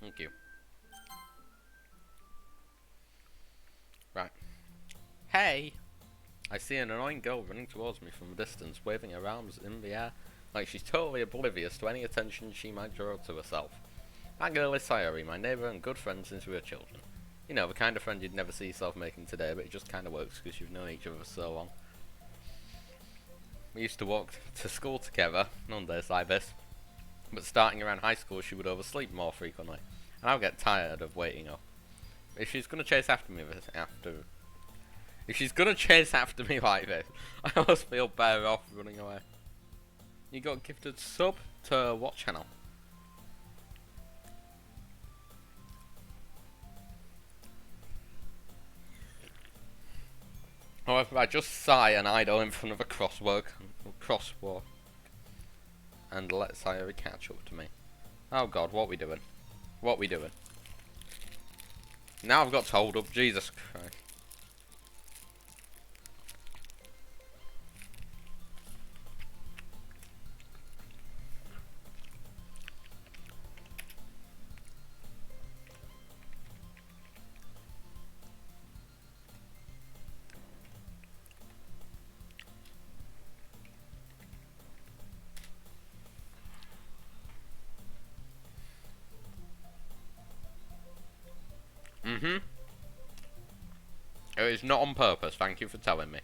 Thank you. Right. Hey! I see an annoying girl running towards me from a distance, waving her arms in the air like she's totally oblivious to any attention she might draw to herself. That girl is Sayori, my neighbour and good friend since we were children. You know, the kind of friend you'd never see yourself making today, but it just kind of works because you've known each other for so long. We used to walk to school together on days like this, but starting around high school she would oversleep more frequently, and I would get tired of waiting up. If she's gonna chase after me like this, I almost feel better off running away. You got gifted sub to what channel? However, I just sigh and idle in front of a crosswalk, and let Sayori catch up to me. Oh god, what we doing? What we doing? Now I've got to hold up, Jesus Christ. It is not on purpose, thank you for telling me.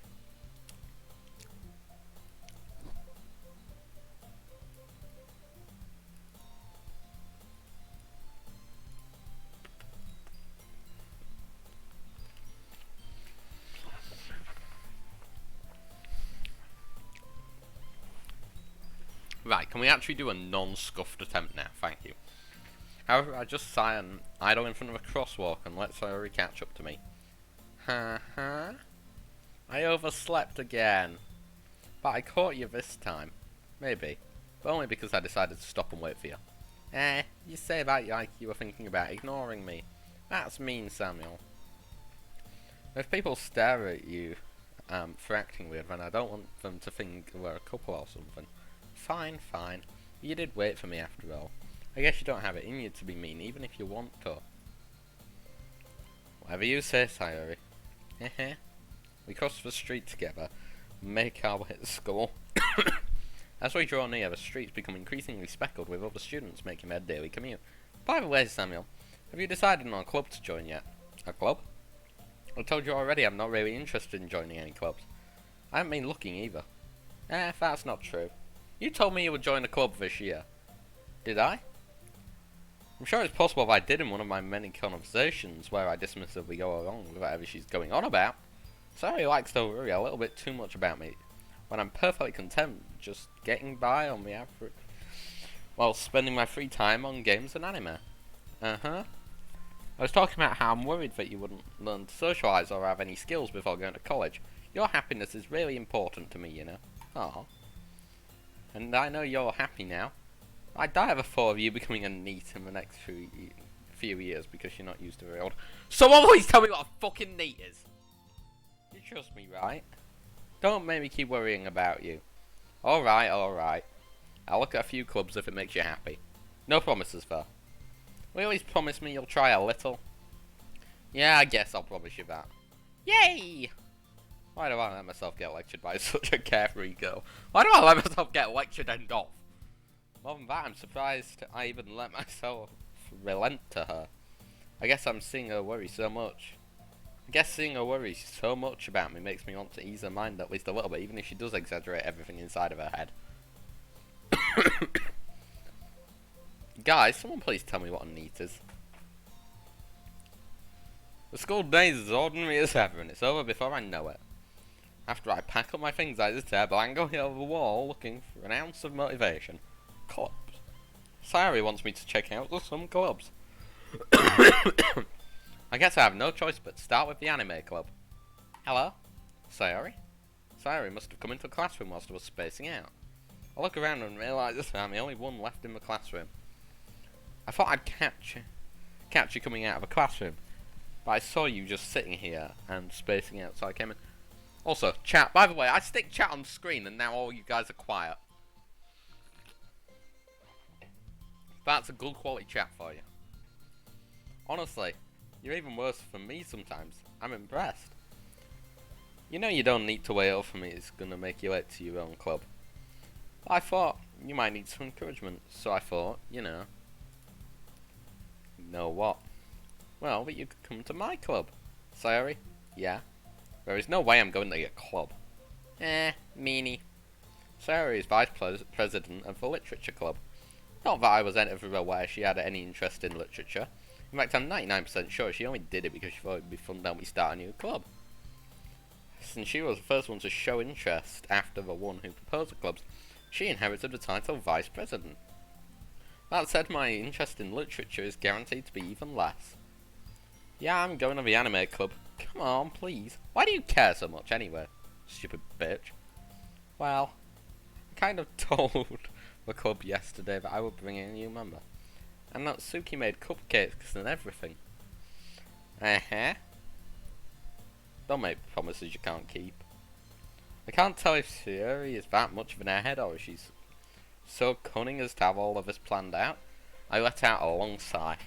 Right, can we actually do a non-scuffed attempt now? Thank you. However, I just sigh and idle in front of a crosswalk and let Sayori catch up to me. I overslept again. But I caught you this time. Maybe. But only because I decided to stop and wait for you. You say that like you were thinking about ignoring me. That's mean, Samuel. If people stare at you for acting weird, then I don't want them to think we're a couple or something. Fine, fine. You did wait for me after all. I guess you don't have it in you to be mean, even if you want to. Whatever you say, Sayori. We cross the street together, make our way to school. As we draw near, the streets become increasingly speckled with other students making their daily commute. By the way, Samuel, have you decided on a club to join yet? A club? I told you already I'm not really interested in joining any clubs. I haven't been looking either. That's not true. You told me you would join a club this year. Did I? I'm sure it's possible if I did in one of my many conversations where I dismissively go along with whatever she's going on about. Sorry likes to worry a little bit too much about me, when I'm perfectly content just getting by on the average, while spending my free time on games and anime. I was talking about how I'm worried that you wouldn't learn to socialise or have any skills before going to college. Your happiness is really important to me, you know. Aw. And I know you're happy now. I'd die of a thought of you becoming a NEET in the next few years because you're not used to the old. Someone please tell me what a fucking NEET is! You trust me, right? Don't make me keep worrying about you. Alright, alright. I'll look at a few clubs if it makes you happy. No promises, though. Will you at least promise me you'll try a little? Yeah, I guess I'll promise you that. Yay! Why do I let myself get lectured by such a carefree girl? Why do I let myself get lectured and off? More than that, I'm surprised I even let myself relent to her. I guess I'm seeing her worry so much. I guess seeing her worry so much about me makes me want to ease her mind at least a little bit, even if she does exaggerate everything inside of her head. Guys, someone please tell me what a NEET is. The school day is as ordinary as ever, and it's over before I know it. After I pack up my things, I just stare blankly over the wall, looking for an ounce of motivation. Clubs. Sayori wants me to check out some clubs. I guess I have no choice but to start with the anime club. Hello? Sayori? Sayori must have come into the classroom whilst I was spacing out. I look around and realise I'm the only one left in the classroom. I thought I'd catch you coming out of a classroom, but I saw you just sitting here and spacing out, so I came in. Also, chat. By the way, I stick chat on screen and now all you guys are quiet. That's a good quality chat for you. Honestly, you're even worse than me sometimes. I'm impressed. You know you don't need to wait up for me, it's gonna make you late to your own club. I thought you might need some encouragement, so I thought, you know. Know what? Well, but you could come to my club. Sayori? Yeah? There is no way I'm going to your club. Meanie. Sayori is vice president of the literature club. Not that I was ever aware she had any interest in literature. In fact, I'm 99% sure she only did it because she thought it would be fun that we start a new club. Since she was the first one to show interest after the one who proposed the clubs, she inherited the title Vice President. That said, my interest in literature is guaranteed to be even less. Yeah, I'm going to the anime club. Come on, please. Why do you care so much anyway, stupid bitch? Well, I kind of told the club yesterday that I would bring in a new member. And Natsuki made cupcakes and everything. Don't make promises you can't keep. I can't tell if Sayori is that much of an airhead or if she's so cunning as to have all of this planned out. I let out a long sigh.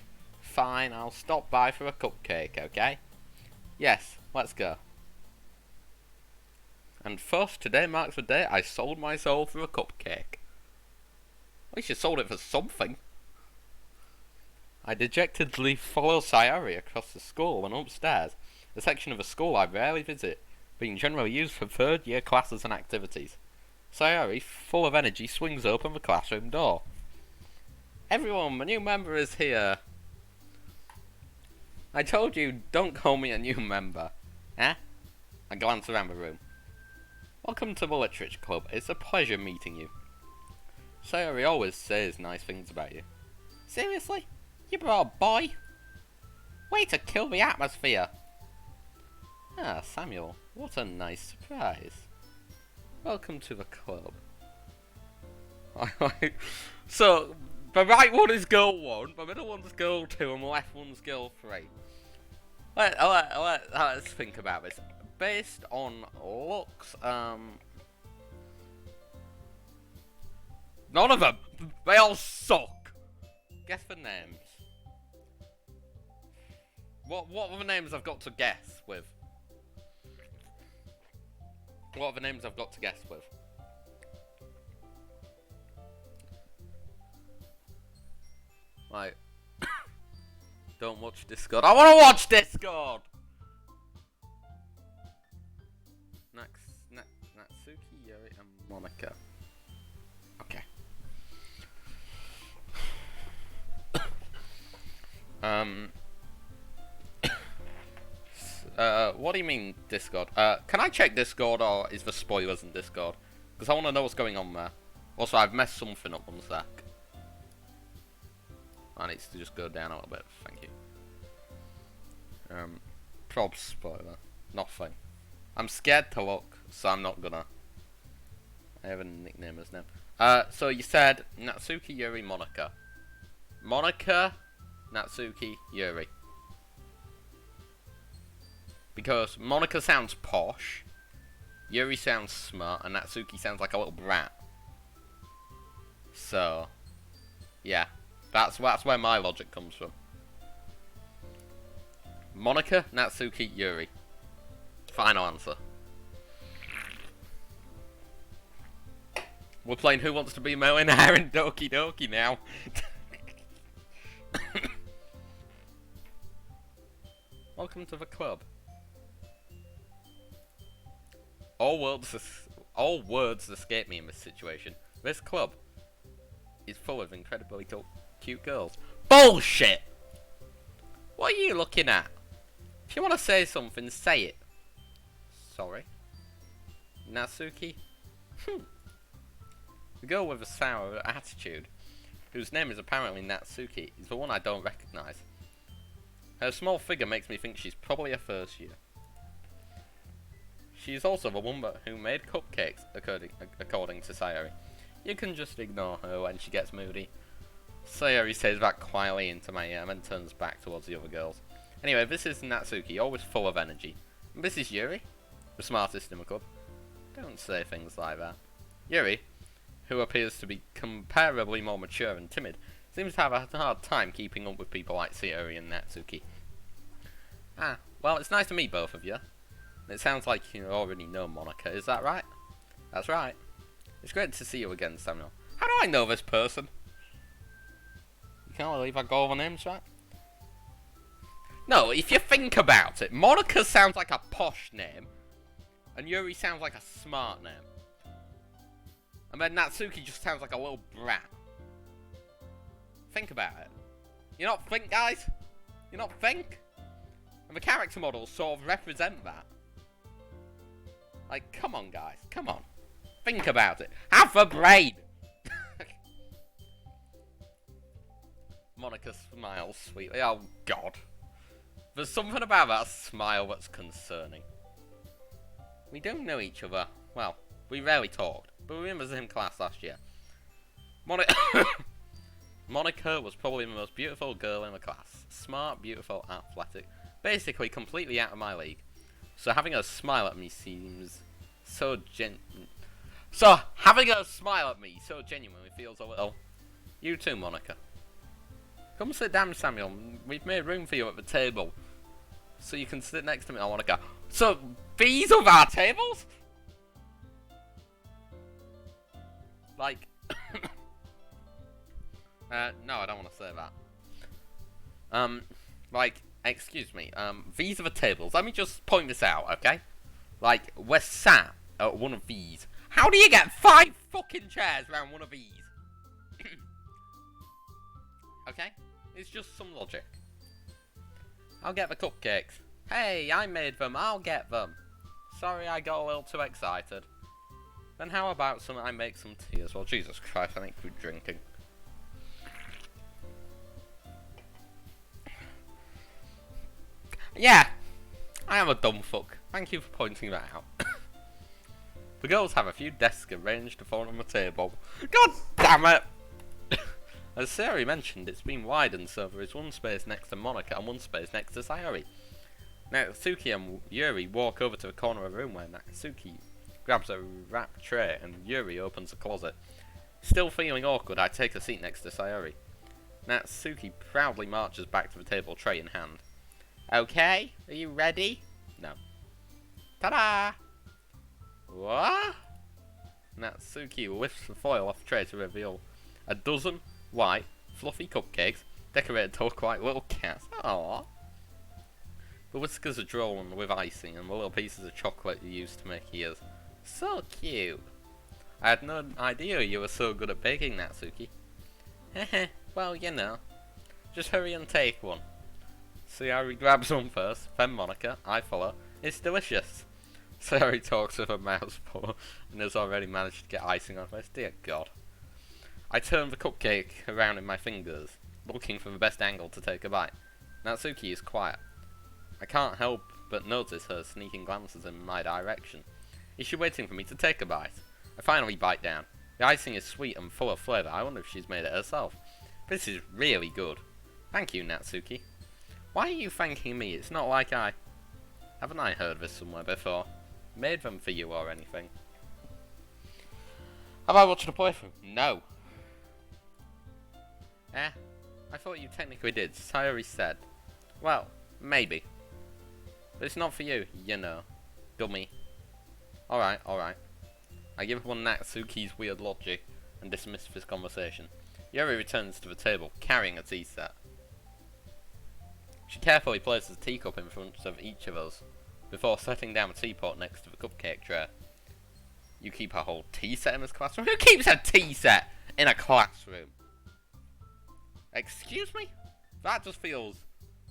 Fine, I'll stop by for a cupcake, okay? Yes, let's go. And first, today marks the day I sold my soul for a cupcake. At least you sold it for something. I dejectedly follow Sayori across the school and upstairs, a section of the school I rarely visit, being generally used for third-year classes and activities. Sayori, full of energy, swings open the classroom door. Everyone, a new member is here. I told you, don't call me a new member. Eh? I glance around the room. Welcome to the Literature Club. It's a pleasure meeting you. Sayori always says nice things about you. Seriously? You brought a boy? Way to kill the atmosphere. Ah, Samuel, what a nice surprise. Welcome to the club. So, the right one is girl 1, the middle one's girl 2, and the left one's girl 3. Let's think about this. Based on looks, none of them! They all suck! Guess the names. What are the names I've got to guess with? What are the names I've got to guess with? Like, don't watch Discord. I want to watch Discord! Natsuki, Yuri, and Monica. Okay. What do you mean Discord? Can I check Discord or is there spoilers in Discord? Because I want to know what's going on there. Also, I've messed something up on sec. I need to just go down a little bit. Thank you. Prob spoiler. Nothing. I'm scared to look, so I'm not gonna. I have a nickname as now. So you said Natsuki, Yuri, Monica. Monica, Natsuki, Yuri. Because Monica sounds posh, Yuri sounds smart, and Natsuki sounds like a little brat. So, yeah, that's where my logic comes from. Monica, Natsuki, Yuri. Final answer. We're playing Who Wants to Be a Millionaire in Doki Doki now. Welcome to the club. All words escape me in this situation. This club is full of incredibly cute girls. Bullshit! What are you looking at? If you want to say something, say it. Sorry. Natsuki? The girl with a sour attitude, whose name is apparently Natsuki, is the one I don't recognise. Her small figure makes me think she's probably a first year. She is also the one who made cupcakes, according to Sayori. You can just ignore her when she gets moody. Sayori says that quietly into my ear and then turns back towards the other girls. Anyway, this is Natsuki, always full of energy. And this is Yuri, the smartest in the club. Don't say things like that. Yuri, who appears to be comparably more mature and timid, Seems to have a hard time keeping up with people like Sayori and Natsuki. Ah, well, it's nice to meet both of you. It sounds like you already know Monica, is that right? That's right. It's great to see you again, Samuel. How do I know this person? You can't believe I got all the names right? No, if you think about it, Monica sounds like a posh name, and Yuri sounds like a smart name. And then Natsuki just sounds like a little brat. Think about it. You not think, guys? You not think? And the character models sort of represent that. Like, come on, guys. Come on. Think about it. Have a brain! Monica smiles sweetly. Oh, God. There's something about that smile that's concerning. We don't know each other. Well, we rarely talked, but we were in the same class last year. Monica was probably the most beautiful girl in the class. Smart, beautiful, athletic. Basically, completely out of my league. So having her smile at me seems so having her smile at me so genuinely feels a little... You too, Monica. Come sit down, Samuel. We've made room for you at the table. So you can sit next to me. I want to go. So, these are our tables? Like... no, I don't want to say that. Like, excuse me. These are the tables. Let me just point this out, okay? Like, we're sat at one of these. How do you get 5 fucking chairs around one of these? Okay? It's just some logic. I'll get the cupcakes. Hey, I made them. I'll get them. Sorry, I got a little too excited. Then how about I make some tea as well? Jesus Christ, I think we're drinking. Yeah, I am a dumb fuck. Thank you for pointing that out. The girls have a few desks arranged to fall on the table. God damn it! As Sayori mentioned, it's been widened so there is one space next to Monica and one space next to Sayori. Natsuki and Yuri walk over to the corner of the room where Natsuki grabs a wrapped tray and Yuri opens a closet. Still feeling awkward, I take a seat next to Sayori. Natsuki proudly marches back to the table, tray in hand. Okay, are you ready? No. Ta-da! What? Natsuki lifts the foil off the tray to reveal a dozen white, fluffy cupcakes decorated to look like little cats. Aww. The whiskers are drawn with icing and the little pieces of chocolate you used to make ears. So cute. I had no idea you were so good at baking, Natsuki. Heh, well, you know. Just hurry and take one. Sayori grabs one first, then Monica, I follow. It's delicious. Sayori talks with her mouth full and has already managed to get icing on her face. Dear God. I turn the cupcake around in my fingers, looking for the best angle to take a bite. Natsuki is quiet. I can't help but notice her sneaking glances in my direction. Is she waiting for me to take a bite? I finally bite down. The icing is sweet and full of flavour. I wonder if she's made it herself. This is really good. Thank you, Natsuki. Why are you thanking me? It's not like I... Haven't I heard this somewhere before? Made them for you or anything? Have I watched a playthrough? No. I thought you technically did. Sayori said. Well, maybe. But it's not for you, you know. Dummy. Alright, alright. I give one Natsuki's weird logic and dismiss this conversation. Yuri returns to the table, carrying a tea set. She carefully places a teacup in front of each of us, before setting down a teapot next to the cupcake tray. You keep a whole tea set in this classroom? Who keeps a tea set in a classroom? Excuse me? That just feels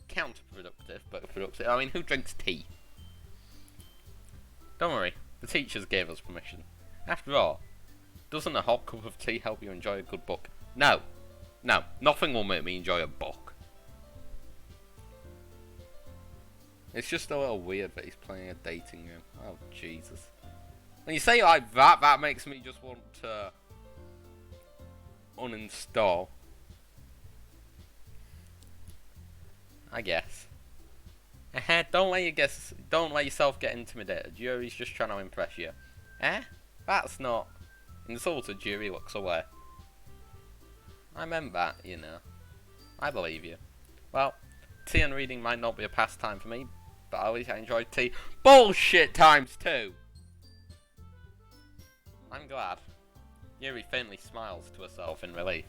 counterproductive, but productive. I mean, who drinks tea? Don't worry, the teachers gave us permission. After all, doesn't a hot cup of tea help you enjoy a good book? No. No, nothing will make me enjoy a book. It's just a little weird that he's playing a dating game. Oh, Jesus. When you say it like that, that makes me just want to uninstall. I guess. Don't let yourself get intimidated. Yuri's just trying to impress you. That's not... Insulted, Yuri looks away. I meant that, you know. I believe you. Well, tea and reading might not be a pastime for me, but at least I enjoy tea. Bullshit times two! I'm glad. Yuri faintly smiles to herself in relief.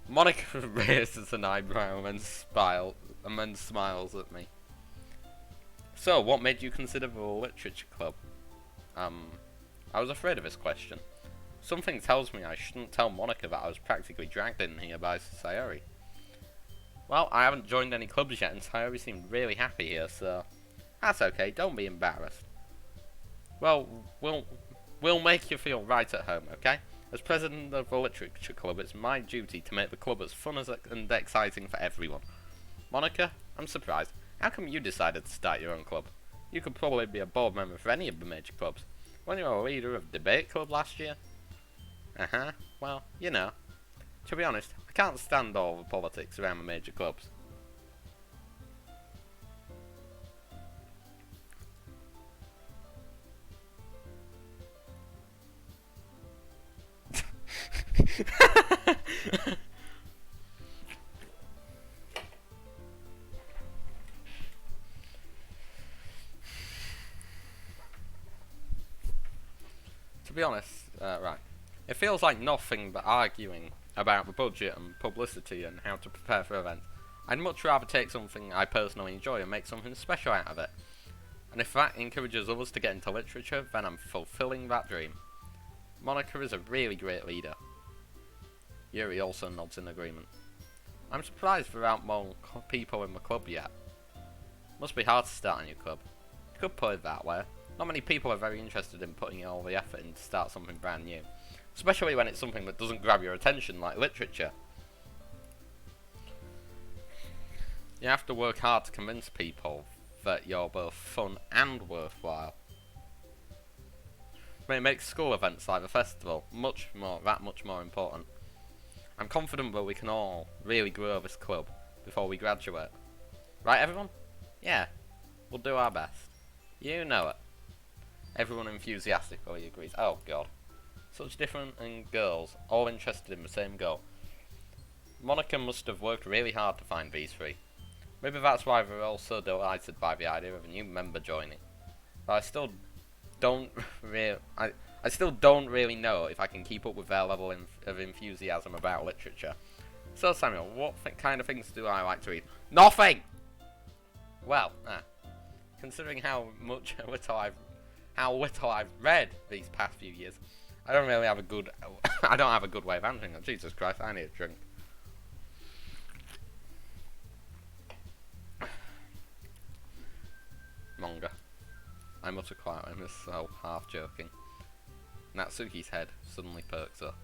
Monica raises an eyebrow and then smiles at me. So, what made you consider the literature club? I was afraid of this question. Something tells me I shouldn't tell Monica that I was practically dragged in here by Sayori. Well, I haven't joined any clubs yet, and Sayori seemed really happy here, so that's okay. Don't be embarrassed. Well, we'll make you feel right at home, okay? As president of the literature club, it's my duty to make the club as fun and exciting for everyone. Monica, I'm surprised. How come you decided to start your own club? You could probably be a board member for any of the major clubs. Weren't you a leader of debate club last year? Well, you know. To be honest, I can't stand all the politics around the major clubs. To be honest, right. It feels like nothing but arguing about the budget and publicity and how to prepare for events. I'd much rather take something I personally enjoy and make something special out of it. And if that encourages others to get into literature, then I'm fulfilling that dream. Monica is a really great leader. Yuri also nods in agreement. I'm surprised there aren't more people in the club yet. Must be hard to start a new club. You could put it that way. Not many people are very interested in putting all the effort in to start something brand new. Especially when it's something that doesn't grab your attention, like literature. You have to work hard to convince people that you're both fun and worthwhile. But it makes school events like the festival much more important. I'm confident that we can all really grow this club before we graduate. Right, everyone? Yeah, we'll do our best. You know it. Everyone enthusiastically agrees. Oh god. Such different girls, all interested in the same goal. Monica must have worked really hard to find these three. Maybe that's why they're all so delighted by the idea of a new member joining. But I still don't really know if I can keep up with their level of enthusiasm about literature. So Samuel, what kind of things do I like to read? Nothing! Well, considering how little I've read these past few years, I don't have a good way of answering that. Jesus Christ, I need a drink. Manga. I mutter quietly, myself half joking. Natsuki's head suddenly perks up.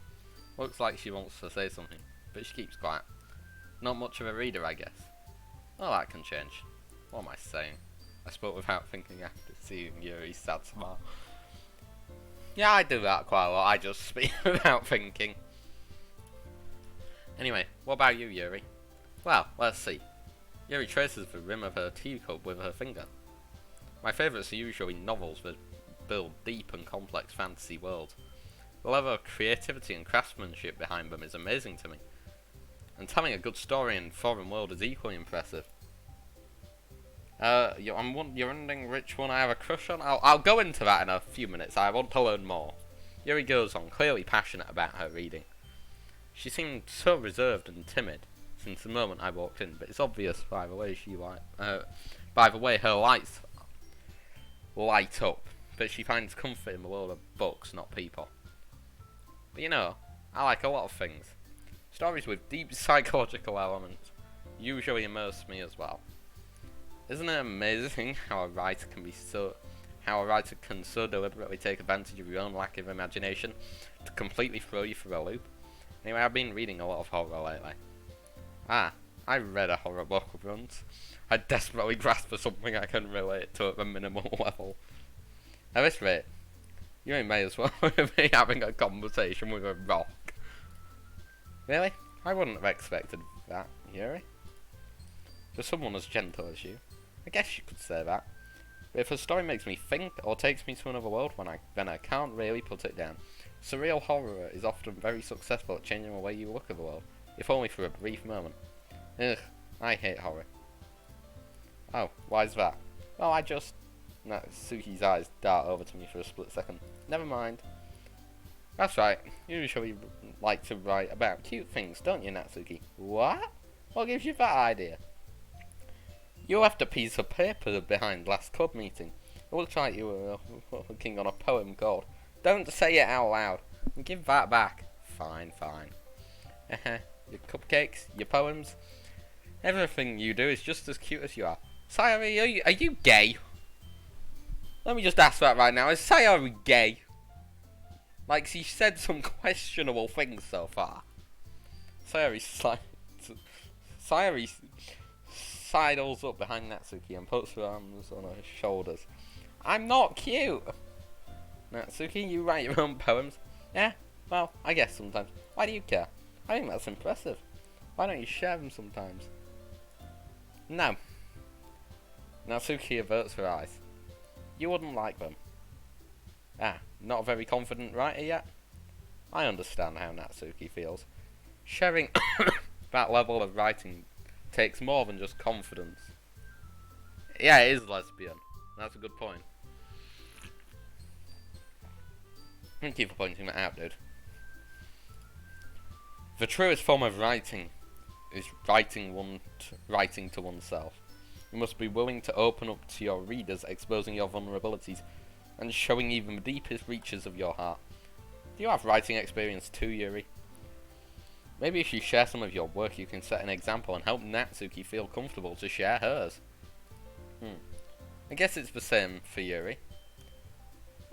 Looks like she wants to say something, but she keeps quiet. Not much of a reader, I guess. Well, that can change. What am I saying? I spoke without thinking after seeing Yuri's sad smile. Yeah, I do that quite a lot. I just speak without thinking. Anyway, what about you, Yuri? Well, let's see. Yuri traces the rim of her teacup with her finger. My favourites are usually novels that build deep and complex fantasy worlds. The level of creativity and craftsmanship behind them is amazing to me. And telling a good story in a foreign world is equally impressive. You're wondering which one I have a crush on? I'll go into that in a few minutes. I want to learn more. Yuri goes on, clearly passionate about her reading. She seemed so reserved and timid since the moment I walked in, but it's obvious by the way her lights light up that she finds comfort in the world of books, not people. But you know, I like a lot of things. Stories with deep psychological elements usually immerse me as well. Isn't it amazing how a writer can so deliberately take advantage of your own lack of imagination to completely throw you for a loop? Anyway, I've been reading a lot of horror lately. I read a horror book once. I desperately grasped for something I can relate to at the minimal level. At this rate, you may as well be having a conversation with a rock. Really? I wouldn't have expected that, Yuri. For someone as gentle as you. I guess you could say that. But if a story makes me think or takes me to another world, then I can't really put it down. Surreal horror is often very successful at changing the way you look at the world, if only for a brief moment. Ugh, I hate horror. Oh, why's that? Well, Natsuki's eyes dart over to me for a split second. Never mind. That's right, you usually like to write about cute things, don't you, Natsuki? What? What gives you that idea? You left a piece of paper behind last club meeting. It looks like you were working on a poem called... Don't say it out loud. Give that back. Fine, fine. Your cupcakes, your poems. Everything you do is just as cute as you are. Sayori, are you gay? Let me just ask that right now. Is Sayori gay? Like, she said some questionable things so far. Sayori sidles up behind Natsuki and puts her arms on her shoulders. I'm not cute! Natsuki, you write your own poems? Yeah? Well, I guess sometimes. Why do you care? I think that's impressive. Why don't you share them sometimes? No. Natsuki averts her eyes. You wouldn't like them. Ah, not a very confident writer yet? I understand how Natsuki feels. Sharing that level of writing takes more than just confidence. Yeah, it is lesbian. That's a good point. Thank you for pointing that out, dude. The truest form of writing is writing to oneself. You must be willing to open up to your readers, exposing your vulnerabilities, and showing even the deepest reaches of your heart. Do you have writing experience too, Yuri? Maybe if you share some of your work, you can set an example and help Natsuki feel comfortable to share hers. I guess it's the same for Yuri.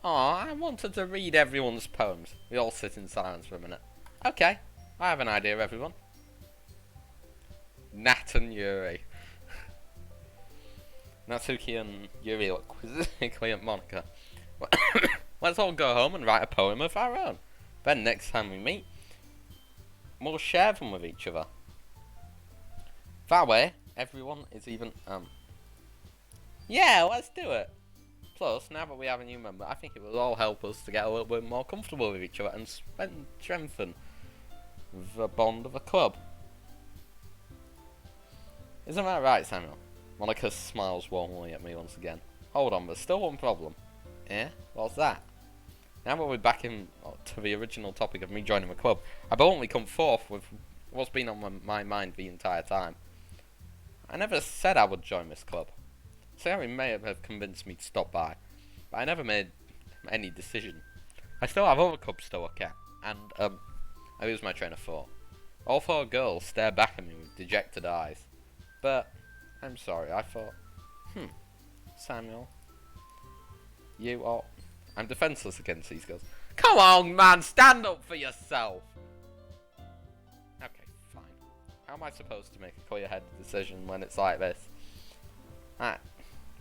Aw, I wanted to read everyone's poems. We all sit in silence for a minute. Okay, I have an idea, everyone. Nat and Yuri. Natsuki and Yuri look quizzically at Monika. Let's all go home and write a poem of our own. Then next time we meet, we'll share them with each other. That way, everyone is even, Yeah, let's do it. Plus, now that we have a new member, I think it will all help us to get a little bit more comfortable with each other and strengthen the bond of the club. Isn't that right, Samuel? Monika smiles warmly at me once again. Hold on, there's still one problem. Eh? What's that? Now that we're back in to the original topic of me joining the club, I boldly come forth with what's been on my mind the entire time. I never said I would join this club. Sayori may have convinced me to stop by, but I never made any decision. I still have other clubs to look at, and, I lose my train of thought. All four girls stare back at me with dejected eyes. But, I'm sorry, I thought, Samuel, you are... I'm defenseless against these girls. Come on, man, stand up for yourself! Okay, fine. How am I supposed to make a clear-headed decision when it's like this?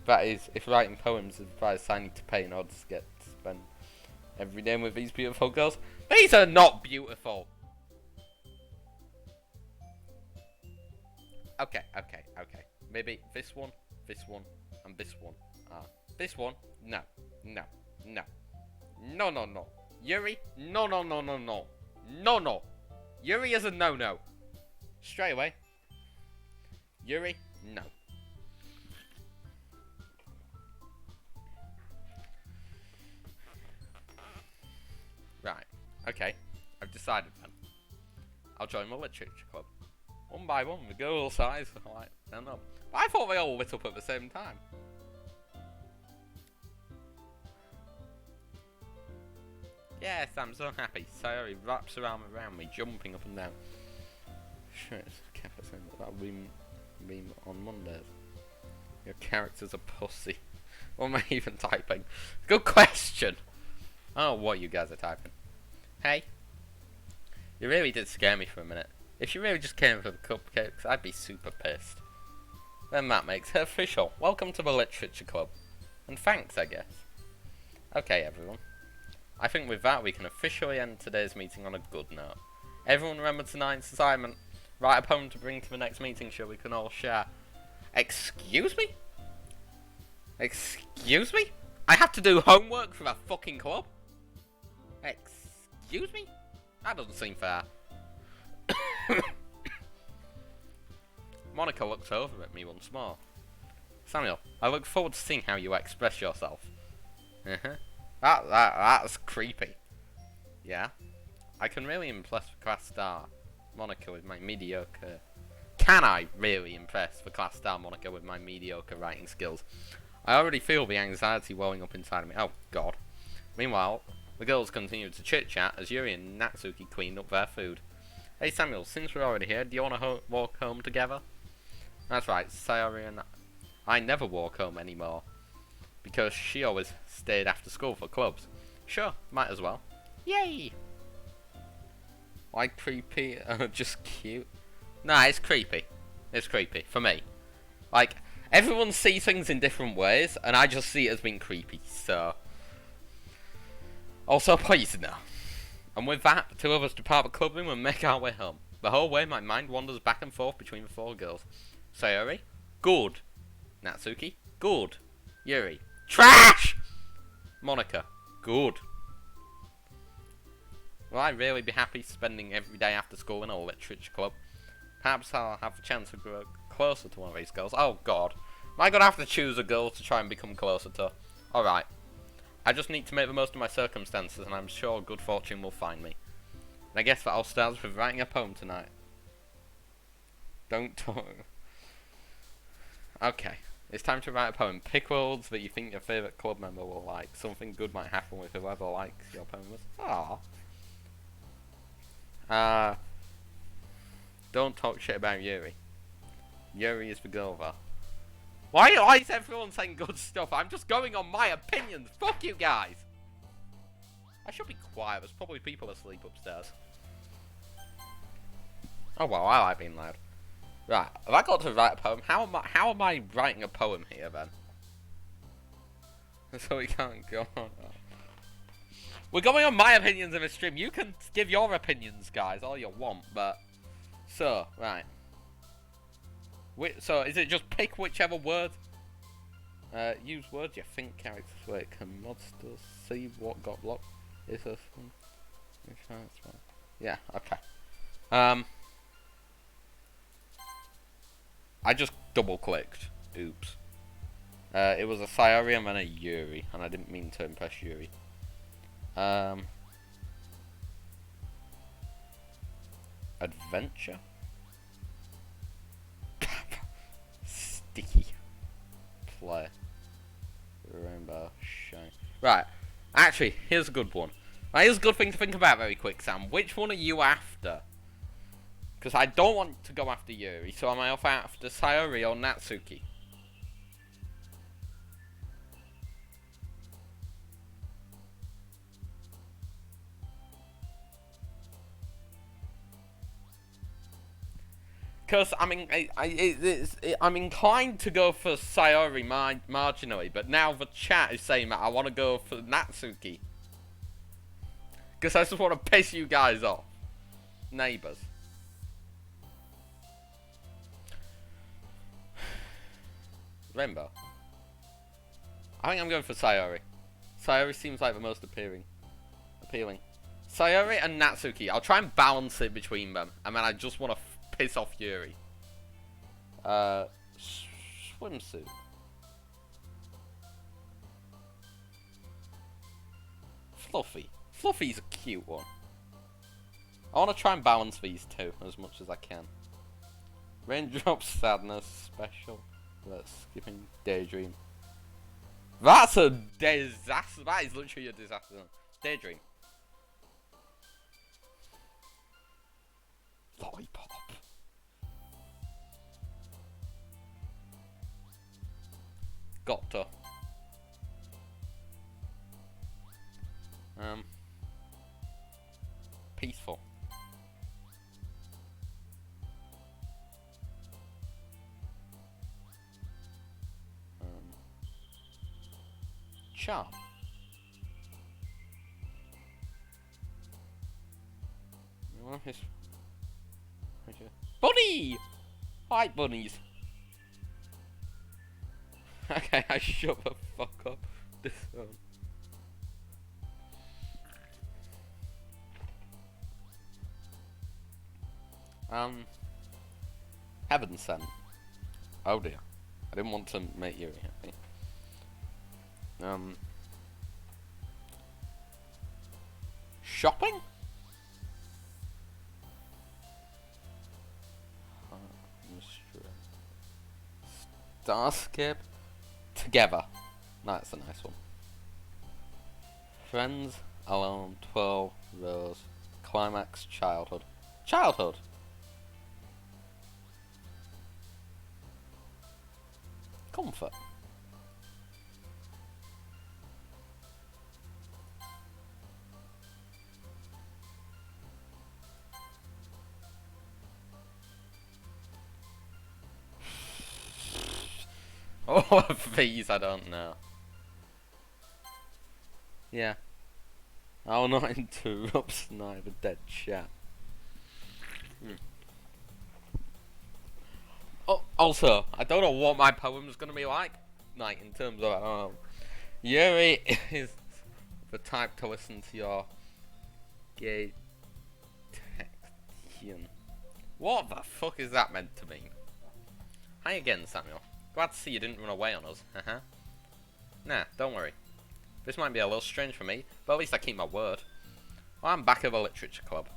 That is, if writing poems is the price I need to pay in order to get to spend every day with these beautiful girls. These are not beautiful! Okay. Maybe this one, and this one. This one? No. Yuri? No. Yuri is a no. Straight away. Yuri? No. Right. Okay. I've decided then. I'll join the literature club. One by one, the girls' eyes are like, I don't know. But I thought they all lit up at the same time. Yes, I'm so happy. Sayori wraps her arm around me, jumping up and down. Shit, kept us in that beam on Mondays. Your character's a pussy. What am I even typing? Good question! I don't know what you guys are typing. Hey? You really did scare me for a minute. If you really just came for the cupcakes, I'd be super pissed. Then that makes it official. Welcome to the Literature Club. And thanks, I guess. Okay, everyone. I think with that we can officially end today's meeting on a good note. Everyone remember tonight's assignment. Write a poem to bring to the next meeting so we can all share. Excuse me? Excuse me? I have to do homework for a fucking club? Excuse me? That doesn't seem fair. Monica looks over at me once more. Samuel, I look forward to seeing how you express yourself. That's creepy. Yeah? I can really impress the class star Monica with my mediocre... Can I really impress the class star Monica with my mediocre writing skills? I already feel the anxiety welling up inside of me. Oh, God. Meanwhile, the girls continued to chit-chat as Yuri and Natsuki cleaned up their food. Hey Samuel, since we're already here, do you want to walk home together? That's right, Sayori and I never walk home anymore. Because she always stayed after school for clubs. Sure, might as well. Yay! Why creepy? Just cute? Nah, it's creepy. It's creepy, for me. Like, everyone sees things in different ways, and I just see it as being creepy, so... Also poisoner. And with that, the two of us depart the clubroom and make our way home. The whole way, my mind wanders back and forth between the four girls. Sayori? Good. Natsuki? Good. Yuri? Trash! Monica? Good. Will I really be happy spending every day after school in a literature club? Perhaps I'll have a chance to grow closer to one of these girls. Oh god. Am I gonna have to choose a girl to try and become closer to? Alright. I just need to make the most of my circumstances, and I'm sure good fortune will find me. And I guess that all starts with writing a poem tonight. Don't talk. Okay. It's time to write a poem. Pick words that you think your favourite club member will like. Something good might happen with whoever likes your poem. Aww. Don't talk shit about Yuri. Yuri is the girl though. Why is everyone saying good stuff? I'm just going on my opinions. Fuck you guys. I should be quiet. There's probably people asleep upstairs. Oh well, I like being loud. Right, have I got to write a poem? How am I writing a poem here then? So we can't go on. We're going on my opinions in the stream. You can give your opinions, guys, all you want, but... So, right. So, is it just pick whichever word? Use words you think characters where can monsters see what got blocked? Is this one? Yeah, okay. I just double clicked. Oops. It was a Sayori and then a Yuri, and I didn't mean to impress Yuri. Adventure? Sticky. Play. Rainbow. Shine. Right. Actually, here's a good one. Right, here's a good thing to think about very quick, Sam. Which one are you after? Because I don't want to go after Yuri, so am I off after Sayori or Natsuki? Because, I mean, I'm inclined to go for Sayori marginally, but now the chat is saying that I want to go for Natsuki. Because I just want to piss you guys off. Neighbours. Rainbow. I think I'm going for Sayori. Sayori seems like the most appealing. Sayori and Natsuki. I'll try and balance it between them. And then I just want to piss off Yuri. Swimsuit. Fluffy. Fluffy's a cute one. I want to try and balance these two as much as I can. Raindrops, sadness, special. Let's skipping daydream. That's a disaster. That is literally a disaster. Daydream. Lollipop. Got to. Peaceful. Charm. Bunny! I like bunnies. Okay, I shut the fuck up. This one. Heaven sent. Oh dear. I didn't want to make you happy. Shopping? Starscape? Together. That's a nice one. Friends, alone, 12, rose, climax, childhood. Childhood? Comfort. Oh, these I don't know. Yeah. I'll not interrupt neither dead chat. Oh, also, I don't know what my poem's gonna be like in terms of, Yuri is the type to listen to your gay texian. What the fuck is that meant to mean? Hi again, Samuel. Glad to see you didn't run away on us, Nah, don't worry. This might be a little strange for me, but at least I keep my word. Well, I'm back at the literature club.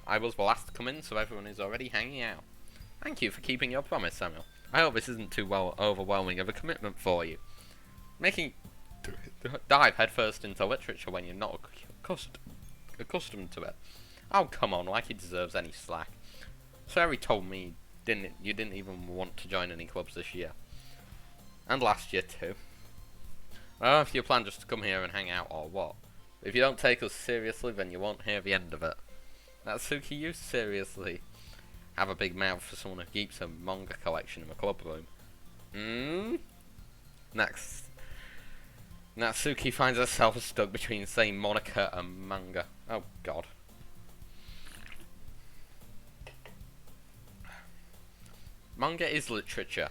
I was the last to come in, so everyone is already hanging out. Thank you for keeping your promise, Samuel. I hope this isn't too overwhelming of a commitment for you. Making dive headfirst into literature when you're not accustomed to it. Oh, come on, like he deserves any slack. Sari told me you didn't even want to join any clubs this year. And last year too. Well, if you plan just to come here and hang out or what. If you don't take us seriously, then you won't hear the end of it. Natsuki, you seriously have a big mouth for someone who keeps a manga collection in a club room. Next. Natsuki finds herself stuck between saying Monica and manga. Oh god. Manga is literature.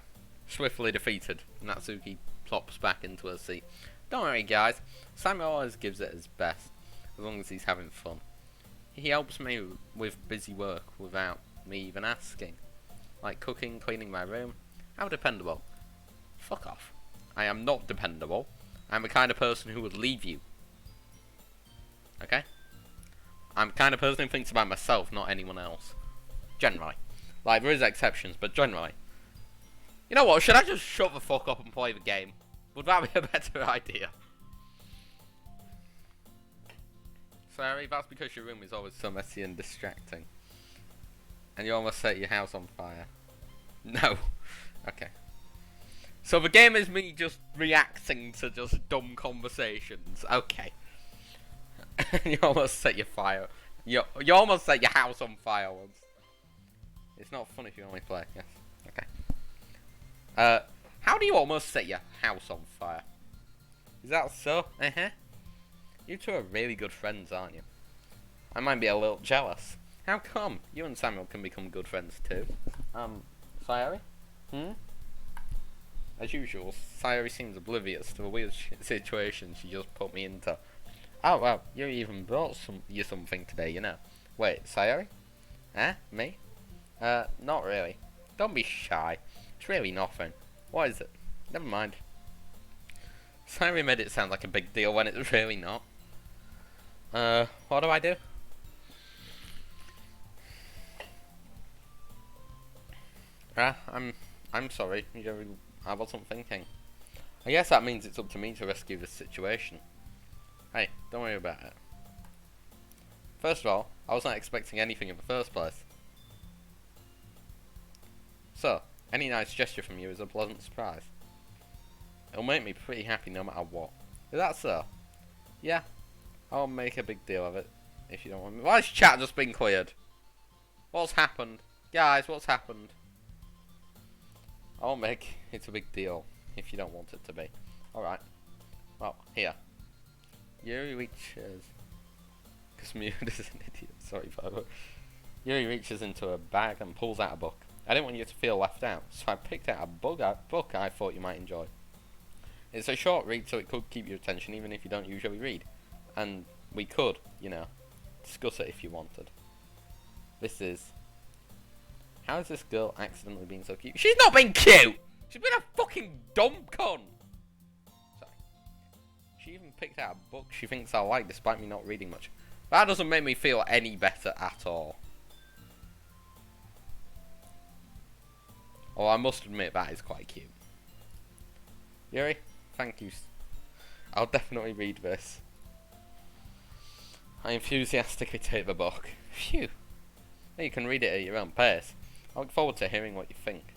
Swiftly defeated, Natsuki plops back into her seat. Don't worry guys, Samuel always gives it his best, as long as he's having fun. He helps me with busy work without me even asking. Like cooking, cleaning my room. How dependable. Fuck off. I am not dependable. I'm the kind of person who would leave you. Okay? I'm the kind of person who thinks about myself, not anyone else. Generally. Like, there is exceptions, but generally. You know what, should I just shut the fuck up and play the game? Would that be a better idea? Sorry, that's because your room is always so messy and distracting. And you almost set your house on fire. No. Okay. So the game is me just reacting to just dumb conversations. Okay. You almost set your fire. You almost set your house on fire once. It's not fun if you only play. Yes. Okay. How do you almost set your house on fire? Is that so? You two are really good friends, aren't you? I might be a little jealous. How come? You and Samuel can become good friends too. Sayori? As usual, Sayori seems oblivious to the weird situation she just put me into. Oh well, you even brought you something today, you know. Wait, Sayori? Me? Not really. Don't be shy. It's really nothing. What is it? Never mind. Sayori made it sound like a big deal when it's really not. What do I do? I'm sorry. I wasn't thinking. I guess that means it's up to me to rescue this situation. Hey, don't worry about it. First of all, I wasn't expecting anything in the first place. So, any nice gesture from you is a pleasant surprise. It'll make me pretty happy no matter what. Is that so? Yeah. I'll make a big deal of it, if you don't want me. Why is chat just been cleared? What's happened? Guys, what's happened? I'll make it a big deal, if you don't want it to be. Alright. Well, here. Yuri reaches... Because Mute is an idiot, sorry by the way. Yuri reaches into a bag and pulls out a book. I didn't want you to feel left out, so I picked out a book I thought you might enjoy. It's a short read, so it could keep your attention even if you don't usually read. And we could, you know, discuss it if you wanted. This is... How is this girl accidentally being so cute? She's not being cute! She's been a fucking dumb cunt! Sorry. She even picked out a book she thinks I like despite me not reading much. That doesn't make me feel any better at all. Oh, I must admit that is quite cute. Yuri, thank you. I'll definitely read this. I enthusiastically take the book. Phew. Well, you can read it at your own pace. I look forward to hearing what you think.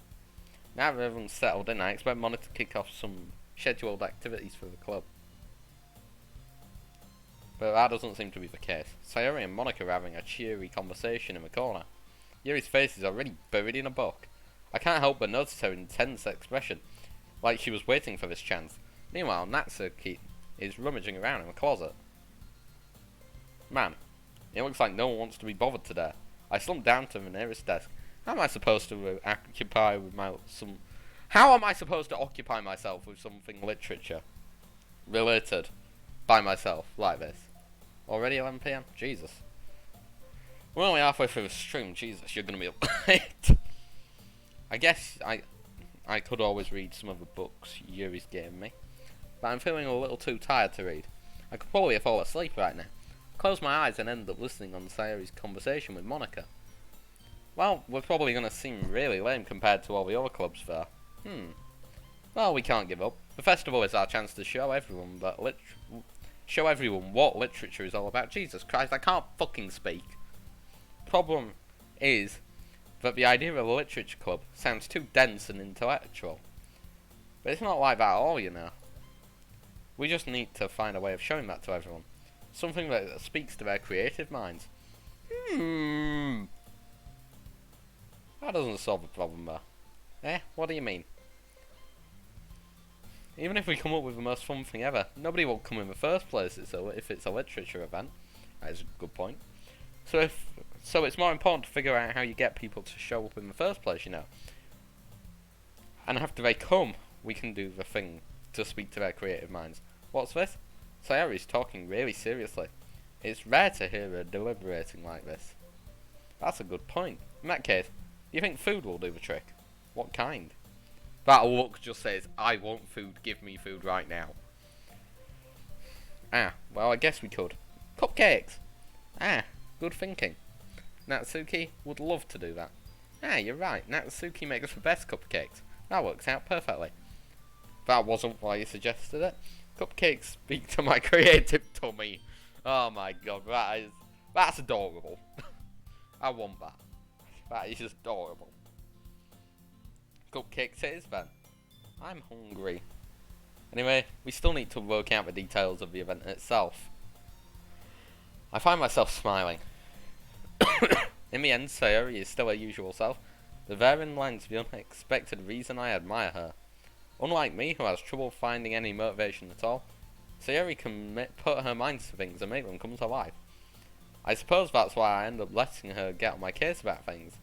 Now that everyone's settled in, I expect Monica to kick off some scheduled activities for the club. But that doesn't seem to be the case. Sayori and Monica are having a cheery conversation in the corner. Yuri's face is already buried in a book. I can't help but notice her intense expression, like she was waiting for this chance. Meanwhile, Natsuki is rummaging around in the closet. Man, it looks like no one wants to be bothered today. I slumped down to the nearest desk. How am I supposed to occupy myself with something literature related by myself like this? Already 11 PM? Jesus. We're only halfway through the stream. Jesus, you're gonna be late. I guess I could always read some of the books Yuri's giving me, but I'm feeling a little too tired to read. I could probably fall asleep right now. Close my eyes and end up listening on Sayori's conversation with Monica. Well, we're probably going to seem really lame compared to all the other clubs there. Well, we can't give up. The festival is our chance to show everyone what literature is all about. Jesus Christ, I can't fucking speak. Problem is that the idea of a literature club sounds too dense and intellectual. But it's not like that at all, you know. We just need to find a way of showing that to everyone. Something that speaks to their creative minds. That doesn't solve the problem though. What do you mean? Even if we come up with the most fun thing ever, nobody will come in the first place if it's a literature event. That is a good point. So it's more important to figure out how you get people to show up in the first place, you know. And after they come, we can do the thing to speak to their creative minds. What's this? Sayori's talking really seriously. It's rare to hear her deliberating like this. That's a good point. In that case, you think food will do the trick? What kind? That look just says, I want food, give me food right now. Well I guess we could. Cupcakes! Good thinking. Natsuki would love to do that. You're right, Natsuki makes the best cupcakes. That works out perfectly. That wasn't why you suggested it. Cupcakes speak to my creative tummy. Oh my god, that's adorable. I want that. That is adorable. Cupcakes it is then. I'm hungry. Anyway, we still need to work out the details of the event itself. I find myself smiling. In the end, Sayori is still her usual self, but therein lies the unexpected reason I admire her. Unlike me, who has trouble finding any motivation at all, Sayori can put her mind to things and make them come to life. I suppose that's why I end up letting her get on my case about things.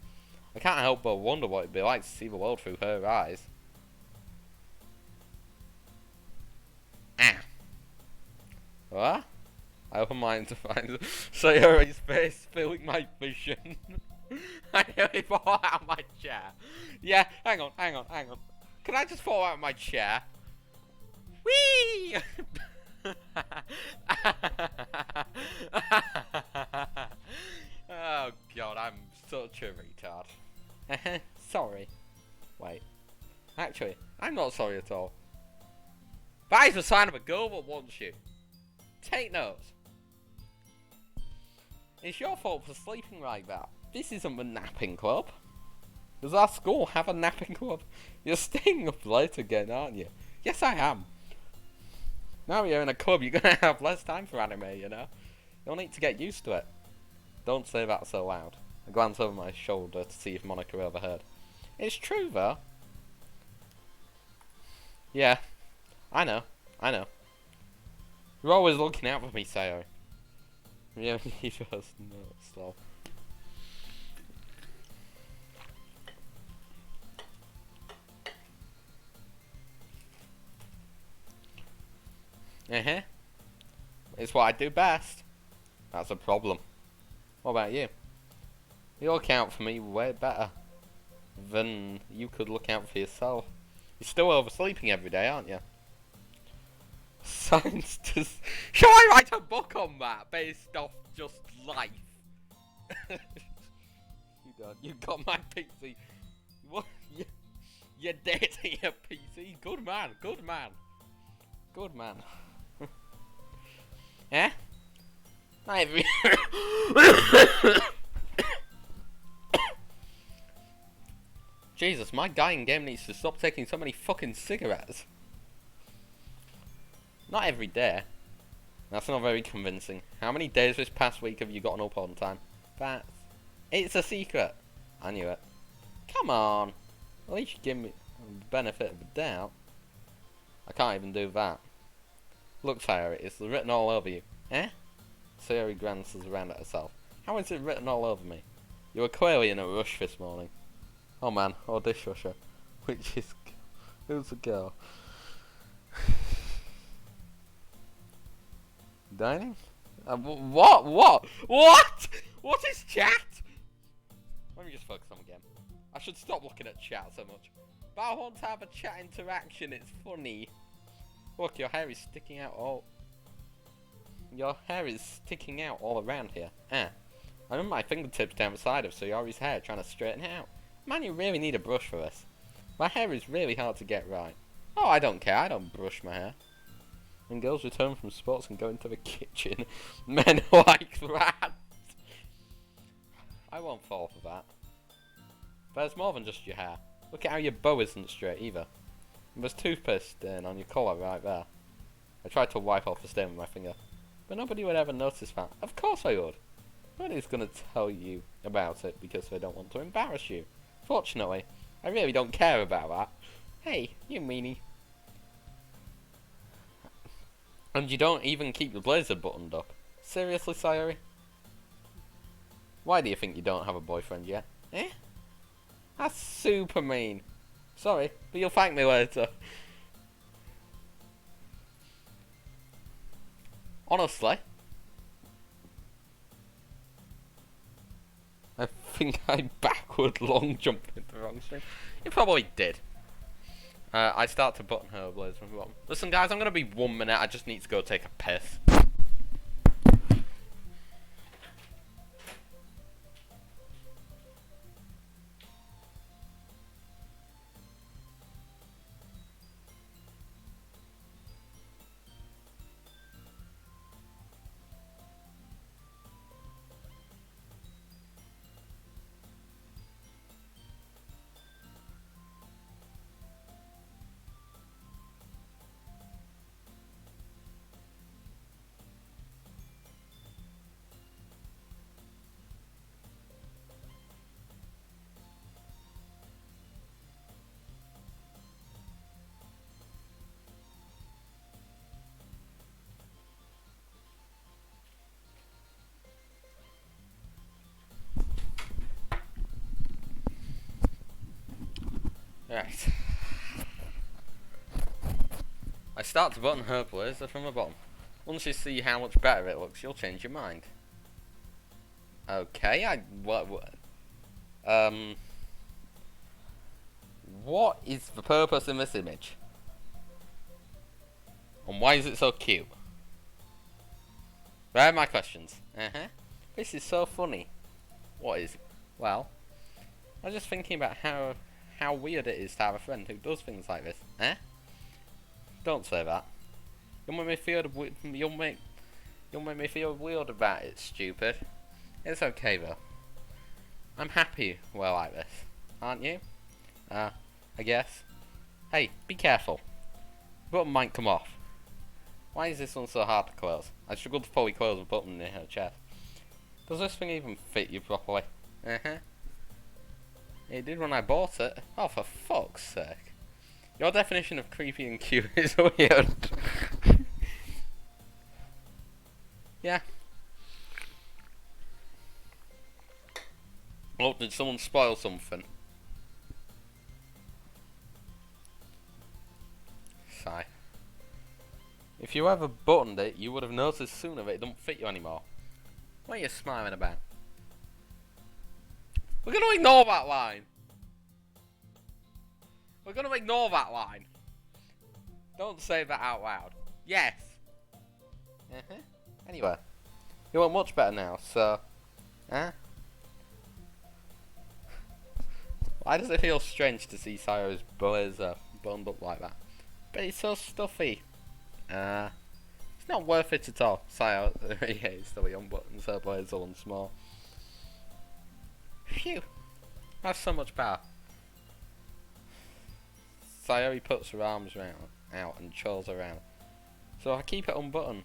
I can't help but wonder what it'd be like to see the world through her eyes. What? I open mine to find Sayori's face filling my vision. I nearly fall out of my chair. Yeah, hang on. Can I just fall out of my chair? Whee! Oh god, I'm such a retard. Sorry. Wait. Actually, I'm not sorry at all. That is the sign of a girl that wants you. Take notes. It's your fault for sleeping like that. This isn't the napping club. Does our school have a napping club? You're staying up late again, aren't you? Yes, I am. Now you're in a club, you're gonna have less time for anime, you know? You'll need to get used to it. Don't say that so loud. I glance over my shoulder to see if Monica overheard. It's true, though. Yeah, I know. You're always looking out for me, Sayori. Yeah, he just slow. It's what I do best. That's a problem. What about you? You look out for me way better than you could look out for yourself. You're still oversleeping every day, aren't you? Science does... Shall I write a book on that based off just life? You don't. You got my PC. What? You're dating your PC? Good man. Good man. Good man. Eh? Not every... Jesus, my guy in game needs to stop taking so many fucking cigarettes. Not every day. That's not very convincing. How many days this past week have you gotten up on time? It's a secret. I knew it. Come on. At least you give me the benefit of the doubt. I can't even do that. Look, Sayori, it's written all over you. Eh? Sayori glances around at herself. How is it written all over me? You were clearly in a rush this morning. Oh man, or dishwasher. Which is... Who's the girl? Dining? What? What is chat? Let me just focus on the game. I should stop looking at chat so much. But I want to have a chat interaction, it's funny. Look, your hair is sticking out all... Your hair is sticking out all around here. I run my fingertips down the side of Sayori's hair trying to straighten it out. Man, you really need a brush for this. My hair is really hard to get right. Oh, I don't care, I don't brush my hair. When girls return from sports and go into the kitchen, men like that. I won't fall for that. But it's more than just your hair. Look at how your bow isn't straight either. And there's toothpaste stain on your collar right there. I tried to wipe off the stain with my finger, but nobody would ever notice that. Of course I would. Nobody's gonna tell you about it because they don't want to embarrass you. Fortunately, I really don't care about that. Hey, you meanie. And you don't even keep the blazer buttoned up. Seriously, Sayori? Why do you think you don't have a boyfriend yet? Eh? That's super mean. Sorry, but you'll thank me later. Honestly, I think I backward long jumped into the wrong stream. You probably did. I start to button her blazer from the bottom. Listen guys, I'm gonna be 1 minute, I just need to go take a piss. Right. I start to button her blazer from the bottom. Once you see how much better it looks, you'll change your mind. Okay, what is the purpose in this image? And why is it so cute? There are my questions. This is so funny. What is? Well, I was just thinking about how weird it is to have a friend who does things like this. Don't say that. You'll make me feel you'll make me feel weird about it, stupid. It's okay though. I'm happy we're like this, aren't you? I guess. Hey, be careful. The button might come off. Why is this one so hard to close? I struggled to fully close the button in her chest. Does this thing even fit you properly? It did when I bought it. Oh, for fuck's sake. Your definition of creepy and cute is weird. Yeah. Oh, did someone spoil something? Sigh. If you ever buttoned it, you would have noticed sooner that it don't fit you anymore. What are you smiling about? We're gonna ignore that line. We're gonna ignore that line. Don't say that out loud. Yes. Anyway, you look much better now, so... Why does it feel strange to see Sayori's blazer burned up like that? But it's so stuffy. It's not worth it at all. Sayori hates the way unbuttons her blazer once more. Phew. That's so much better. Sayori puts her arms out and chores around. So if I keep it unbuttoned,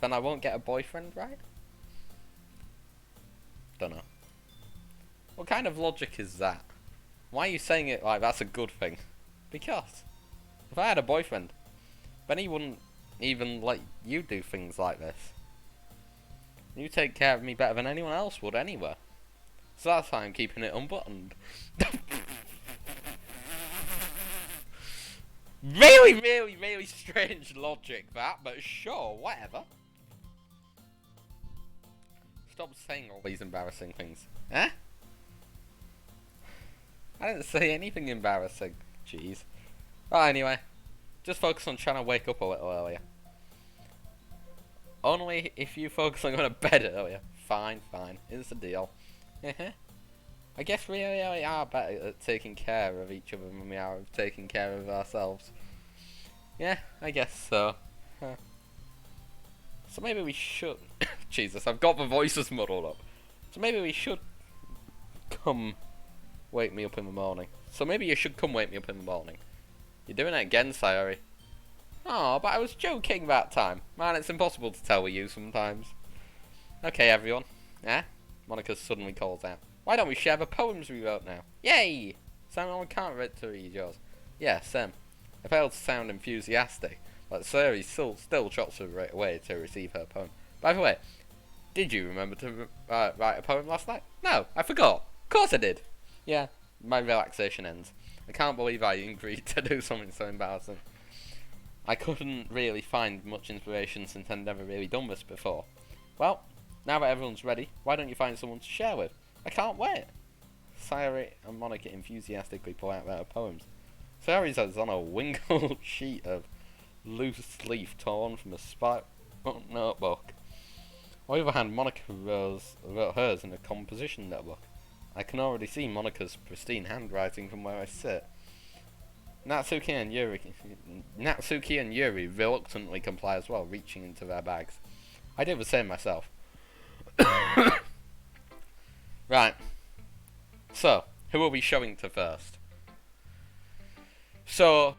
then I won't get a boyfriend, right? Dunno. What kind of logic is that? Why are you saying it like that's a good thing? Because if I had a boyfriend, then he wouldn't even let you do things like this. You take care of me better than anyone else would anyway. So that's why I'm keeping it unbuttoned. Really, really, really strange logic that, but sure, whatever. Stop saying all these embarrassing things. Huh? I didn't say anything embarrassing. Jeez. Well, anyway, just focus on trying to wake up a little earlier. Only if you focus on going to bed earlier. Fine, fine. It's a deal. I guess we really are better at taking care of each other than we are at taking care of ourselves. Yeah, I guess so. So maybe we should... Jesus, I've got the voices muddled up. So maybe we should come wake me up in the morning. So maybe you should come wake me up in the morning. You're doing it again, Sayori. Oh, but I was joking that time. Man, it's impossible to tell with you sometimes. Okay, everyone. Monica suddenly calls out. Why don't we share the poems we wrote now? Yay! Someone can't wait to read yours. Yeah, Sam. I failed to sound enthusiastic, but Sayori still trots her right away to receive her poem. By the way, did you remember to write a poem last night? No, I forgot. Of course I did. Yeah, my relaxation ends. I can't believe I agreed to do something so embarrassing. I couldn't really find much inspiration since I'd never really done this before. Well, now that everyone's ready, why don't you find someone to share with? I can't wait. Sayori and Monica enthusiastically pull out their poems. Sayori's is on a winkled sheet of loose leaf torn from a spike notebook. On the other hand, Monica wrote hers in a composition notebook. I can already see Monica's pristine handwriting from where I sit. Natsuki and Yuri reluctantly comply as well, reaching into their bags. I do the same myself. Right. So, who are we showing to first? So,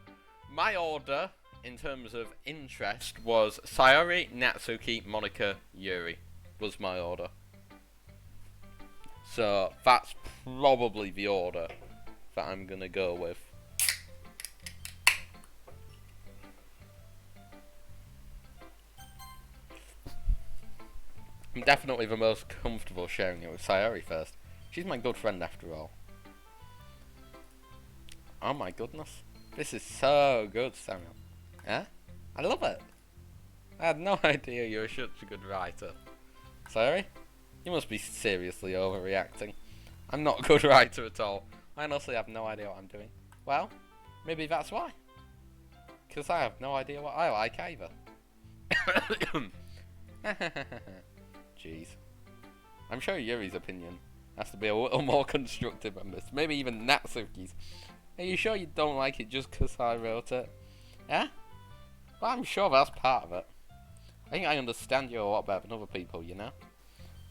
my order, in terms of interest, was Sayori, Natsuki, Monica, Yuri. Was my order. So, that's probably the order that I'm gonna go with. I'm definitely the most comfortable sharing it with Sayori first. She's my good friend after all. Oh my goodness. This is so good, Samuel. Huh? I love it. I had no idea you were such a good writer. Sayori? You must be seriously overreacting. I'm not a good writer at all. I honestly have no idea what I'm doing. Well, maybe that's why. Because I have no idea what I like either. Jeez. I'm sure Yuri's opinion has to be a little more constructive than this. Maybe even Natsuki's. Are you sure you don't like it just because I wrote it? Yeah? Well, I'm sure that's part of it. I think I understand you a lot better than other people, you know?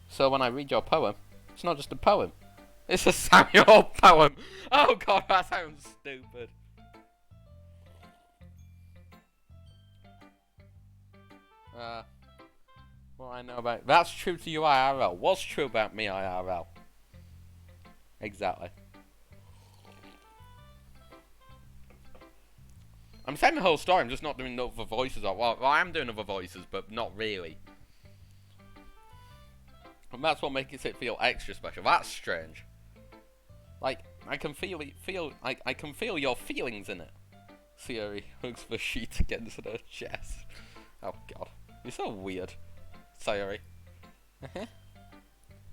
So when I read your poem, it's not just a poem. It's a Samuel poem. Oh god, that sounds stupid. What I know about... That's true to you IRL. What's true about me IRL? Exactly. I'm saying the whole story, I'm just not doing other voices. Well, I am doing other voices, but not really. And that's what makes it feel extra special. That's strange. Like, I can feel I can feel your feelings in it. Sayori hugs the sheet against her chest. Oh god. You're so weird, Sayori.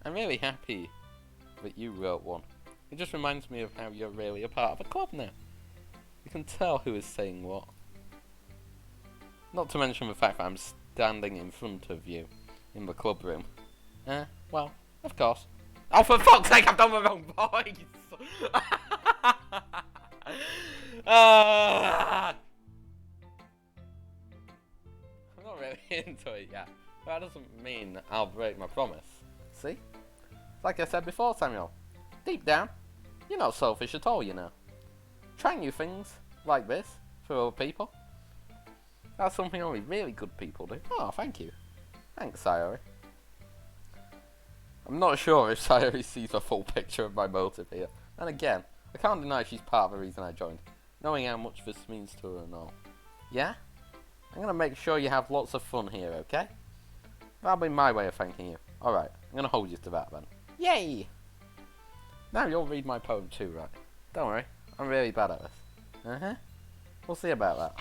I'm really happy that you wrote one. It just reminds me of how you're really a part of a club now. You can tell who is saying what. Not to mention the fact that I'm standing in front of you in the club room. Well, of course. Oh, for fuck's sake, I've done the wrong voice! I'm not really into it yet. That doesn't mean I'll break my promise. See? Like I said before, Samuel. Deep down, you're not selfish at all, you know. Trying new things like this for other people. That's something only really good people do. Oh, thank you. Thanks, Sayori. I'm not sure if Sayori sees the full picture of my motive here. And again, I can't deny she's part of the reason I joined, knowing how much this means to her and all. Yeah? I'm gonna make sure you have lots of fun here, okay? That'll be my way of thanking you. Alright, I'm gonna hold you to that then. Yay! Now you'll read my poem too, right? Don't worry, I'm really bad at this. We'll see about that.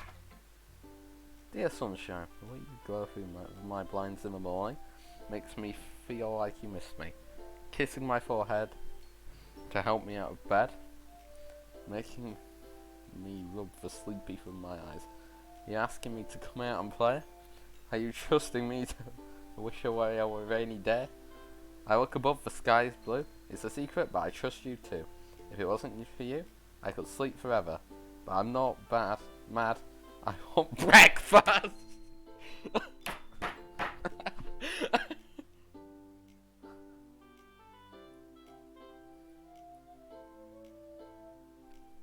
Dear sunshine, the way you glow through my blinds in the morning makes me feel like you miss me. Kissing my forehead to help me out of bed, making me rub the sleepy from my eyes. Are you asking me to come out and play? Are you trusting me to wish away our rainy day? I look above, the sky is blue. It's a secret, but I trust you too. If it wasn't for you, I could sleep forever. But I'm not mad. I want breakfast!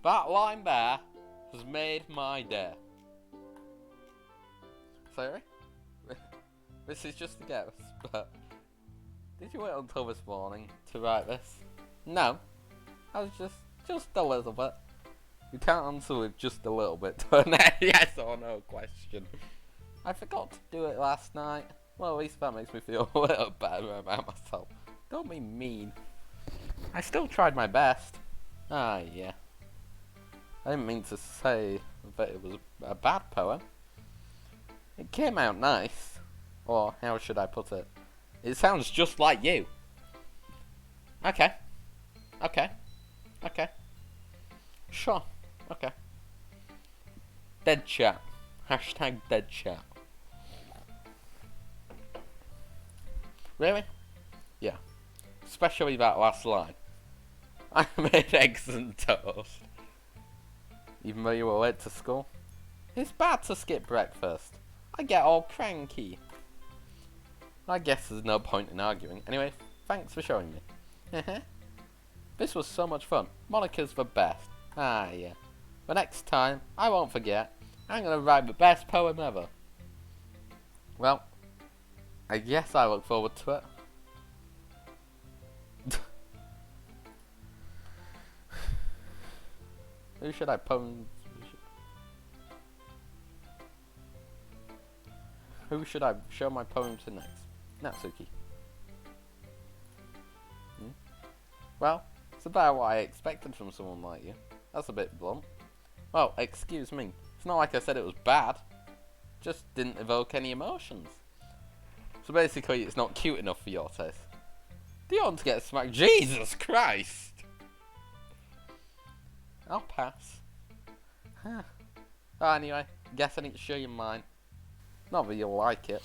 That line there has made my day. Sorry? This is just a guess, but did you wait until this morning to write this? No. I was just a little bit. You can't answer with just a little bit to a yes or no question. I forgot to do it last night. Well, at least that makes me feel a little better about myself. Don't be mean. I still tried my best. Ah, yeah. I didn't mean to say that it was a bad poem. It came out nice. Or, how should I put it? It sounds just like you. Okay. Sure. Okay. Dead chat. Hashtag dead chat. Really? Yeah. Especially that last line. I made eggs and toast. Even though you were late to school. It's bad to skip breakfast. I get all cranky. I guess there's no point in arguing. Anyway, thanks for showing me. This was so much fun. Monica's the best. Ah, yeah. But next time, I won't forget. I'm gonna write the best poem ever. Well, I guess I look forward to it. Who should I poem? Who should I show my poem to next? Natsuki. Well, it's about what I expected from someone like you. That's a bit blunt. Well, excuse me. It's not like I said it was bad. Just didn't evoke any emotions. So basically, it's not cute enough for your taste. Do you want to get smacked? Jesus Christ! I'll pass. Anyway, guess I need to show you mine. Not that you'll like it.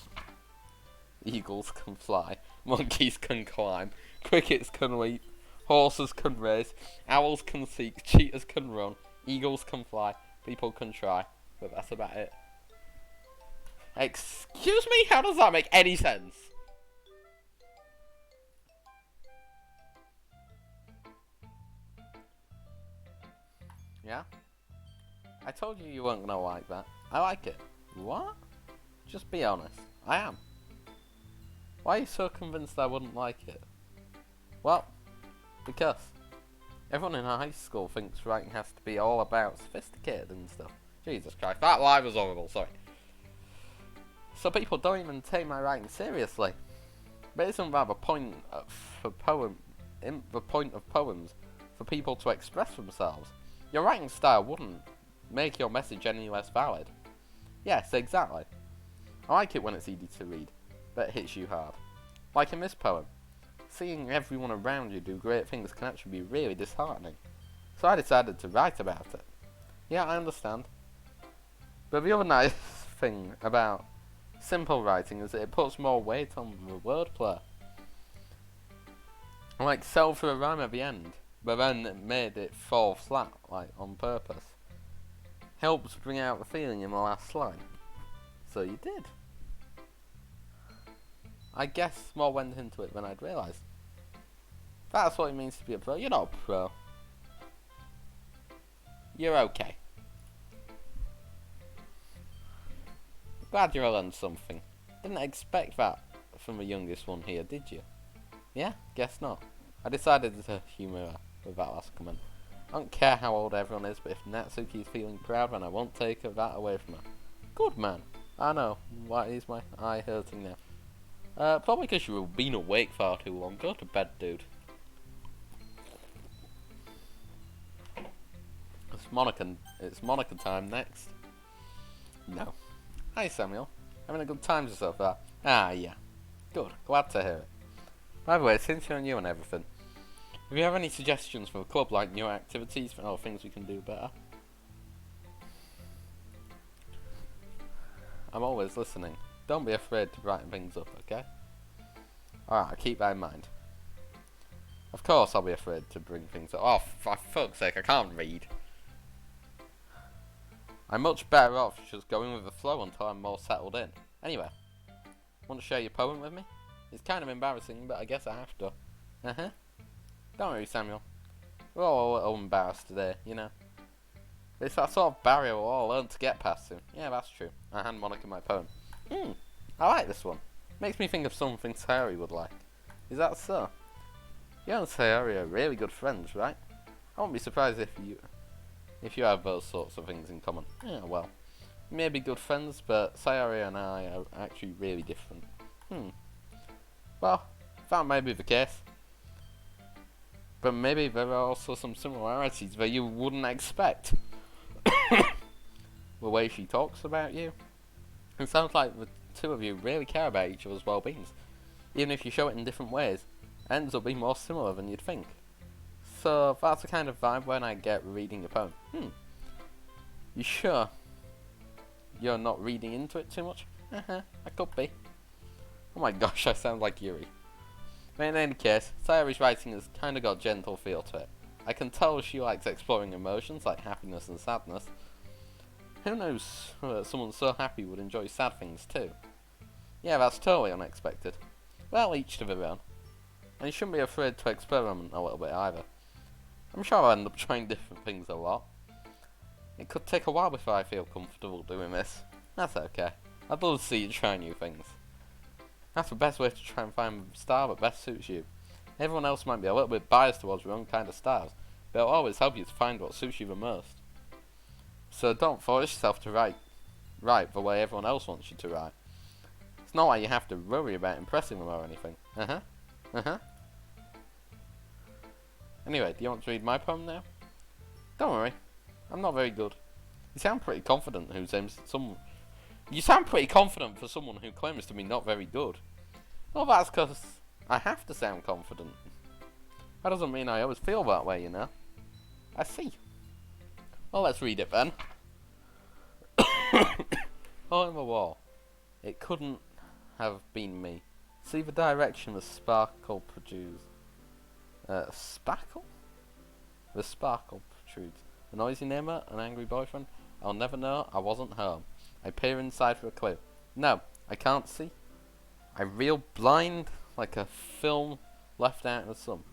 Eagles can fly, monkeys can climb, crickets can leap, horses can race, owls can seek, cheetahs can run, eagles can fly, people can try, but that's about it. Excuse me? How does that make any sense? Yeah? I told you weren't gonna like that. I like it. What? Just be honest. I am. Why are you so convinced I wouldn't like it? Well, because everyone in high school thinks writing has to be all about sophisticated and stuff. Jesus Christ, that lie was horrible, sorry. So people don't even take my writing seriously. But isn't that the point of poems for people to express themselves? Your writing style wouldn't make your message any less valid. Yes, exactly. I like it when it's easy to read, but it hits you hard. Like in this poem. Seeing everyone around you do great things can actually be really disheartening. So I decided to write about it. Yeah, I understand. But the other nice thing about simple writing is that it puts more weight on the wordplay. Like sell for a rhyme at the end, but then it made it fall flat, like on purpose. Helps bring out the feeling in the last line. So you did. I guess more went into it than I'd realised. That's what it means to be a pro. You're not a pro. You're okay. Glad you learned something. Didn't expect that from the youngest one here, did you? Yeah? Guess not. I decided to humour her with that last comment. I don't care how old everyone is, but if Natsuki's feeling proud, then I won't take that away from her. Good man. I know. Why is my eye hurting now? Probably because you've been awake far too long. Go to bed, dude. It's Monica time next. No. Hi, Samuel. Having a good time so far? Ah, yeah. Good. Glad to hear it. By the way, since you're new and everything, if you have any suggestions for the club, like new activities or things we can do better, I'm always listening. Don't be afraid to brighten things up, okay? Alright, I'll keep that in mind. Of course I'll be afraid to bring things up. Oh, for fuck's sake, I can't read. I'm much better off just going with the flow until I'm more settled in. Anyway, want to share your poem with me? It's kind of embarrassing, but I guess I have to. Uh-huh. Don't worry, Samuel. We're all a little embarrassed today, you know. It's that sort of barrier we'll all learn to get past soon. Yeah, that's true. I hand Monica my poem. I like this one. Makes me think of something Sayori would like. Is that so? You and Sayori are really good friends, right? I won't be surprised if you have those sorts of things in common. Yeah, well, we may be good friends, but Sayori and I are actually really different. Well, that may be the case. But maybe there are also some similarities that you wouldn't expect. The way she talks about you. It sounds like the two of you really care about each other's well-beings. Even if you show it in different ways, it ends up being more similar than you'd think. So that's the kind of vibe when I get reading a poem. You sure you're not reading into it too much? I could be. Oh my gosh, I sound like Yuri. But in any case, Sayori's writing has kind of got a gentle feel to it. I can tell she likes exploring emotions like happiness and sadness. Who knows someone so happy would enjoy sad things too? Yeah, that's totally unexpected. Well, each to their own. And you shouldn't be afraid to experiment a little bit either. I'm sure I'll end up trying different things a lot. It could take a while before I feel comfortable doing this. That's okay. I'd love to see you try new things. That's the best way to try and find the style that best suits you. Everyone else might be a little bit biased towards your own kind of styles, but it'll always help you to find what suits you the most. So don't force yourself to write the way everyone else wants you to write. It's not like you have to worry about impressing them or anything. Anyway, do you want to read my poem now? Don't worry, I'm not very good. You sound pretty confident You sound pretty confident for someone who claims to be not very good. Well, that's because I have to sound confident. That doesn't mean I always feel that way, you know. I see. Well, let's read it then. Hole in the wall. It couldn't have been me. See the direction the sparkle protrudes. Sparkle? The sparkle protrudes. A noisy neighbour, an angry boyfriend. I'll never know, I wasn't home. I peer inside for a clue. No, I can't see. I reel blind like a film left out in the sun.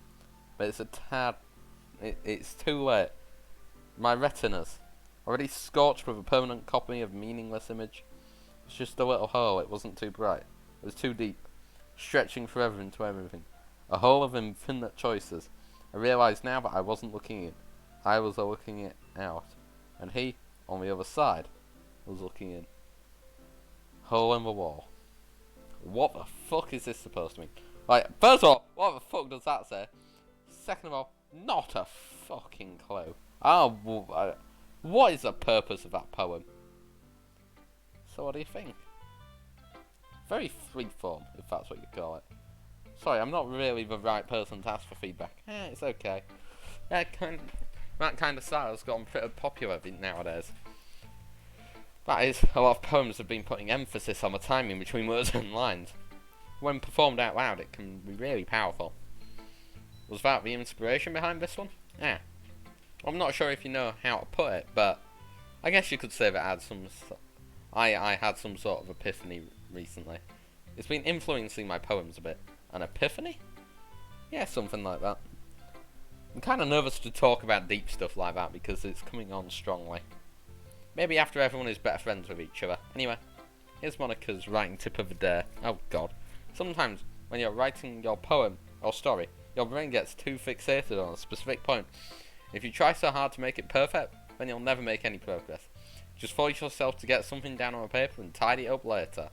But it's a tad... It's too late. My retinas, already scorched with a permanent copy of meaningless image. It's just a little hole, it wasn't too bright. It was too deep, stretching forever into everything. A hole of infinite choices. I realised now that I wasn't looking in. I was looking it out. And he, on the other side, was looking in. Hole in the wall. What the fuck is this supposed to mean? Like, first of all, what the fuck does that say? Second of all, not a fucking clue. What is the purpose of that poem? So what do you think? Very freeform, if that's what you call it. Sorry, I'm not really the right person to ask for feedback. It's okay. That kind of style has gotten pretty popular nowadays. That is, a lot of poems have been putting emphasis on the timing between words and lines. When performed out loud, it can be really powerful. Was that the inspiration behind this one? Yeah. I'm not sure if you know how to put it, but I guess you could say that I had some sort of epiphany recently. It's been influencing my poems a bit. An epiphany? Yeah, something like that. I'm kind of nervous to talk about deep stuff like that because it's coming on strongly. Maybe after everyone is better friends with each other. Anyway, here's Monica's writing tip of the day. Oh god. Sometimes, when you're writing your poem or story, your brain gets too fixated on a specific point. If you try so hard to make it perfect, then you'll never make any progress. Just force yourself to get something down on a paper and tidy it up later.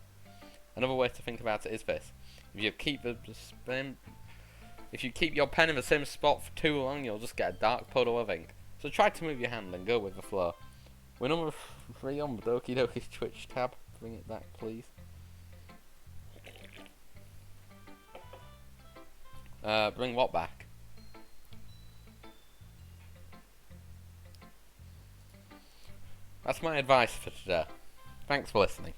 Another way to think about it is this. If you keep your pen in the same spot for too long, you'll just get a dark puddle of ink. So try to move your hand and go with the flow. We're number 3 on the Doki Doki Twitch tab. Bring it back, please. Bring what back? That's my advice for today. Thanks for listening.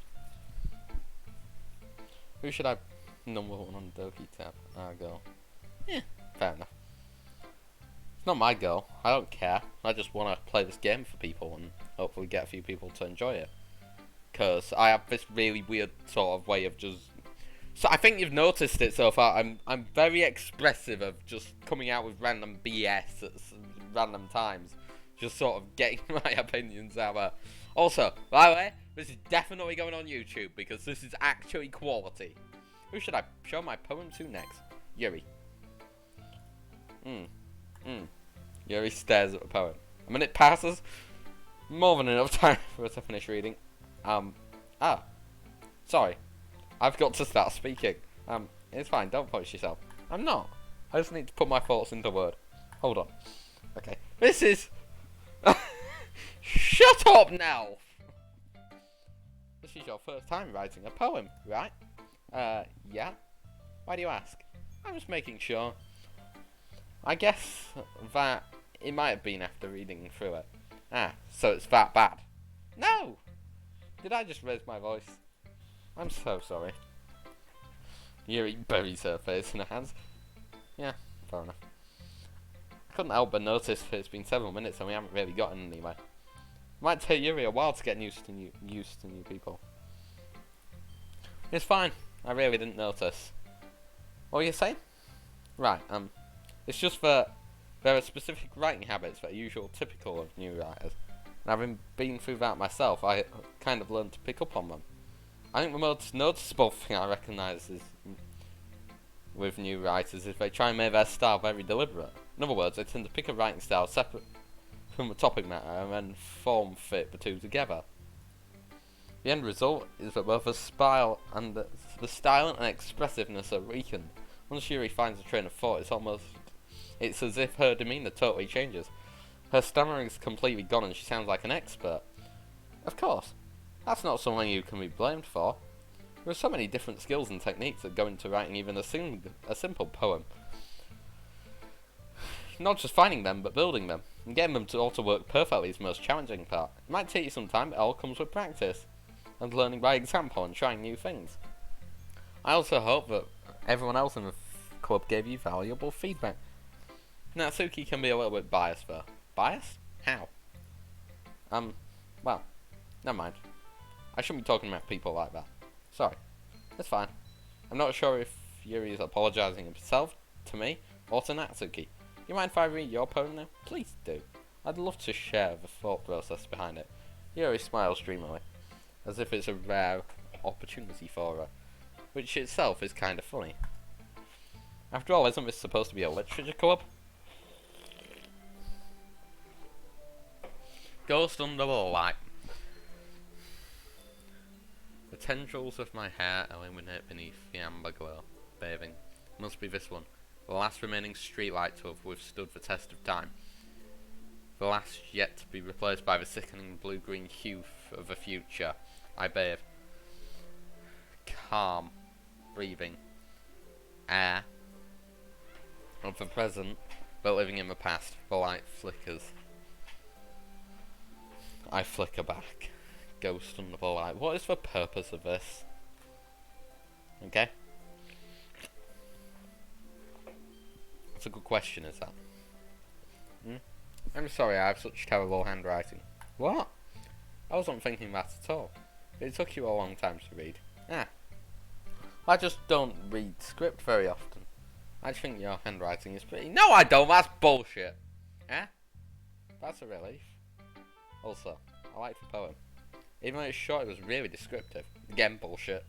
Who should I number 1 on Doki tab? Our girl. Yeah, fair enough. It's not my goal. I don't care. I just want to play this game for people and hopefully get a few people to enjoy it. Because I have this really weird sort of way of just... So I think you've noticed it so far. I'm very expressive of just coming out with random BS at random times. Just sort of getting my opinions out there. Also, by the way, this is definitely going on YouTube because this is actually quality. Who should I show my poem to next? Yuri. Yuri stares at the poem. A minute passes. More than enough time for us to finish reading. Sorry. I've got to start speaking. It's fine, don't push yourself. I'm not. I just need to put my thoughts into word. Hold on. Okay. This is... Shut up now! This is your first time writing a poem, right? Yeah? Why do you ask? I'm just making sure. I guess that it might have been after reading through it. So it's that bad. No! Did I just raise my voice? I'm so sorry. Yuri buries her face in her hands. Yeah, fair enough. I couldn't help but notice that it's been several minutes and we haven't really gotten anywhere. It might take Yuri a while to get used to new people. It's fine. I really didn't notice. What were you saying? Right, it's just that there are specific writing habits that are usually typical of new writers. And having been through that myself, I kind of learned to pick up on them. I think the most noticeable thing I recognise is with new writers is they try and make their style very deliberate. In other words, they tend to pick a writing style separate from the topic matter and then form fit the two together. The end result is that both the style and expressiveness are weakened. Once Yuri finds a train of thought, it's as if her demeanour totally changes. Her stammering's completely gone and she sounds like an expert. Of course, that's not something you can be blamed for. There are so many different skills and techniques that go into writing even a simple poem. Not just finding them, but building them. And getting them to all to work perfectly is the most challenging part. It might take you some time, but it all comes with practice. And learning by example and trying new things. I also hope that everyone else in the club gave you valuable feedback. Natsuki can be a little bit biased though. Biased? How? Well, never mind. I shouldn't be talking about people like that. Sorry. It's fine. I'm not sure if Yuri is apologising himself, to me, or to Natsuki. You mind if I read your poem now? Please do. I'd love to share the thought process behind it. Yuri smiles dreamily, as if it's a rare opportunity for her, which itself is kind of funny. After all, isn't this supposed to be a literature club? Ghost under the light. The tendrils of my hair illuminate beneath the amber glow. Bathing. Must be this one. The last remaining streetlight to have withstood the test of time. The last yet to be replaced by the sickening blue-green hue of the future. I bathe. Calm. Breathing. Air. of the present, but living in the past. The light flickers. I flicker back. Ghost under the light. What is the purpose of this? Okay. That's a good question, is that? I'm sorry, I have such terrible handwriting. What? I wasn't thinking that at all. It took you a long time to read. Ah. I just don't read script very often. I just think your handwriting is pretty... No, I don't! That's bullshit! Eh? That's a relief. Also, I like the poem. Even though it's short, it was really descriptive. Again, bullshit.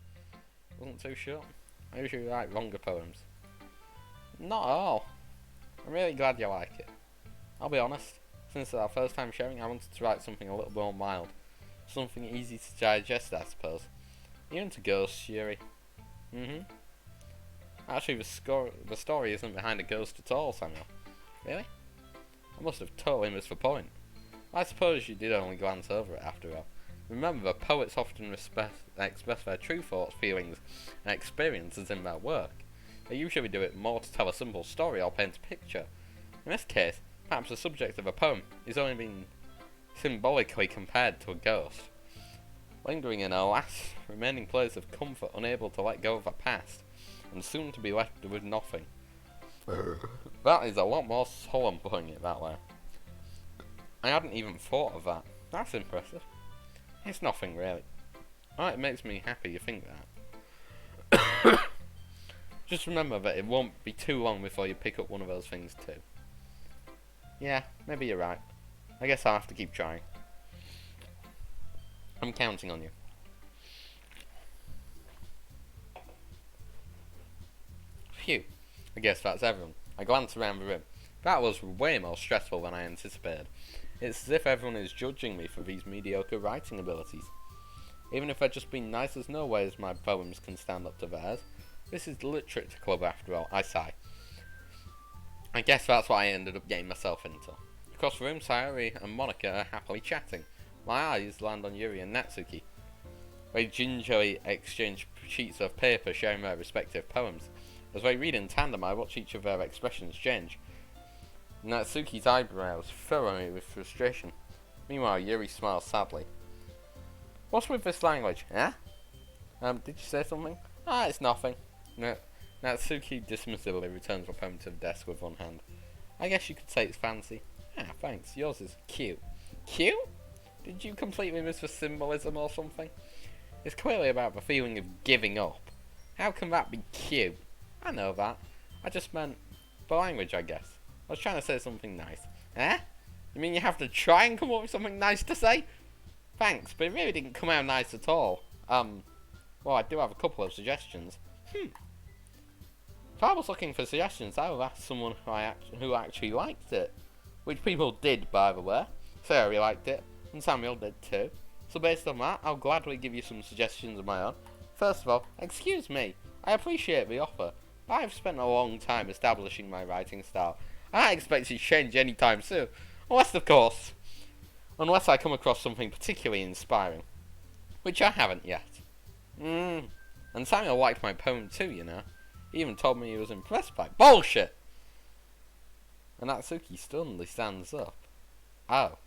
Wasn't too short. I usually write longer poems. Not at all. I'm really glad you like it. I'll be honest. Since our first time sharing, I wanted to write something a little more mild. Something easy to digest, I suppose. You're into ghosts, Yuri. Actually, the story isn't behind a ghost at all, Samuel. Really? I must have totally missed the point. I suppose you did only glance over it after all. Remember, poets often express their true thoughts, feelings, and experiences in their work. They usually do it more to tell a simple story or paint a picture. In this case, perhaps the subject of a poem is only being symbolically compared to a ghost. Lingering in a last remaining place of comfort, unable to let go of the past, and soon to be left with nothing. That is a lot more solemn putting it that way. I hadn't even thought of that. That's impressive. It's nothing really. Oh, it makes me happy you think that. Just remember that it won't be too long before you pick up one of those things too. Yeah, maybe you're right. I guess I'll have to keep trying. I'm counting on you. Phew. I guess that's everyone. I glance around the room. That was way more stressful than I anticipated. It's as if everyone is judging me for these mediocre writing abilities. Even if they're just being nice, there's no ways my poems can stand up to theirs. This is the literature club after all, I sigh. I guess that's what I ended up getting myself into. Across the room, Sayori and Monica are happily chatting. My eyes land on Yuri and Natsuki. They gingerly exchange sheets of paper sharing their respective poems. As they read in tandem, I watch each of their expressions change. Natsuki's eyebrows furrow me with frustration. Meanwhile, Yuri smiles sadly. What's with this language, eh? Did you say something? Ah, it's nothing. Natsuki dismissively returns the poem to the desk with one hand. I guess you could say it's fancy. Ah, thanks. Yours is cute. Cute? Did you completely miss the symbolism or something? It's clearly about the feeling of giving up. How can that be cute? I know that. I just meant the language, I guess. I was trying to say something nice. Eh? You mean you have to try and come up with something nice to say? Thanks, but it really didn't come out nice at all. Well, I do have a couple of suggestions. If I was looking for suggestions, I would ask someone who actually liked it. Which people did, by the way. Sayori liked it, and Samuel did too. So based on that, I'll gladly give you some suggestions of my own. First of all, excuse me. I appreciate the offer, but I've spent a long time establishing my writing style. I don't expect it to change anytime soon. Unless I come across something particularly inspiring. Which I haven't yet. And Samuel liked my poem too, you know. He even told me he was impressed by it. Bullshit! And Natsuki stunnedly stands up. Oh.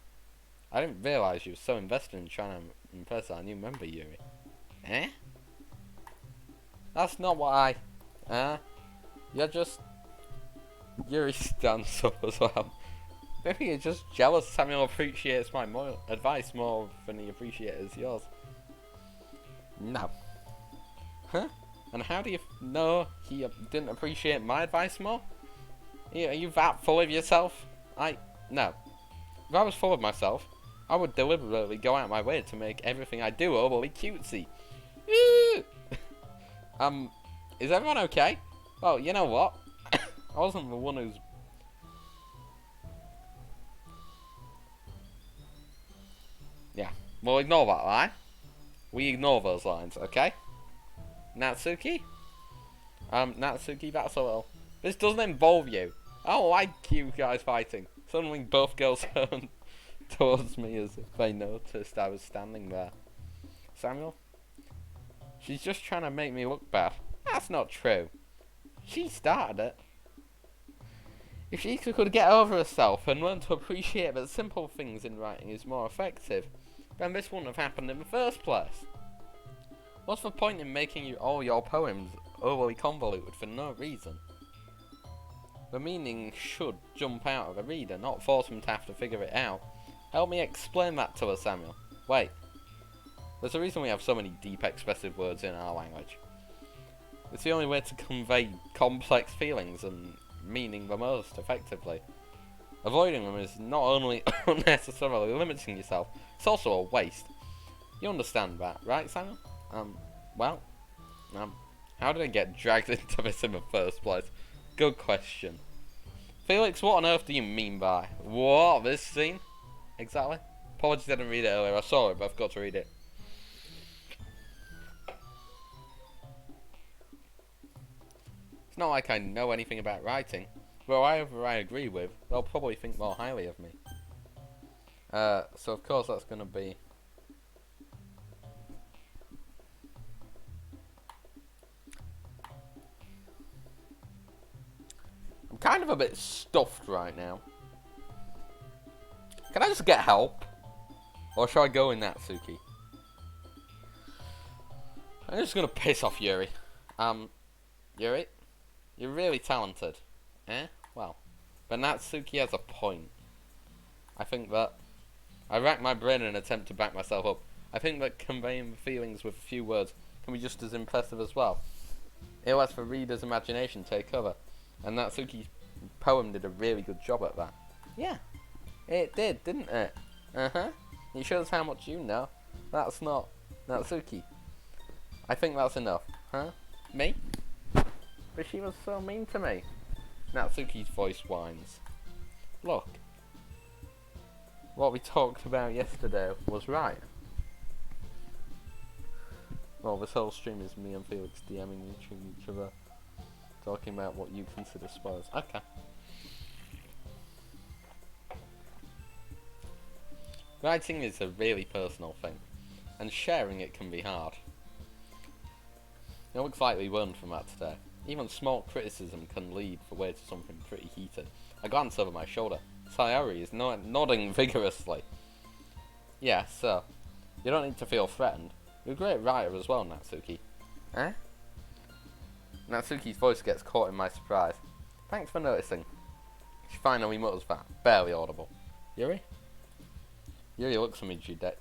I didn't realise you were so invested in trying to impress our new member, Yuri. Eh? That's not what you're just... Yuri stands up as well. Maybe you're just jealous Samuel appreciates my advice more than he appreciates yours. No. Huh? And how do you know he didn't appreciate my advice more? Are you that full of yourself? No. If I was full of myself, I would deliberately go out my way to make everything I do overly cutesy. Is everyone okay? Well, you know what? I wasn't the one who's... Yeah, we'll ignore that line. We ignore those lines, okay? Natsuki? Natsuki, that's a little... This doesn't involve you. I don't like you guys fighting. Suddenly both girls turned towards me as if they noticed I was standing there. Samuel? She's just trying to make me look bad. That's not true. She started it. If she could get over herself and learn to appreciate that simple things in writing is more effective, then this wouldn't have happened in the first place. What's the point in making all your poems overly convoluted for no reason? The meaning should jump out of the reader, not force him to have to figure it out. Help me explain that to her, Samuel. Wait. There's a reason we have so many deep, expressive words in our language. It's the only way to convey complex feelings and meaning the most effectively. Avoiding them is not only unnecessarily limiting yourself, it's also a waste. You understand that, right, Samuel? How did I get dragged into this in the first place? Good question. Felix, what on earth do you mean by what? This scene? Exactly. Apologies I didn't read it earlier. I saw it, but I forgot to read it. It's not like I know anything about writing. Well, whoever I agree with, they'll probably think more highly of me. So of course that's gonna be... I'm kind of a bit stuffed right now. Can I just get help? Or shall I go in Natsuki? I'm just gonna piss off Yuri. Yuri? You're really talented. Eh? Well. But Natsuki has a point. I think that... I racked my brain in an attempt to back myself up. I think that conveying feelings with a few words can be just as impressive as well. It lets the reader's imagination take over. And Natsuki's poem did a really good job at that. Yeah. It did, didn't it? Uh-huh. It shows how much you know. That's not Natsuki. I think that's enough. Huh? Me? But she was so mean to me. Natsuki's voice whines. Look. What we talked about yesterday was right. Well, this whole stream is me and Felix DMing each other. Talking about what you consider spoilers. Okay. Writing is a really personal thing. And sharing it can be hard. It looks like we learned from that today. Even small criticism can lead the way to something pretty heated. I glance over my shoulder. Sayori is nodding vigorously. Yeah, so, you don't need to feel threatened. You're a great writer as well, Natsuki. Eh? Natsuki's voice gets caught in my surprise. Thanks for noticing. She finally mutters that, barely audible. Yuri? Yuri looks at me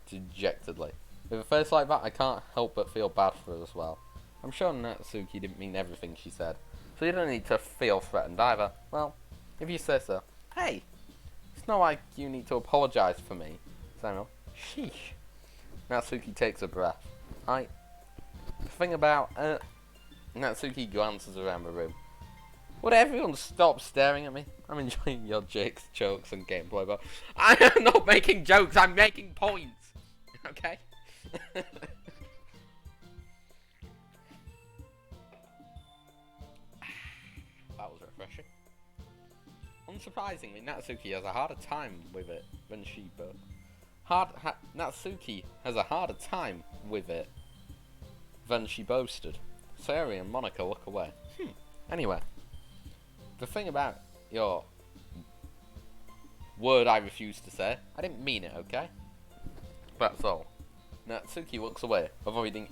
dejectedly. With a face like that, I can't help but feel bad for her as well. I'm sure Natsuki didn't mean everything she said, so you don't need to feel threatened either. Well, if you say so. Hey! It's not like you need to apologise for me, Samuel. Sheesh. Natsuki takes a breath. The thing about, Natsuki glances around the room. Would everyone stop staring at me? I'm enjoying your jokes and gameplay, but I am not making jokes, I'm making points! Okay? That was refreshing. Unsurprisingly, Natsuki has a harder time with it than she, but... Natsuki has a harder time with it than she boasted. Sayori and Monica look away. Anyway. The thing about your word I refuse to say, I didn't mean it, okay? That's all. Natsuki looks away, avoiding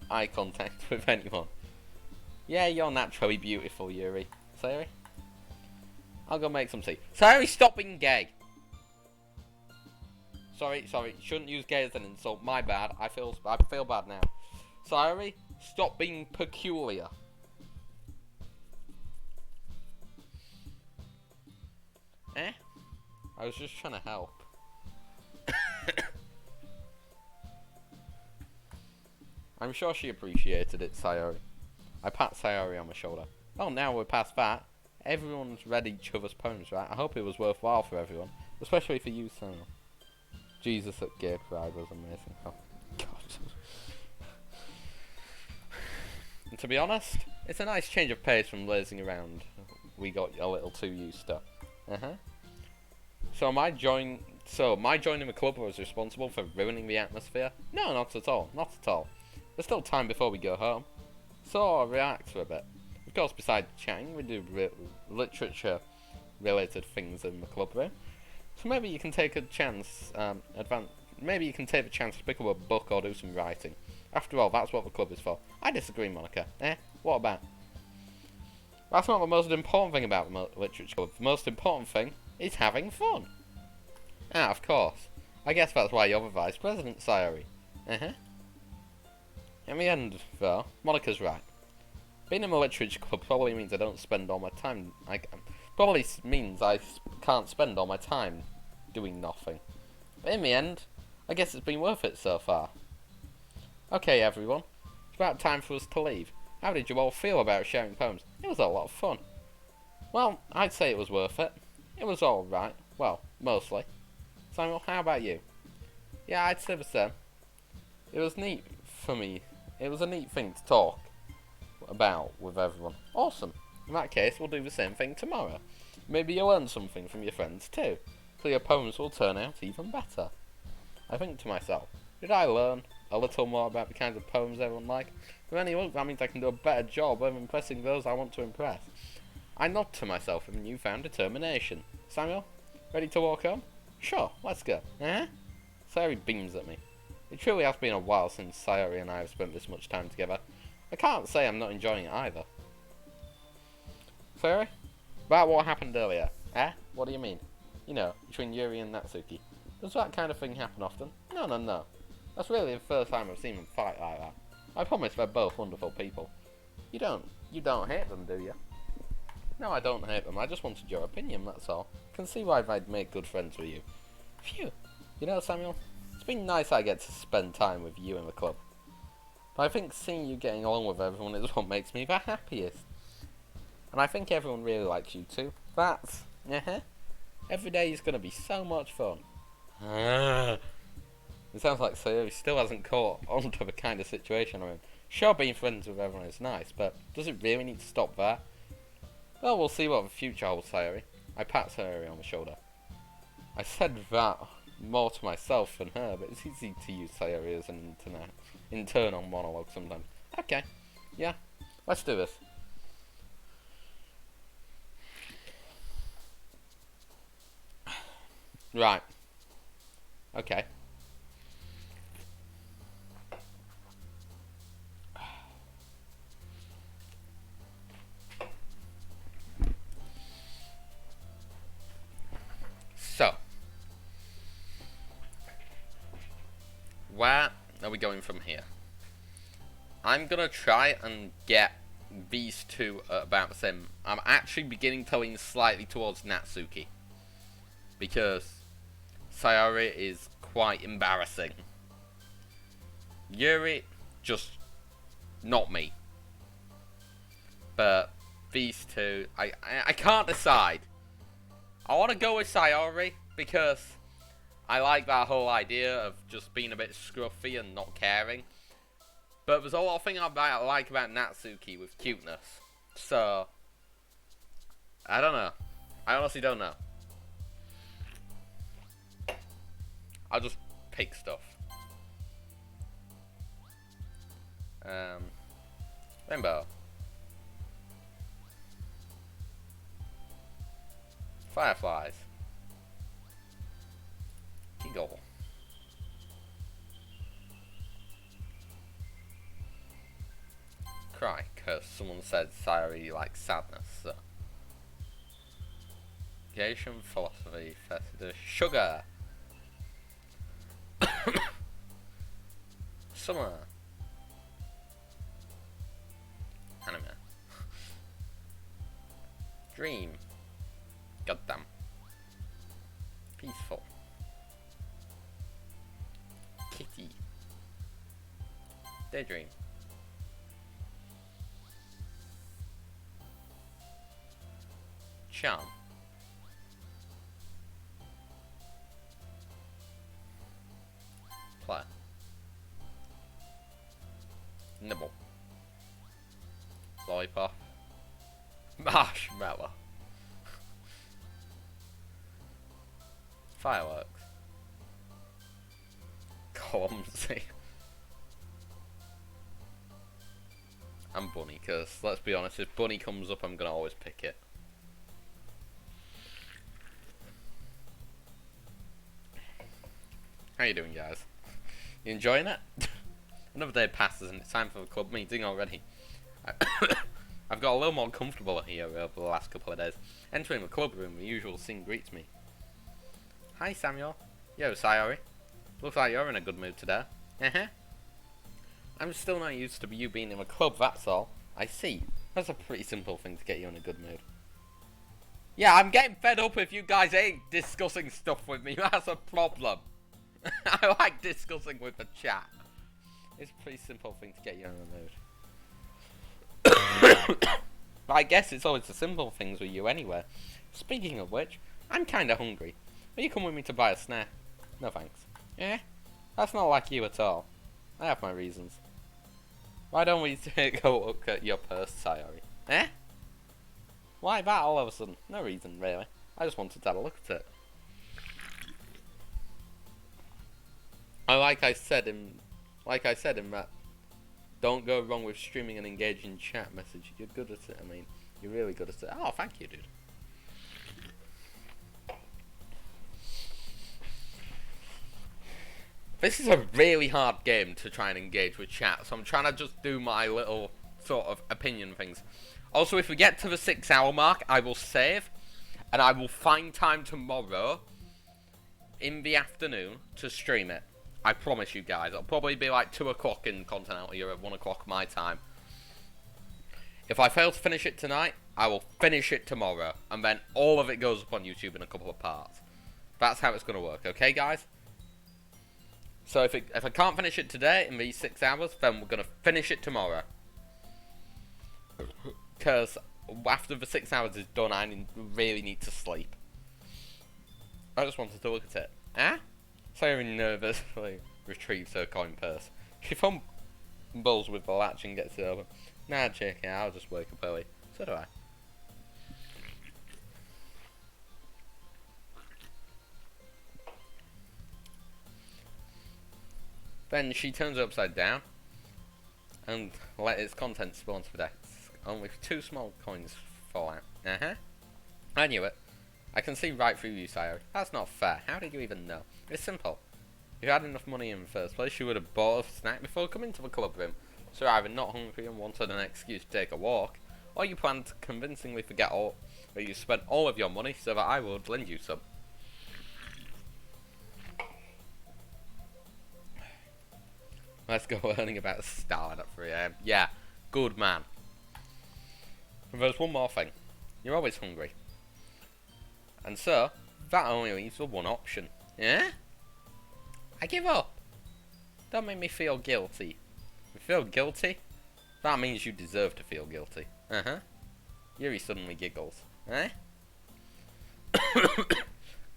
eye contact with anyone. Yeah, you're naturally beautiful, Yuri. Sayori? I'll go make some tea. Sayori, stop being gay! Sorry, shouldn't use gay as an insult. My bad. I feel bad now. Sayori, stop being peculiar. Eh? I was just trying to help. I'm sure she appreciated it, Sayori. I pat Sayori on my shoulder. Oh, now we're past that. Everyone's read each other's poems, right? I hope it was worthwhile for everyone. Especially for you, Samuel. Jesus at Gay Pride was amazing. Oh, God. And to be honest, it's a nice change of pace from lazing around. We got a little too used to. So my joining the club was responsible for ruining the atmosphere? No, not at all. Not at all. There's still time before we go home. So I'll relax for a bit. Of course, besides chatting, we do literature related things in the club room. So maybe you can take a chance, maybe you can take the chance to pick up a book or do some writing. After all, that's what the club is for. I disagree, Monica. What about? That's not the most important thing about the literature club. The most important thing is having fun. Ah, of course. I guess that's why you're the vice president, Sayori. In the end, though, Monica's right. Being in the literature club probably means I don't spend all my time. Probably means I can't spend all my time doing nothing. But in the end, I guess it's been worth it so far. Okay, everyone. It's about time for us to leave. How did you all feel about sharing poems? It was a lot of fun. Well, I'd say it was worth it. It was alright. Well, mostly. Samuel, how about you? Yeah, I'd say the same. It was neat for me. It was a neat thing to talk about with everyone. Awesome. In that case, we'll do the same thing tomorrow. Maybe you'll learn something from your friends too, so your poems will turn out even better. I think to myself, did I learn a little more about the kinds of poems everyone likes? With any luck, that means I can do a better job of impressing those I want to impress. I nod to myself with newfound determination. Samuel, ready to walk home? Sure, let's go. Sayori beams at me. It truly has been a while since Sayori and I have spent this much time together. I can't say I'm not enjoying it either. Sayori? About what happened earlier. What do you mean? You know, between Yuri and Natsuki. Does that kind of thing happen often? No. That's really the first time I've seen them fight like that. I promise they're both wonderful people. You don't hate them, do you? No, I don't hate them. I just wanted your opinion, that's all. I can see why I'd make good friends with you. Phew. You know, Samuel, it's been nice I get to spend time with you in the club. But I think seeing you getting along with everyone is what makes me the happiest. And I think everyone really likes you too. That's... Every day is going to be so much fun. It sounds like Sayori still hasn't caught on to the kind of situation I'm in. Sure, being friends with everyone is nice, but does it really need to stop there? Well, we'll see what the future holds, Sayori. I pat Sayori on the shoulder. I said that more to myself than her, but it's easy to use Sayori as an internal monologue sometimes. Okay, yeah, let's do this. Right. Okay. So, where are we going from here? I'm gonna try and get these two at about the same. I'm actually beginning to lean slightly towards Natsuki, because Sayori is quite embarrassing. Yuri, just not me. But these two, I can't decide. I want to go with Sayori because I like that whole idea of just being a bit scruffy and not caring. But there's a lot of things I like about Natsuki with cuteness. So, I don't know. I honestly don't know. I'll just pick stuff. Rainbow. Fireflies. Giggle. Cry, because someone said Sayori likes sadness, so. Asian philosophy, festive. Sugar! Summer. Anime. Dream. Goddamn. Peaceful. Kitty. Daydream. Charm. Play. Nibble. Lollipop. Marshmallow. Fireworks. Clumsy. And Bunny, because let's be honest, if Bunny comes up, I'm gonna always pick it. How you doing, guys? You enjoying it? Another day passes and it's time for the club meeting already. I've got a little more comfortable here over the last couple of days. Entering the club room, the usual scene greets me. Hi, Samuel. Yo, Sayori. Looks like you're in a good mood today. I'm still not used to you being in the club, that's all. I see. That's a pretty simple thing to get you in a good mood. Yeah, I'm getting fed up if you guys ain't discussing stuff with me. That's a problem. I like discussing with the chat. It's a pretty simple thing to get you in the mood. But I guess it's always the simple things with you anyway. Speaking of which, I'm kinda hungry. Will you come with me to buy a snack? No thanks. Eh? That's not like you at all. I have my reasons. Why don't we take a look at your purse, Sayori? Eh? Why that all of a sudden? No reason, really. I just wanted to have a look at it. Like I said in that don't go wrong with streaming an engaging chat message. You're good at it, I mean. You're really good at it. Oh, thank you, dude. This is a really hard game to try and engage with chat, so I'm trying to just do my little sort of opinion things. Also, if we get to the 6-hour mark, I will save, and I will find time tomorrow in the afternoon to stream it. I promise you guys. It'll probably be like 2 o'clock in Continental here at 1 o'clock my time. If I fail to finish it tonight, I will finish it tomorrow, and then all of it goes up on YouTube in a couple of parts. That's how it's going to work, okay, guys? So if I can't finish it today in these 6 hours, then we're going to finish it tomorrow. Because after the 6 hours is done, I really need to sleep. I just wanted to look at it. Ah? Sayori nervously retrieves her coin purse. She fumbles with the latch and gets it over. Nah, JK, I'll just wake up early. So do I. Then she turns it upside down and let its contents spill onto the desk. Only 2 small coins fall out. I knew it. I can see right through you, Sayori. That's not fair. How did you even know? It's simple. If you had enough money in the first place, you would have bought a snack before coming to the club room. So you're either not hungry and wanted an excuse to take a walk, or you planned to convincingly forget all that you spent all of your money so that I would lend you some. Let's go learning about the start at 3 AM. Yeah, good man. And there's one more thing. You're always hungry. And so, that only leaves the one option. Yeah? I give up. Don't make me feel guilty. You feel guilty? That means you deserve to feel guilty. Yuri suddenly giggles. Eh?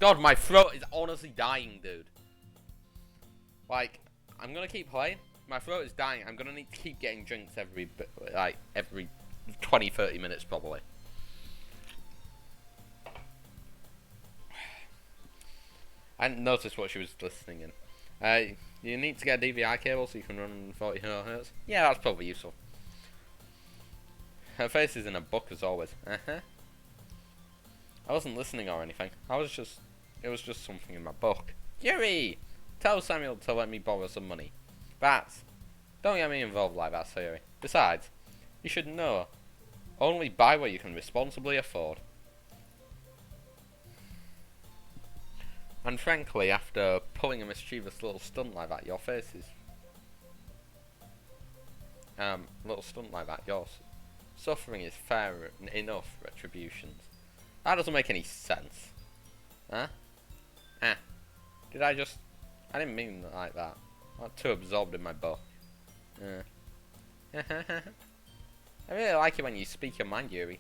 God, my throat is honestly dying, dude. Like, I'm gonna keep playing. My throat is dying. I'm gonna need to keep getting drinks every 20-30 minutes probably. I didn't notice what she was listening in. You need to get a DVI cable so you can run 40 Hz. Yeah, that's probably useful. Her face is in a book as always. I wasn't listening or anything. It was just something in my book. Yuri! Tell Samuel to let me borrow some money. Don't get me involved like that, Sayori. Besides, you should know. Only buy what you can responsibly afford. And frankly, after pulling a mischievous little stunt like that, your face is... little stunt like that, yours. Suffering is fair enough retributions. That doesn't make any sense. Huh? Did I just... I didn't mean it like that. I'm not too absorbed in my book. I really like it when you speak your mind, Yuri.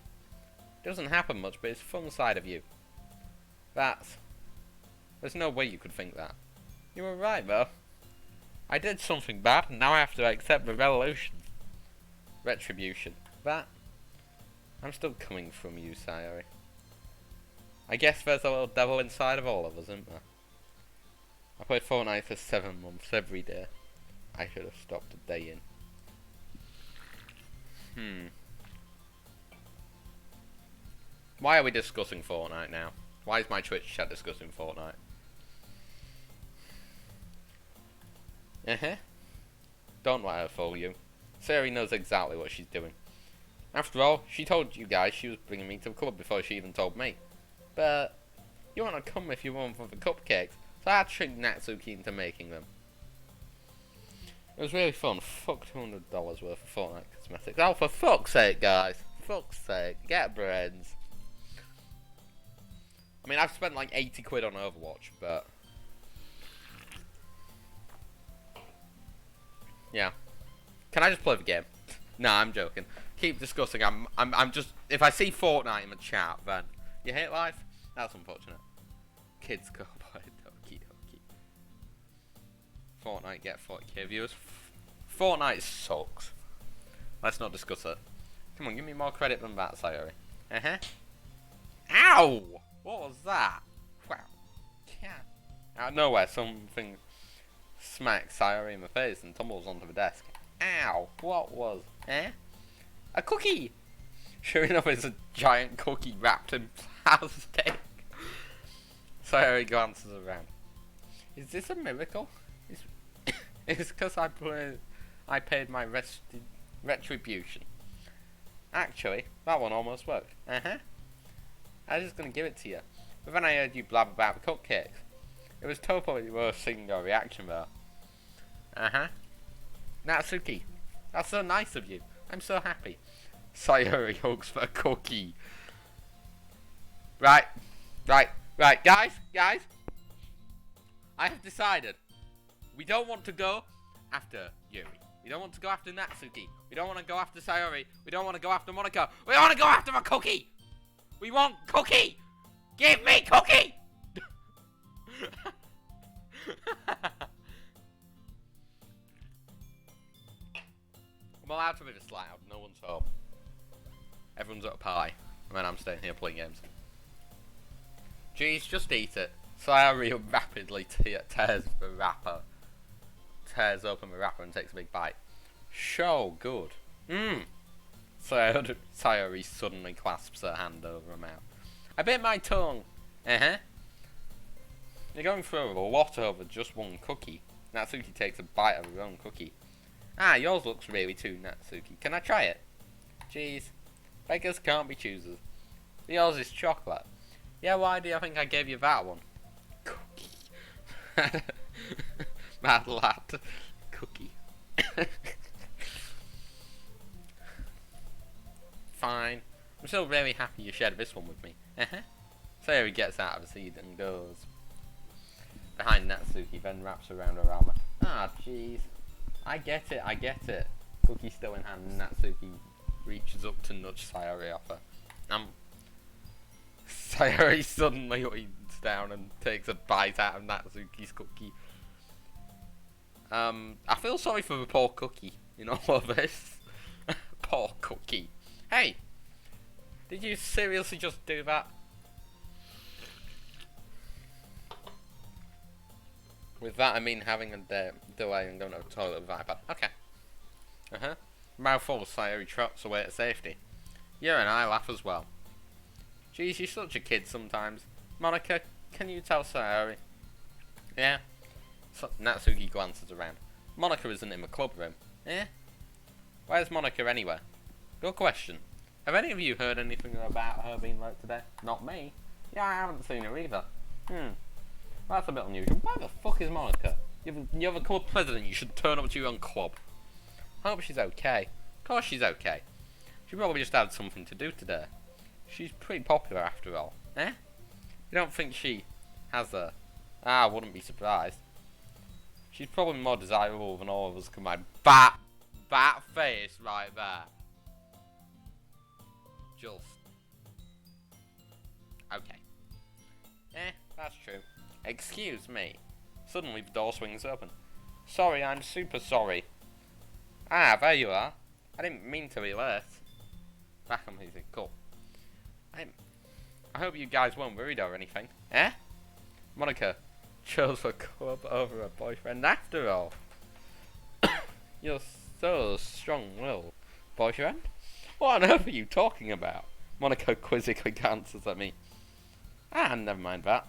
It doesn't happen much, but it's a fun side of you. There's no way you could think that. You were right, though. I did something bad, and now I have to accept the retribution. I'm still coming from you, Sayori. I guess there's a little devil inside of all of us, isn't there? I played Fortnite for 7 months every day. I should have stopped a day in. Why are we discussing Fortnite now? Why is my Twitch chat discussing Fortnite? Uh-huh. Don't let her fool you. Sayori knows exactly what she's doing. After all, she told you guys she was bringing me to the club before she even told me. But you want to come if you want for the cupcakes, so I had to trick Natsuki into making them. It was really fun. Fuck $200 worth of Fortnite cosmetics. Oh, for fuck's sake, guys. Fuck's sake. Get brains. I mean, I've spent like 80 quid on Overwatch, but... yeah. Can I just play the game? Nah, I'm joking. Keep discussing. I'm just... if I see Fortnite in the chat, then... you hate life? That's unfortunate. Kids go play Doki Doki. Fortnite get 40k viewers. Fortnite sucks. Let's not discuss it. Come on, give me more credit than that, Sayori. Uh-huh. Ow! What was that? Wow. Yeah. Out of nowhere, something smacks Sayori in the face and tumbles onto the desk. Ow! What was? Eh? A cookie! Sure enough, it's a giant cookie wrapped in plastic. Sayori glances around. Is this a miracle? It's because I paid my retribution. Actually, that one almost worked. Uh-huh. I was just gonna give it to you. But then I heard you blab about the cupcakes. It was totally worth seeing your reaction though. Uh-huh. Natsuki, that's so nice of you. I'm so happy. Sayori hugs for a cookie. Right. Guys. I have decided. We don't want to go after Yuri. We don't want to go after Natsuki. We don't want to go after Sayori. We don't want to go after Monica. We want to go after a cookie. We want cookie. Give me cookie. I'm allowed to be this loud. No one's home. Everyone's at a pie. And then I'm staying here playing games. Jeez, just eat it. Sayori rapidly tears the wrapper. Tears open the wrapper and takes a big bite. So good. Sayori suddenly clasps her hand over her mouth. I bit my tongue. Uh-huh. You're going through a lot over just one cookie. Natsuki takes a bite of her own cookie. Ah, yours looks really too, Natsuki. Can I try it? Jeez. Beggars can't be choosers. Yours is chocolate. Yeah, why do you think I gave you that one? Cookie. Mad lad. Cookie. Fine. I'm still very happy you shared this one with me. Sayori gets out of the seat and goes behind Natsuki, then wraps around her arm. Ah, jeez. I get it. Cookie still in hand, Natsuki reaches up to nudge Sayori off her. Sayori suddenly leans down and takes a bite out of Natsuki's cookie. I feel sorry for the poor cookie in all of this. Poor cookie. Hey! Did you seriously just do that? With that I mean having a delay and going to the toilet with iPad. Okay. Mouthful, Sayori trots away to safety. Yeah, and I laugh as well. Geez, you're such a kid sometimes. Monica, can you tell Sayori? Yeah. Natsuki glances around. Monica isn't in the club room. Eh? Where's Monica anyway? Good question. Have any of you heard anything about her being late today? Not me. Yeah, I haven't seen her either. That's a bit unusual. Where the fuck is Monica? You're the club president, you should turn up to your own club. I hope she's okay. Of course she's okay. She probably just had something to do today. She's pretty popular after all. Eh? You don't think she has a... I wouldn't be surprised. She's probably more desirable than all of us combined. Bat face right there. Just. Okay. That's true. Excuse me. Suddenly the door swings open. Sorry, I'm super sorry. Ah, there you are. I didn't mean to be late. Back on music, cool. I hope you guys weren't worried or anything. Eh? Monica chose a club over a boyfriend after all. You're so strong-willed. Boyfriend? What on earth are you talking about? Monica quizzically glances at me. Ah, never mind that.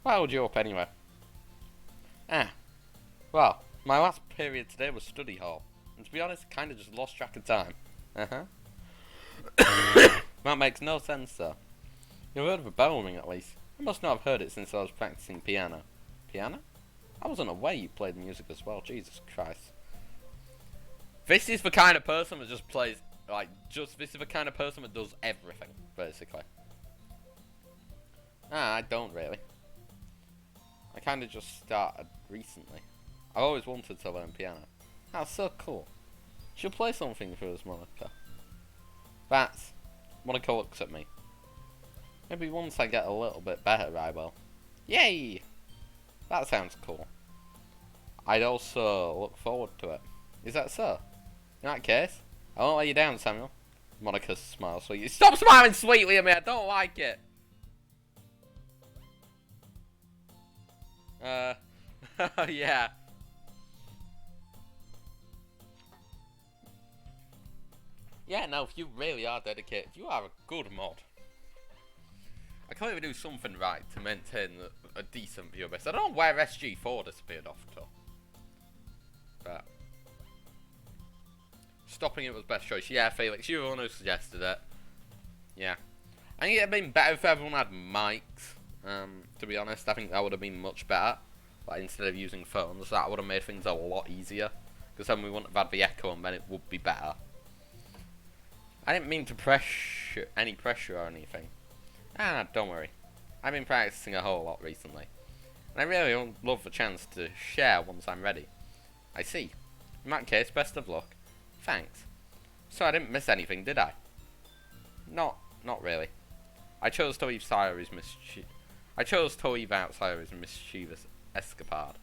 Why would you up anyway? Ah. Well, My last period today was study hall, and to be honest, kind of just lost track of time. That makes no sense, though. You've heard of a bell ring, at least. I must not have heard it since I was practicing piano. Piano? I wasn't aware you played music as well. Jesus Christ. This is the kind of person that just plays, this is the kind of person that does everything, basically. I don't really. I kind of just started recently. I've always wanted to learn piano. That's so cool. She'll play something for us, Monica. Monica looks at me. Maybe once I get a little bit better, I will. Yay! That sounds cool. I'd also look forward to it. Is that so? In that case, I won't let you down, Samuel. Monica smiles sweetly. Stop smiling sweetly at me, I don't like it! Yeah. Yeah, no, if you really are dedicated, you are a good mod. I clearly do something right to maintain a decent viewer base. I don't know where SG4 disappeared off to. But stopping it was best choice. Yeah, Felix, you're the one who suggested it. Yeah. I think it'd have been better if everyone had mics. To be honest, I think that would have been much better. Like, instead of using phones, that would have made things a lot easier. Because then we wouldn't have had the echo and then it would be better. I didn't mean to any pressure or anything. Don't worry. I've been practicing a whole lot recently. And I really would love the chance to share once I'm ready. I see. In that case, best of luck. Thanks. So I didn't miss anything, did I? Not really. I chose to leave Cyrus out Cyrus' mischievous escapade.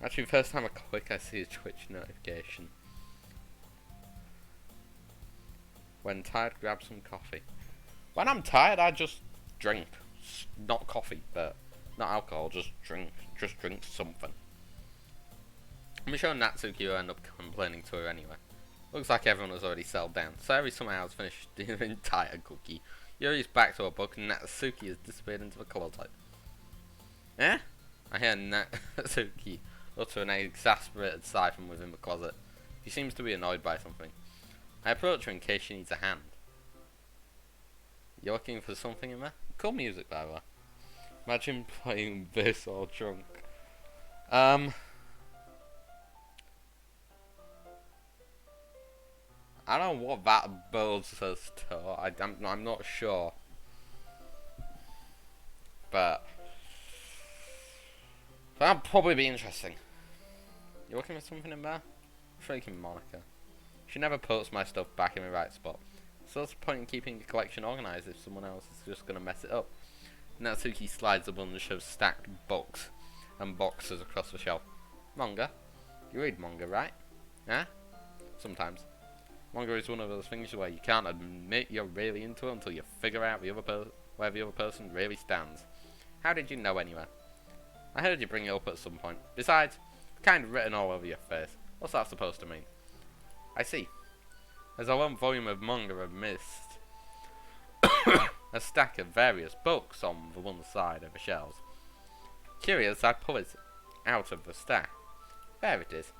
Actually, first time I see a Twitch notification. When tired, grab some coffee. When I'm tired, I just drink. Not coffee, but not alcohol, just drink. Just drink something. I'm sure Natsuki will end up complaining to her anyway. Looks like everyone has already settled down. Sayori somehow has finished the entire cookie. Yuri's back to her book and Natsuki has disappeared into the closet. Eh? I hear Natsuki utter an exasperated sigh from within the closet. She seems to be annoyed by something. I approach her in case she needs a hand. You're looking for something in there? Cool music, by the way. Imagine playing this all drunk. I don't know what that builds us to. I'm not sure. But that'll probably be interesting. You looking for something in there? Freaking Monica. She never puts my stuff back in the right spot. So what's the point in keeping the collection organised if someone else is just going to mess it up? Natsuki slides a bunch of stacked books and boxes across the shelf. Manga? You read manga, right? Huh? Sometimes. Manga is one of those things where you can't admit you're really into it until you figure out where the other person really stands. How did you know anyway? I heard you bring it up at some point. Besides, it's kind of written all over your face. What's that supposed to mean? I see. There's a long volume of manga amidst a stack of various books on the one side of the shelves. Curious, I pull it out of the stack. There it is.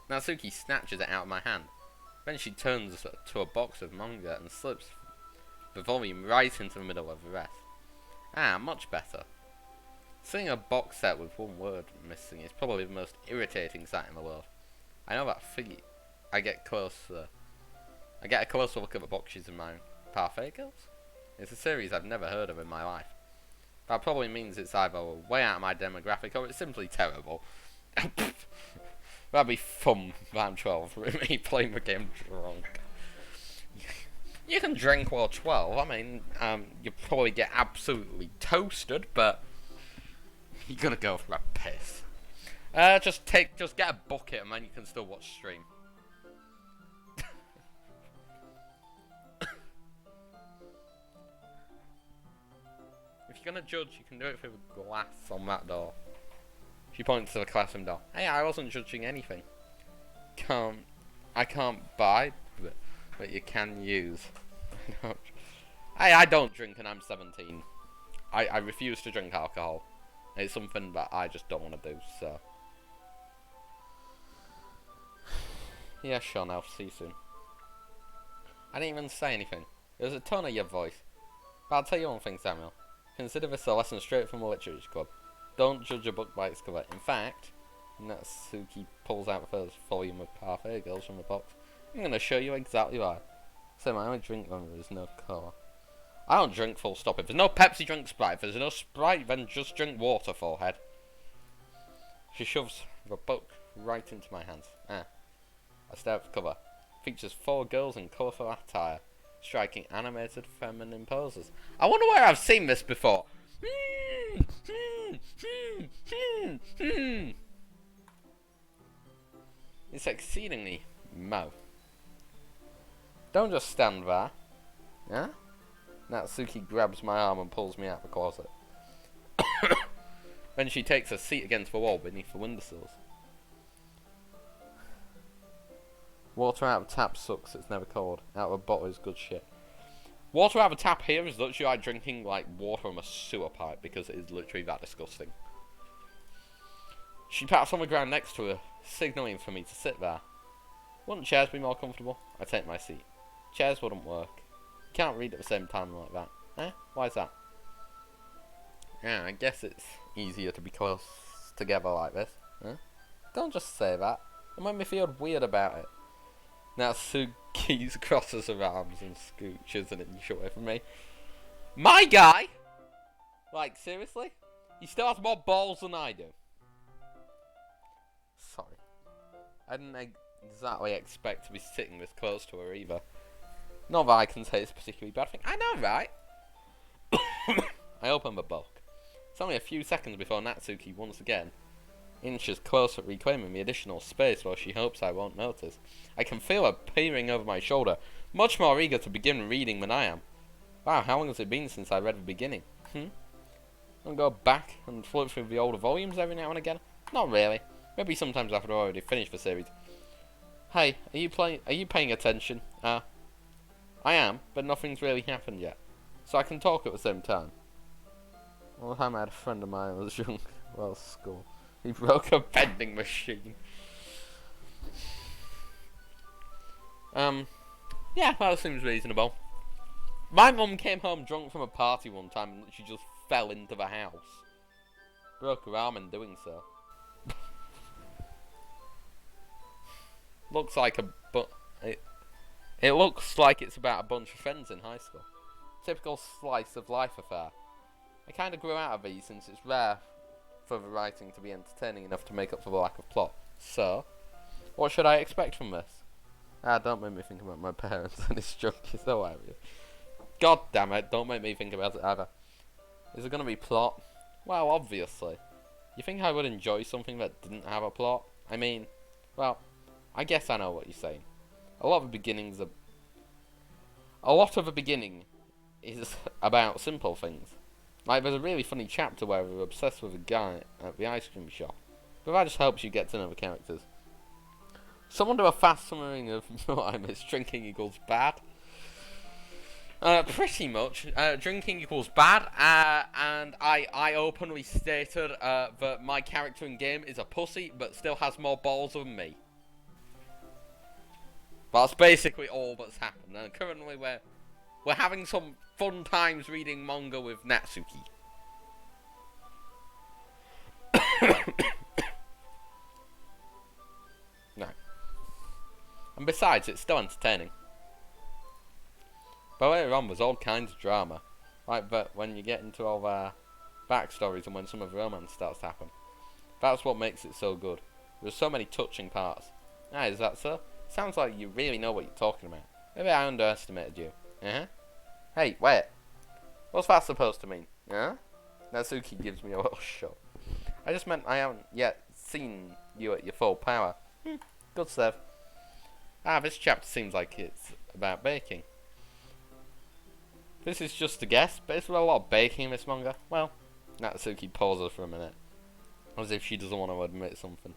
Natsuki snatches it out of my hand. Then she turns to a box of manga and slips the volume right into the middle of the rest. Much better. Seeing a box set with one word missing is probably the most irritating sight in the world. I know that I get a closer look at the boxes in my Parfait Girls. It's a series I've never heard of in my life. That probably means it's either way out of my demographic or it's simply terrible. That'd be fun, I'm 12, with me playing the game drunk. You can drink while 12, I mean, you probably get absolutely toasted, but you're gonna go for a piss. Just get a bucket and then you can still watch stream. If you're gonna judge, you can do it through the glass on that door. She points to the classroom door. Hey, I wasn't judging anything. I can't buy, but you can use. Hey, I don't drink and I'm 17. I refuse to drink alcohol. It's something that I just don't want to do, so. Yeah, sure, now. See you soon. I didn't even say anything. It was a tone of your voice. But I'll tell you one thing, Samuel. Consider this a lesson straight from the Literature Club. Don't judge a book by its cover. In fact, Natsuki pulls out the first volume of Parfait Girls from the box. I'm going to show you exactly why. Sam, I only drink when there is no cola. I don't drink, full stop. If there's no Pepsi, drink Sprite. If there's no Sprite, then just drink water, forehead. She shoves the book right into my hands. I stare at the cover. Features 4 girls in colourful attire, striking animated feminine poses. I wonder where I've seen this before. It's exceedingly mo. Don't just stand there. Yeah? Natsuki grabs my arm and pulls me out of the closet. Then she takes a seat against the wall beneath the windowsills. Water out of tap sucks, it's never cold. Out of a bottle is good shit. Water out of a tap here is literally like drinking like water from a sewer pipe because it is literally that disgusting. She pats on the ground next to her, signalling for me to sit there. Wouldn't chairs be more comfortable? I take my seat. Chairs wouldn't work. You can't read at the same time like that. Eh? Why is that? Yeah, I guess it's easier to be close together like this. Huh? Don't just say that. It made me feel weird about it. Natsuki crosses her arms and scooches an inch away from me. My guy? Like, seriously? He still has more balls than I do. Sorry. I didn't exactly expect to be sitting this close to her either. Not that I can say it's a particularly bad thing. I know, right? I open the book. It's only a few seconds before Natsuki once again inches closer, reclaiming the additional space while she hopes I won't notice. I can feel her peering over my shoulder, much more eager to begin reading than I am. Wow, how long has it been since I read the beginning? I'll go back and flip through the older volumes every now and again? Not really. Maybe sometimes after I already finished the series. Hey, are you paying attention? I am, but nothing's really happened yet. So I can talk at the same time. One time I had a friend of mine who was young, well, school. He broke a vending machine. Yeah, that seems reasonable. My mum came home drunk from a party one time and she just fell into the house. Broke her arm in doing so. Looks like it looks like it's about a bunch of friends in high school. Typical slice of life affair. I kinda grew out of these since it's rare for the writing to be entertaining enough to make up for the lack of plot. So, what should I expect from this? Don't make me think about my parents and this joke is hilarious. God damn it, don't make me think about it either. Is there gonna be plot? Well, obviously. You think I would enjoy something that didn't have a plot? I mean, well, I guess I know what you're saying. A lot of the beginning is about simple things. Like, there's a really funny chapter where we're obsessed with a guy at the ice cream shop. But that just helps you get to know the characters. Someone do a fast summary of what I miss. Drinking equals bad. Pretty much. Drinking equals bad. And I openly stated that my character in game is a pussy, but still has more balls than me. That's basically all that's happened. And currently we're having some fun times reading manga with Natsuki. No. And besides, it's still entertaining. But later on, there's all kinds of drama. Like, but when you get into all their backstories and when some of the romance starts to happen. That's what makes it so good. There's so many touching parts. Is that so? Sounds like you really know what you're talking about. Maybe I underestimated you. Hey, wait. What's that supposed to mean? Natsuki gives me a little shove. I just meant I haven't yet seen you at your full power. Good stuff. This chapter seems like it's about baking. This is just a guess, but is there a lot of baking in this manga? Well, Natsuki pauses for a minute, as if she doesn't want to admit something.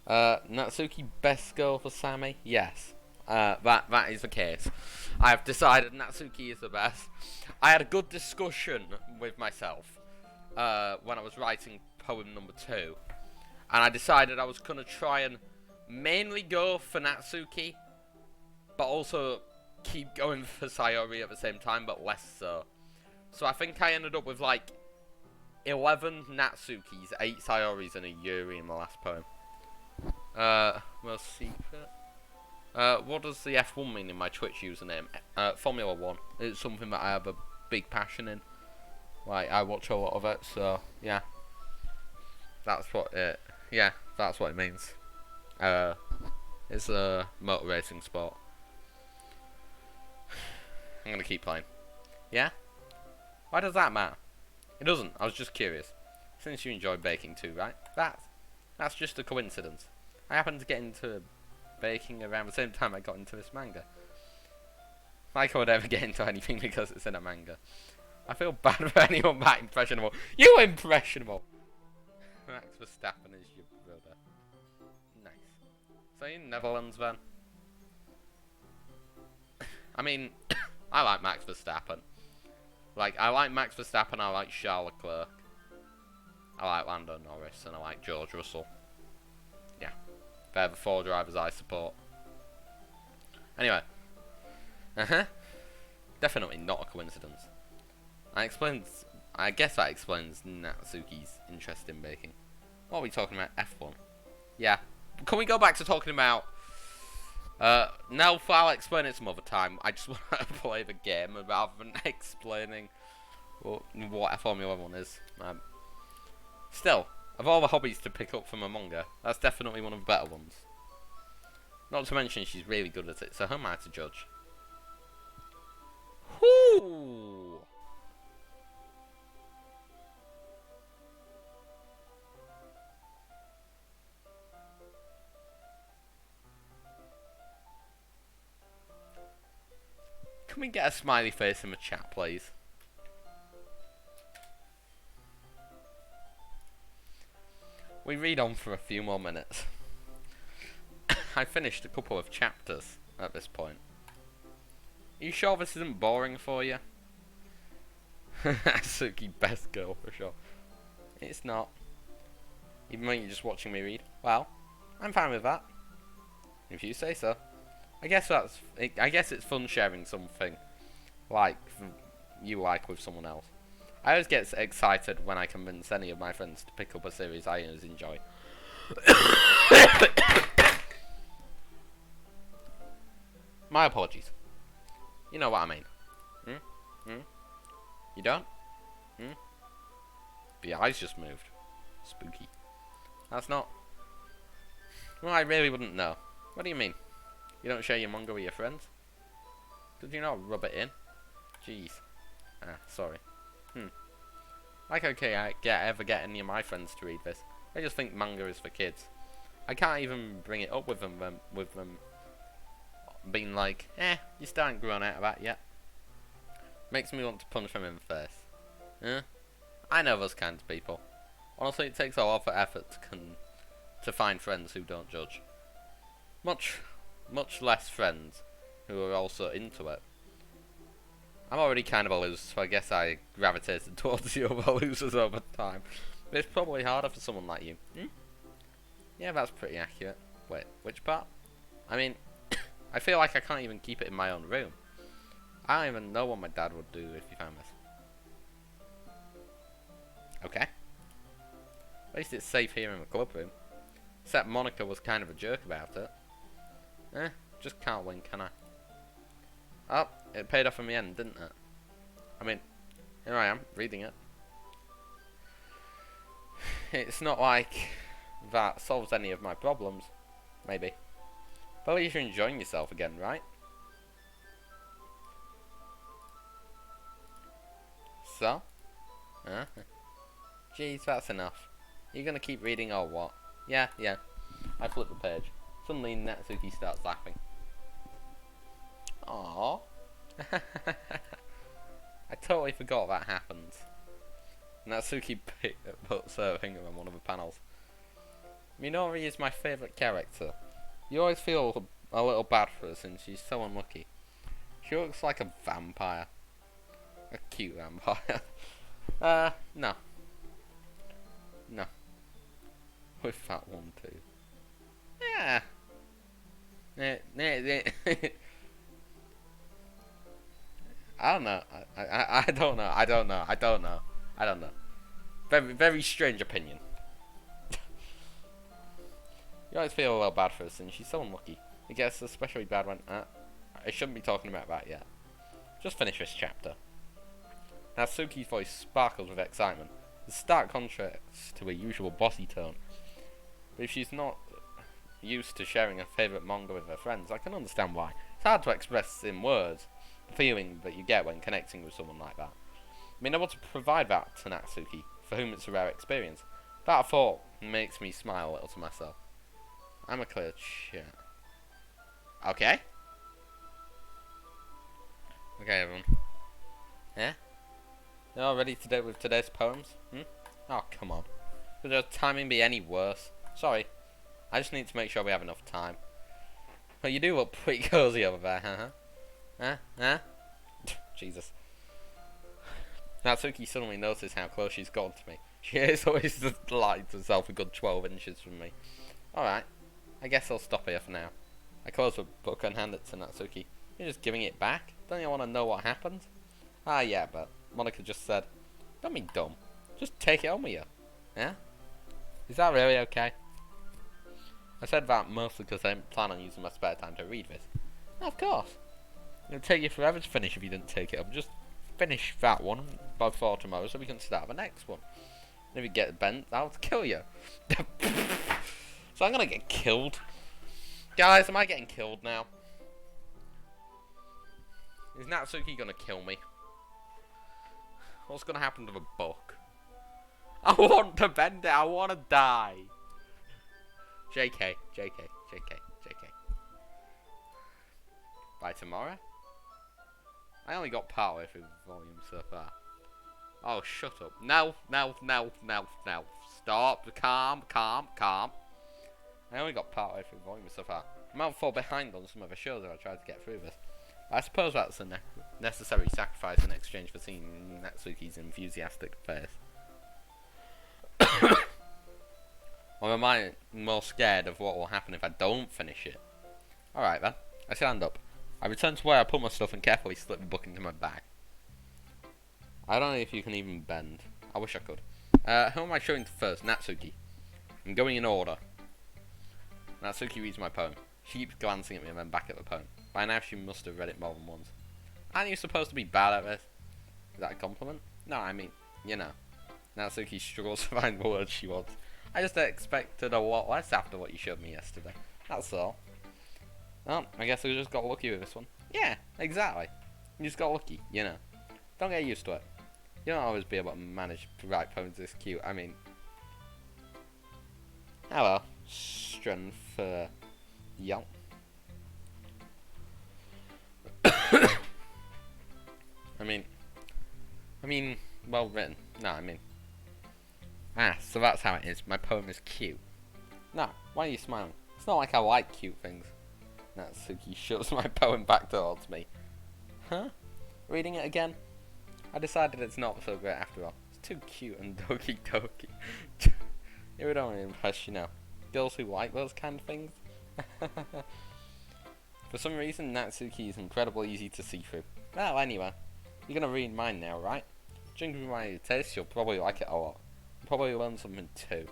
Natsuki best girl for Sammy? Yes. That is the case. I have decided Natsuki is the best. I had a good discussion with myself when I was writing poem number 2, and I decided I was gonna try and mainly go for Natsuki, but also keep going for Sayori at the same time, but less so. So I think I ended up with like 11 Natsukis, 8 Sayoris, and a Yuri in the last poem. Well, secret. What does the F1 mean in my Twitch username? Formula 1. It's something that I have a big passion in. Like, I watch a lot of it, so, yeah. That's what it means. It's a motor racing sport. I'm gonna keep playing. Yeah? Why does that matter? It doesn't. I was just curious. Since you enjoy baking too, right? That's just a coincidence. I happened to get into baking around the same time I got into this manga. Like I would ever get into anything because it's in a manga. I feel bad for anyone that impressionable. You impressionable! Max Verstappen is your brother. Nice. So you in Netherlands then? I mean, I like Max Verstappen. Like, I like Max Verstappen, I like Charles Leclerc. I like Lando Norris, and I like George Russell. Yeah. They're the 4 drivers I support. Anyway. Definitely not a coincidence. I guess that explains Natsuki's interest in baking. What are we talking about? F1. Yeah. Can we go back to talking about... no, I'll explain it some other time. I just want to play the game rather than explaining what a Formula 1 is. Still, of all the hobbies to pick up from a manga, that's definitely one of the better ones. Not to mention she's really good at it, so who am I to judge? Whoo! Can we get a smiley face in the chat, please? We read on for a few more minutes. I finished a couple of chapters at this point. Are you sure this isn't boring for you? Suki, best girl for sure. It's not. Even when you're just watching me read. Well, I'm fine with that. If you say so. I guess it's fun sharing something like you like with someone else. I always get excited when I convince any of my friends to pick up a series I always enjoy. My apologies. You know what I mean. You don't? The eyes just moved. Spooky. That's not... Well, I really wouldn't know. What do you mean? You don't share your manga with your friends? Could you not rub it in? Jeez. Sorry. Like, okay, I ever get any of my friends to read this. I just think manga is for kids. I can't even bring it up with them being like, you still haven't grown out of that yet. Makes me want to punch them in the face. I know those kinds of people. Honestly, it takes a lot of effort to find friends who don't judge. Much less friends who are also into it. I'm already kind of a loser, so I guess I gravitated towards the other losers over time. But it's probably harder for someone like you. Yeah, that's pretty accurate. Wait, which part? I mean, I feel like I can't even keep it in my own room. I don't even know what my dad would do if he found this. Okay. At least it's safe here in the club room. Except Monica was kind of a jerk about it. Just can't win, can I? Oh, it paid off in the end, didn't it? I mean, here I am, reading it. It's not like that solves any of my problems. Maybe. But at least you're enjoying yourself again, right? So? Jeez, that's enough. Are you gonna keep reading or what? Yeah. I flip the page. Suddenly Natsuki starts laughing. Aww. I totally forgot that happened. Natsuki puts her finger on one of the panels. Minori is my favourite character. You always feel a little bad for her since she's so unlucky. She looks like a vampire. A cute vampire. No. No. With that one too. Yeah, I don't know. I don't know. I don't know. I don't know. Very, very strange opinion. You always feel a little bad for her since she's so unlucky. It gets especially bad when... I shouldn't be talking about that yet. Just finish this chapter. Natsuki's voice sparkles with excitement. It's stark contrast to her usual bossy tone. But if she's not used to sharing her favourite manga with her friends, I can understand why. It's hard to express in words the feeling that you get when connecting with someone like that. Being able to provide that to Natsuki, for whom it's a rare experience, that thought makes me smile a little to myself. I'm a clear chat. Okay? Okay, everyone. Yeah? You all ready to do with today's poems? Oh, come on. Could the timing be any worse? Sorry. I just need to make sure we have enough time. Well, you do look pretty cozy over there, huh? Jesus. Natsuki suddenly noticed how close she's gotten to me. She is always lied herself a good 12 inches from me. Alright. I guess I'll stop here for now. I close the book and hand it to Natsuki. You're just giving it back? Don't you want to know what happened? Ah, yeah, but Monica just said, don't be dumb. Just take it on with you. Yeah? Is that really okay? I said that mostly because I didn't plan on using my spare time to read this. Of course. It'll take you forever to finish if you didn't take it up. Just finish that one before tomorrow so we can start the next one. And if you get bent, I'll kill you. So I'm gonna get killed. Guys, am I getting killed now? Is Natsuki gonna kill me? What's gonna happen to the book? I want to bend it, I wanna die. JK. By tomorrow? I only got partway through the volume so far. Oh, shut up. No. Stop. Calm. I only got partway through the volume so far. I might fall behind on some of the shows that I tried to get through this. I suppose that's a necessary sacrifice in exchange for seeing Natsuki's enthusiastic face. Or am I more scared of what will happen if I don't finish it? Alright then. I stand up. I return to where I put my stuff and carefully slip the book into my bag. I don't know if you can even bend. I wish I could. Who am I showing first? Natsuki. I'm going in order. Natsuki reads my poem. She keeps glancing at me and then back at the poem. By now she must have read it more than once. Aren't you supposed to be bad at this? Is that a compliment? No, I mean, you know. Natsuki struggles to find the words she wants. I just expected a lot less after what you showed me yesterday. That's all. Well, I guess I just got lucky with this one. Yeah, exactly. You just got lucky, you know. Don't get used to it. You don't always be able to manage to write poems this cute. I mean... Hello. Strength for... Yup. I mean, well written. No, I mean... Ah, so that's how it is. My poem is cute. No, why are you smiling? It's not like I like cute things. Natsuki shoves my poem back towards me. Huh? Reading it again? I decided it's not so great after all. It's too cute and Doki Doki. It would only impress, you know, girls who like those kind of things. For some reason, Natsuki is incredibly easy to see through. Well, anyway, you're gonna read mine now, right? Judging by your taste, you'll probably like it a lot. You'll probably learn something too.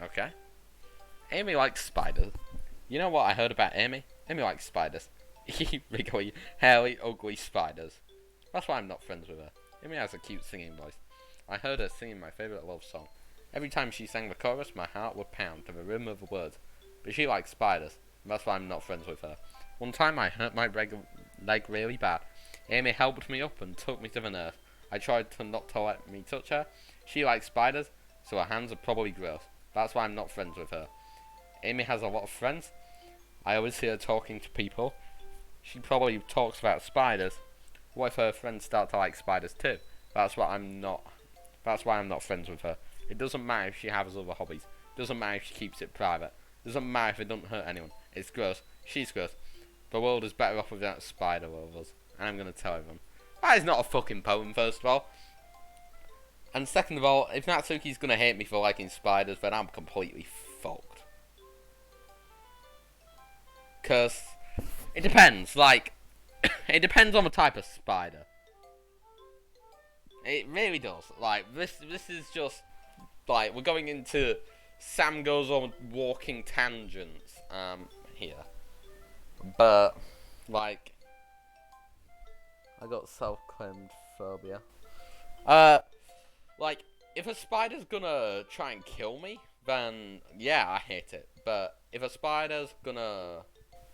Okay. Amy likes spiders. You know what I heard about Amy? Amy likes spiders. Wriggly, hairy, ugly spiders. That's why I'm not friends with her. Amy has a cute singing voice. I heard her singing my favourite love song. Every time she sang the chorus, my heart would pound to the rhythm of the words. But she likes spiders. That's why I'm not friends with her. One time I hurt my leg really bad. Amy helped me up and took me to the nurse. I tried to not to let me touch her. She likes spiders, so her hands are probably gross. That's why I'm not friends with her. Amy has a lot of friends. I always hear her talking to people. She probably talks about spiders. What if her friends start to like spiders too? That's why I'm not friends with her. It doesn't matter if she has other hobbies. It doesn't matter if she keeps it private. It doesn't matter if it doesn't hurt anyone. It's gross. She's gross. The world is better off without spider lovers. And I'm gonna tell them. That is not a fucking poem, first of all. And second of all, if Natsuki's gonna hate me for liking spiders, then I'm completely fucked. Cause It depends, like, it depends on the type of spider. It really does. Like, this is just, like, we're going into Sam goes on walking tangents, here. But, like, I got self-claimed phobia. Like, if a spider's gonna try and kill me, then, yeah, I hate it. But if a spider's gonna,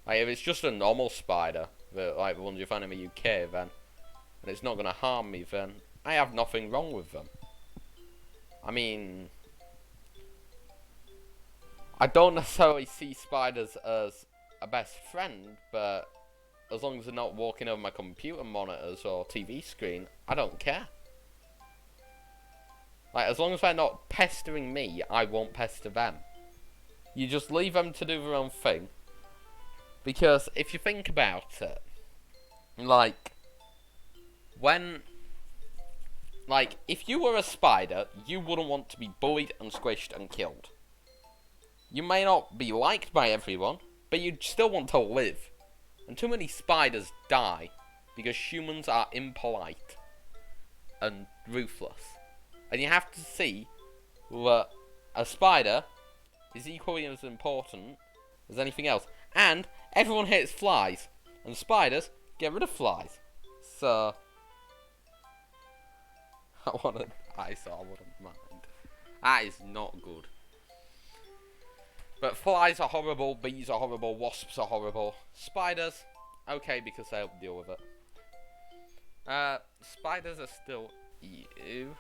like, if it's just a normal spider, like the ones you find in the UK, then, and it's not gonna harm me, then I have nothing wrong with them. I mean, I don't necessarily see spiders as a best friend, but as long as they're not walking over my computer monitors or TV screen, I don't care. Like, as long as they're not pestering me, I won't pester them. You just leave them to do their own thing. Because if you think about it, like, if you were a spider, you wouldn't want to be bullied and squished and killed. You may not be liked by everyone, but you'd still want to live. And too many spiders die because humans are impolite and ruthless. And you have to see that a spider is equally as important as anything else. And everyone hates flies, and spiders get rid of flies. So I wouldn't mind. That is not good. But flies are horrible, bees are horrible, wasps are horrible. Spiders, okay, because they'll deal with it. Spiders are still ew.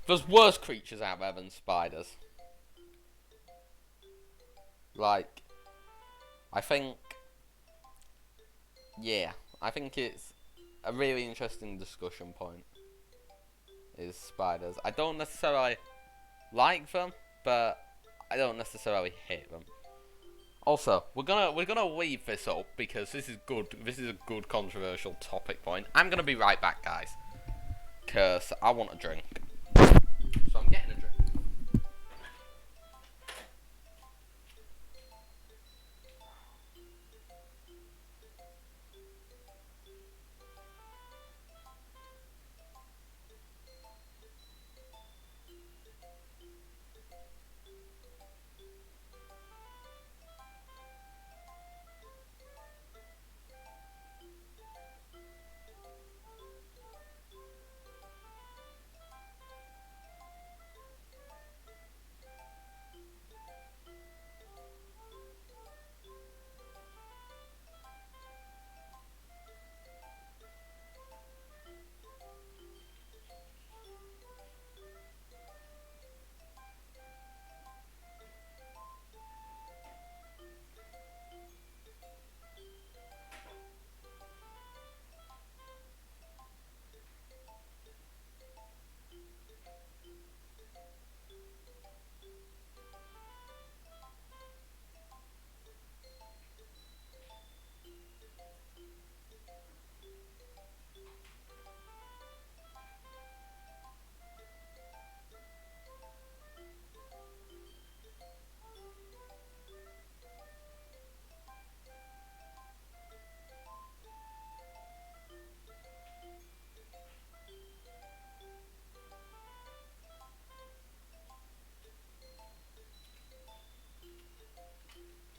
There's worse creatures out there than spiders. Like, I think it's a really interesting discussion point, is spiders. I don't necessarily like them, but I don't necessarily hate them. Also, we're gonna leave this up because this is good. This is a good controversial topic point. I'm gonna be right back, guys, cause I want a drink. So I'm getting a drink.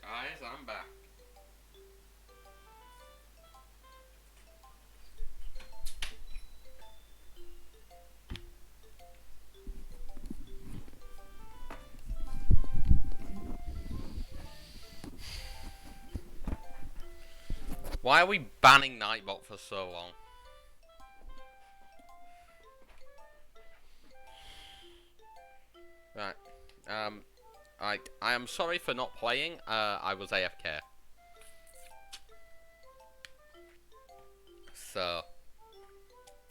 Guys, I'm back. Why are we banning Nightbot for so long? Right. I am sorry for not playing. I was AFK. So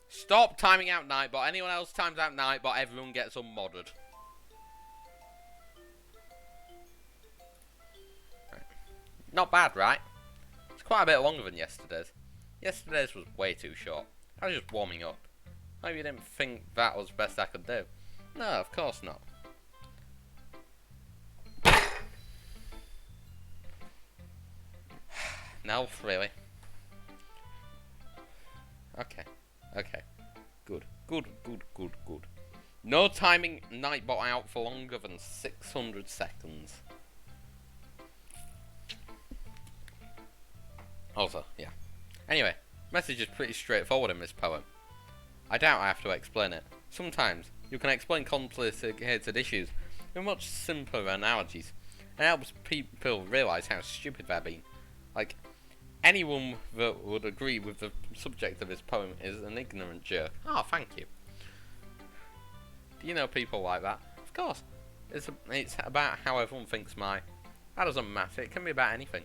stop timing out Nightbot. Anyone else times out Nightbot, everyone gets unmodded. Right. Not bad, right? It's quite a bit longer than yesterday's. Yesterday's was way too short. I was just warming up. Maybe you didn't think that was the best I could do. No, of course not. No, really. Okay. Okay. Good. Good, good, good, good. No timing Nightbot out for longer than 600 seconds. Also, yeah. Anyway, message is pretty straightforward in this poem. I doubt I have to explain it. Sometimes, you can explain complicated issues with much simpler analogies, and it helps people realise how stupid they're being. Like, anyone that would agree with the subject of this poem is an ignorant jerk. Oh, thank you. Do you know people like that? Of course. It's about how everyone thinks that doesn't matter, it can be about anything.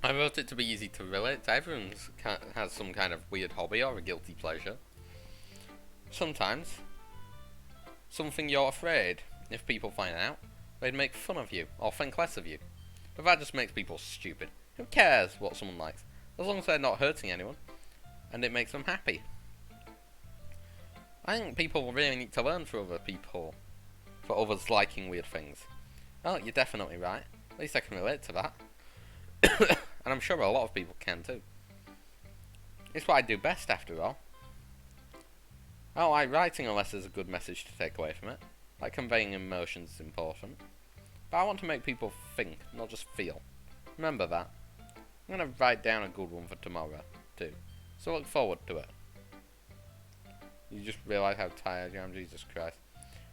I wrote it to be easy to relate to. Everyone has some kind of weird hobby or a guilty pleasure. Sometimes, something you're afraid, if people find out, they'd make fun of you or think less of you. But that just makes people stupid. Who cares what someone likes, as long as they're not hurting anyone, and it makes them happy. I think people really need to learn from other people, for others liking weird things. Oh, you're definitely right. At least I can relate to that. And I'm sure a lot of people can too. It's what I do best, after all. I don't like writing unless there's a good message to take away from it. Like conveying emotions is important. But I want to make people think, not just feel. Remember that. I'm going to write down a good one for tomorrow, too. So look forward to it. You just realise how tired I am, Jesus Christ.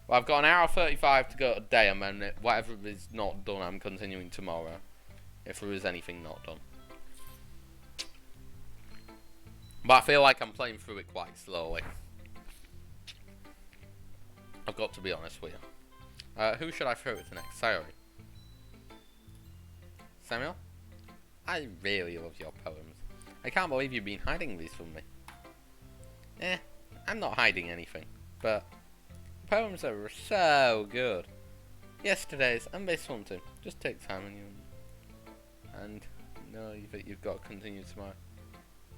Well, I've got an hour 35 to go today, and then whatever is not done, I'm continuing tomorrow. If there is anything not done. But I feel like I'm playing through it quite slowly. I've got to be honest with you. Who should I throw it to next? Sayori. Samuel? I really love your poems. I can't believe you've been hiding these from me. I'm not hiding anything. But poems are so good. Yesterday's and this one too. Just take time and no, you've got to continue tomorrow.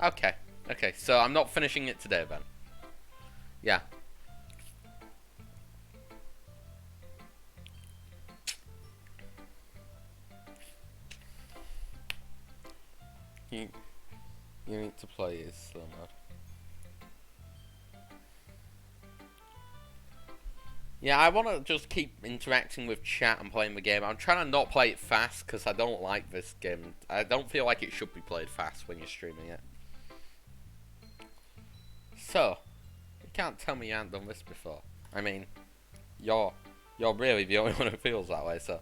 Okay, so I'm not finishing it today then. Yeah. You need to play is slow mode. Yeah, I want to just keep interacting with chat and playing the game. I'm trying to not play it fast because I don't like this game. I don't feel like it should be played fast when you're streaming it. So, you can't tell me you haven't done this before. I mean, you're really the only one who feels that way, so...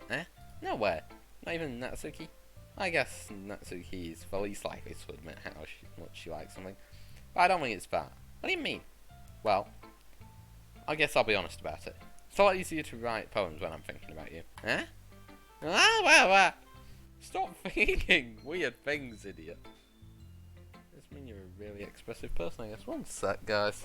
No way. Not even Natsuki? I guess Natsuki is the least likely to admit how much she likes something. But I don't think it's that. What do you mean? Well, I guess I'll be honest about it. It's a lot easier to write poems when I'm thinking about you. Well. Stop thinking weird things, idiot. Does mean you're a really expressive person, I guess. One sec, guys.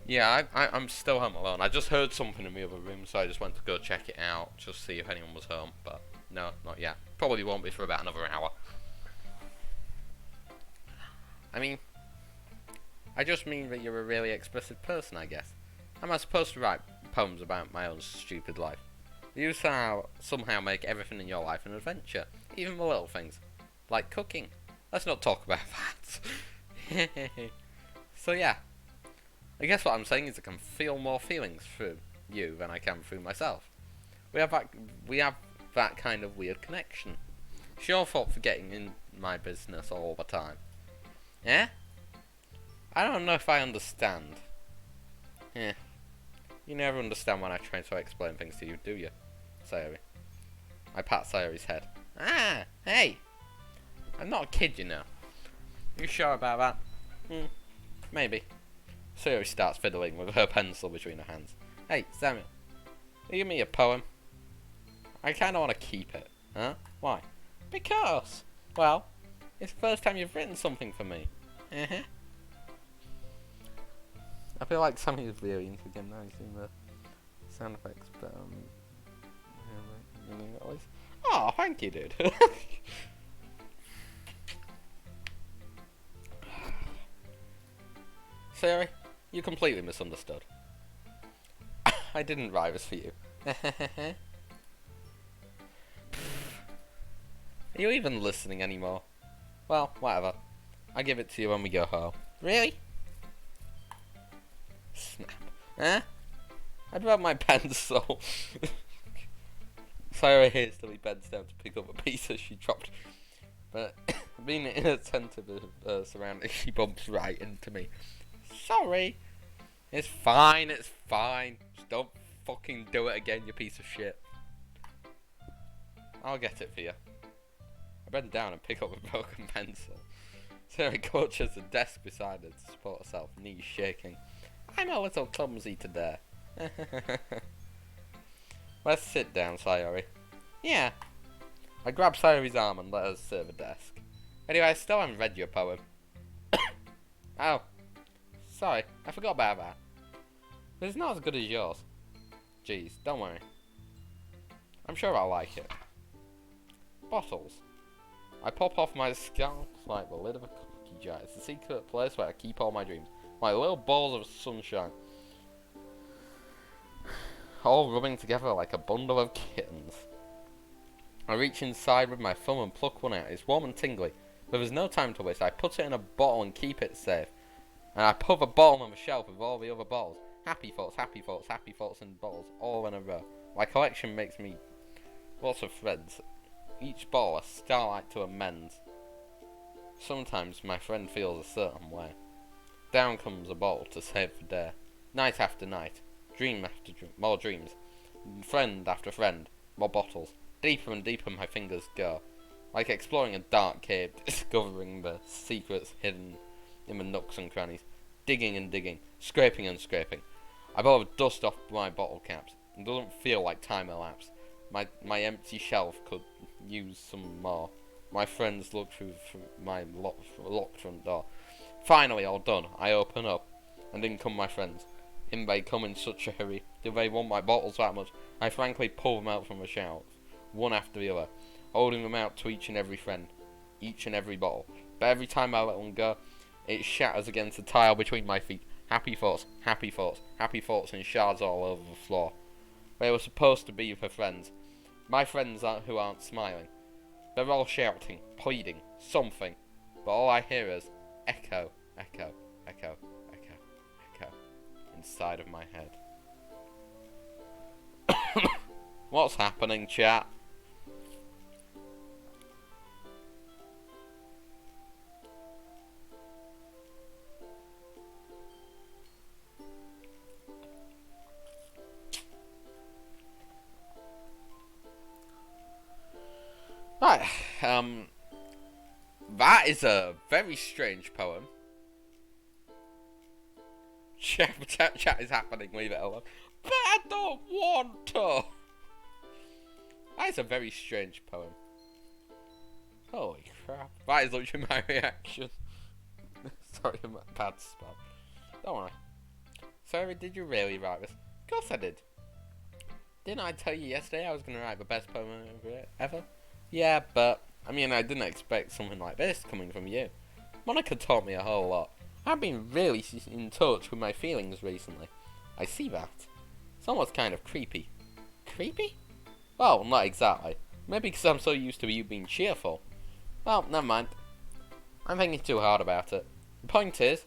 Yeah, I'm still home alone. I just heard something in the other room, so I just went to go check it out, just see if anyone was home. But no, not yet. Probably won't be for about another hour. I mean, I just mean that you're a really expressive person, I guess. Am I supposed to write poems about my own stupid life? You somehow make everything in your life an adventure, even the little things, like cooking. Let's not talk about that. So yeah. I guess what I'm saying is I can feel more feelings through you than I can through myself. We have that kind of weird connection. It's your fault for getting in my business all the time. Yeah? I don't know if I understand. Yeah. You never understand when I try to explain things to you, do you, Sayori? I pat Sayori's head. Ah, hey! I'm not a kid, you know. You sure about that? Maybe. Sayori starts fiddling with her pencil between her hands. Hey, Samuel. Will you give me a poem? I kinda wanna keep it. Huh? Why? Because, well, it's the first time you've written something for me. I feel like Sammy is really into the game now. He's doing the sound effects, but oh, thank you, dude. Sorry, you completely misunderstood. I didn't write this for you. Are you even listening anymore? Well, whatever. I'll give it to you when we go home. Really? Snap. Huh? I dropped my pencil. Sarah hastily bends down to pick up a piece as she dropped. But being inattentive to surroundings, she bumps right into me. Sorry. It's fine, it's fine. Just don't fucking do it again, you piece of shit. I'll get it for you. I bend down and pick up a broken pencil. Sarah clutches the desk beside her to support herself, knees shaking. I'm a little clumsy today. Let's sit down, Sayori. Yeah. I grab Sayori's arm and let her sit at the desk. Anyway, I still haven't read your poem. Oh. Sorry, I forgot about that. But it's not as good as yours. Jeez, don't worry. I'm sure I'll like it. Bottles. I pop off my scalp like the lid of a cookie jar. It's the secret place where I keep all my dreams. My little balls of sunshine. All rubbing together like a bundle of kittens. I reach inside with my thumb and pluck one out. It's warm and tingly, but there's no time to waste. I put it in a bottle and keep it safe. And I put the bottle on the shelf with all the other bottles. Happy thoughts, happy thoughts, happy thoughts and bottles all in a row. My collection makes me lots of friends. Each bottle a starlight to amends. Sometimes my friend feels a certain way. Down comes a bottle to save the day. Night after night. Dream after dream. More dreams. Friend after friend. More bottles. Deeper and deeper my fingers go. Like exploring a dark cave, discovering the secrets hidden in the nooks and crannies. Digging and digging. Scraping and scraping. I blow dust off my bottle caps. It doesn't feel like time elapsed. My empty shelf could use some more. My friends look through my locked front door. Finally, all done. I open up, and in come my friends. In they come in such a hurry. Do they want my bottles that much? I frankly pull them out from the shelf, one after the other, holding them out to each and every friend, each and every bottle. But every time I let one go, it shatters against the tile between my feet. Happy thoughts, happy thoughts, happy thoughts in shards all over the floor. They were supposed to be for friends. My friends who aren't smiling. They're all shouting, pleading, something. But all I hear is echo, echo, echo, echo, echo inside of my head. What's happening, chat? Right, that is a very strange poem. Chat is happening, leave it alone. But I don't want to! That is a very strange poem. Holy crap. That is literally my reaction. Sorry, I'm a bad spell. Don't worry. Sorry, did you really write this? Of course I did. Didn't I tell you yesterday I was going to write the best poem ever? Yeah, but, I mean, I didn't expect something like this coming from you. Monica taught me a whole lot. I've been really in touch with my feelings recently. I see that. It's almost kind of creepy. Creepy? Well, not exactly. Maybe because I'm so used to you being cheerful. Well, never mind. I'm thinking too hard about it. The point is,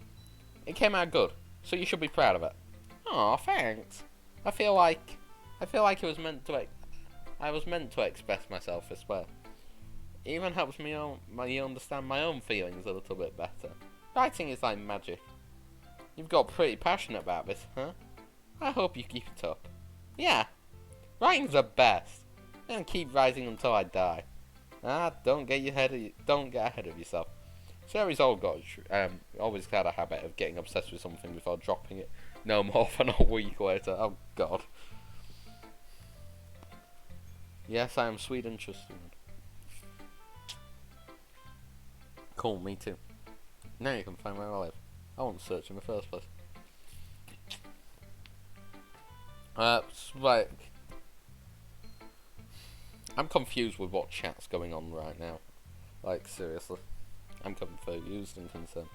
it came out good, so you should be proud of it. Aw, thanks. I feel like it was meant to. I was meant to express myself this way. It even helps me understand my own feelings a little bit better. Writing is like magic. You've got pretty passionate about this, huh? I hope you keep it up. Yeah, writing's the best. And keep writing until I die. Don't get ahead of yourself. Sherry's always had a habit of getting obsessed with something before dropping it no more than a week later. Oh god. Yes, I am sweet and trusting. Cool, me too. Now you can find where I live. I won't search in the first place. Like, I'm confused with what chat's going on right now. Like, seriously. I'm confused and concerned.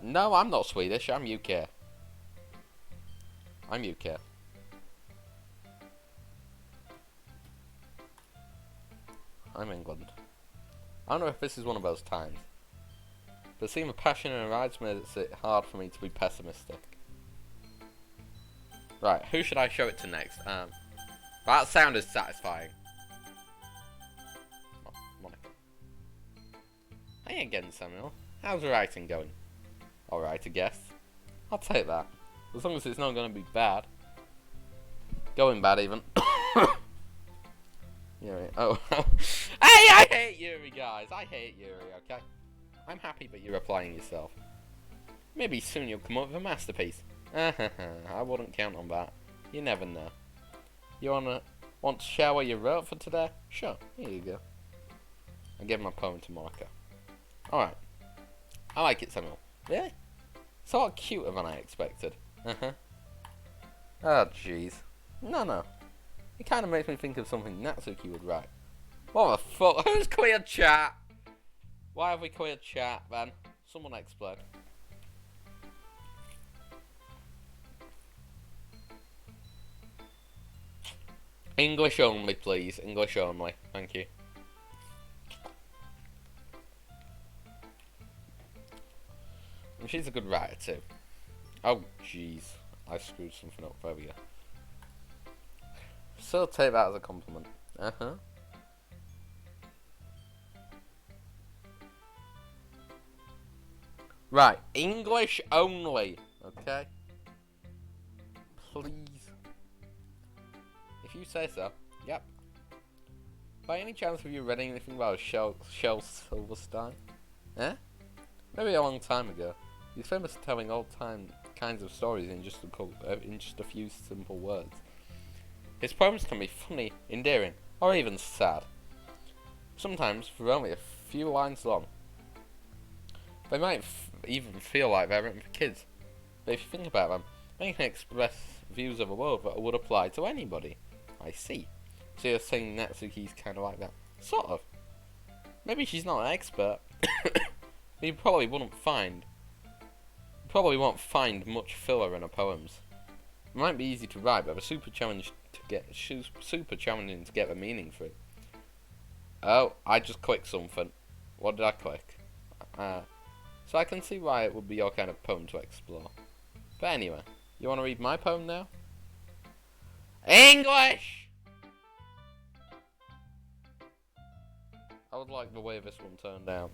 No, I'm not Swedish. I'm UK. I'm UK. I'm England. I don't know if this is one of those times, but seeing the passion in her eyes makes it hard for me to be pessimistic. Right, who should I show it to next? That sound is satisfying. Oh, Monica. Hey again, Samuel. How's the writing going? Alright, I guess. I'll take that. As long as it's not going to be bad. Going bad, even. Yuri. Oh. Hey, I hate Yuri, guys. I hate Yuri, okay? I'm happy that you're applying yourself. Maybe soon you'll come up with a masterpiece. I wouldn't count on that. You never know. You want to share what you wrote for today? Sure, here you go. I gave my poem to Monica. Alright. I like it, Samuel. Really? It's a lot cuter than I expected. Oh, jeez. No. It kind of makes me think of something Natsuki would write. What the fuck? Who's cleared chat? Why have we cleared chat, then? Someone explain. English only, please. English only. Thank you. And she's a good writer, too. Oh, jeez. I screwed something up. There we go. So take that as a compliment. Right, English only, okay? Please. If you say so, yep. By any chance have you read anything about Shel Silverstein? Eh? Maybe a long time ago. He's famous for telling all kinds of stories in just a few simple words. His poems can be funny, endearing, or even sad. Sometimes they're only a few lines long. They might even feel like they're written for kids. But if you think about them, they can express views of the world that would apply to anybody. I see. So you're saying Natsuki's kind of like that? Sort of. Maybe she's not an expert. But you probably won't find much filler in her poems. It might be easy to write, but they're super challenging to get the meaning through. Oh, I just clicked something. What did I click? So I can see why it would be your kind of poem to explore. But anyway, you want to read my poem now? English! I would like the way this one turned out.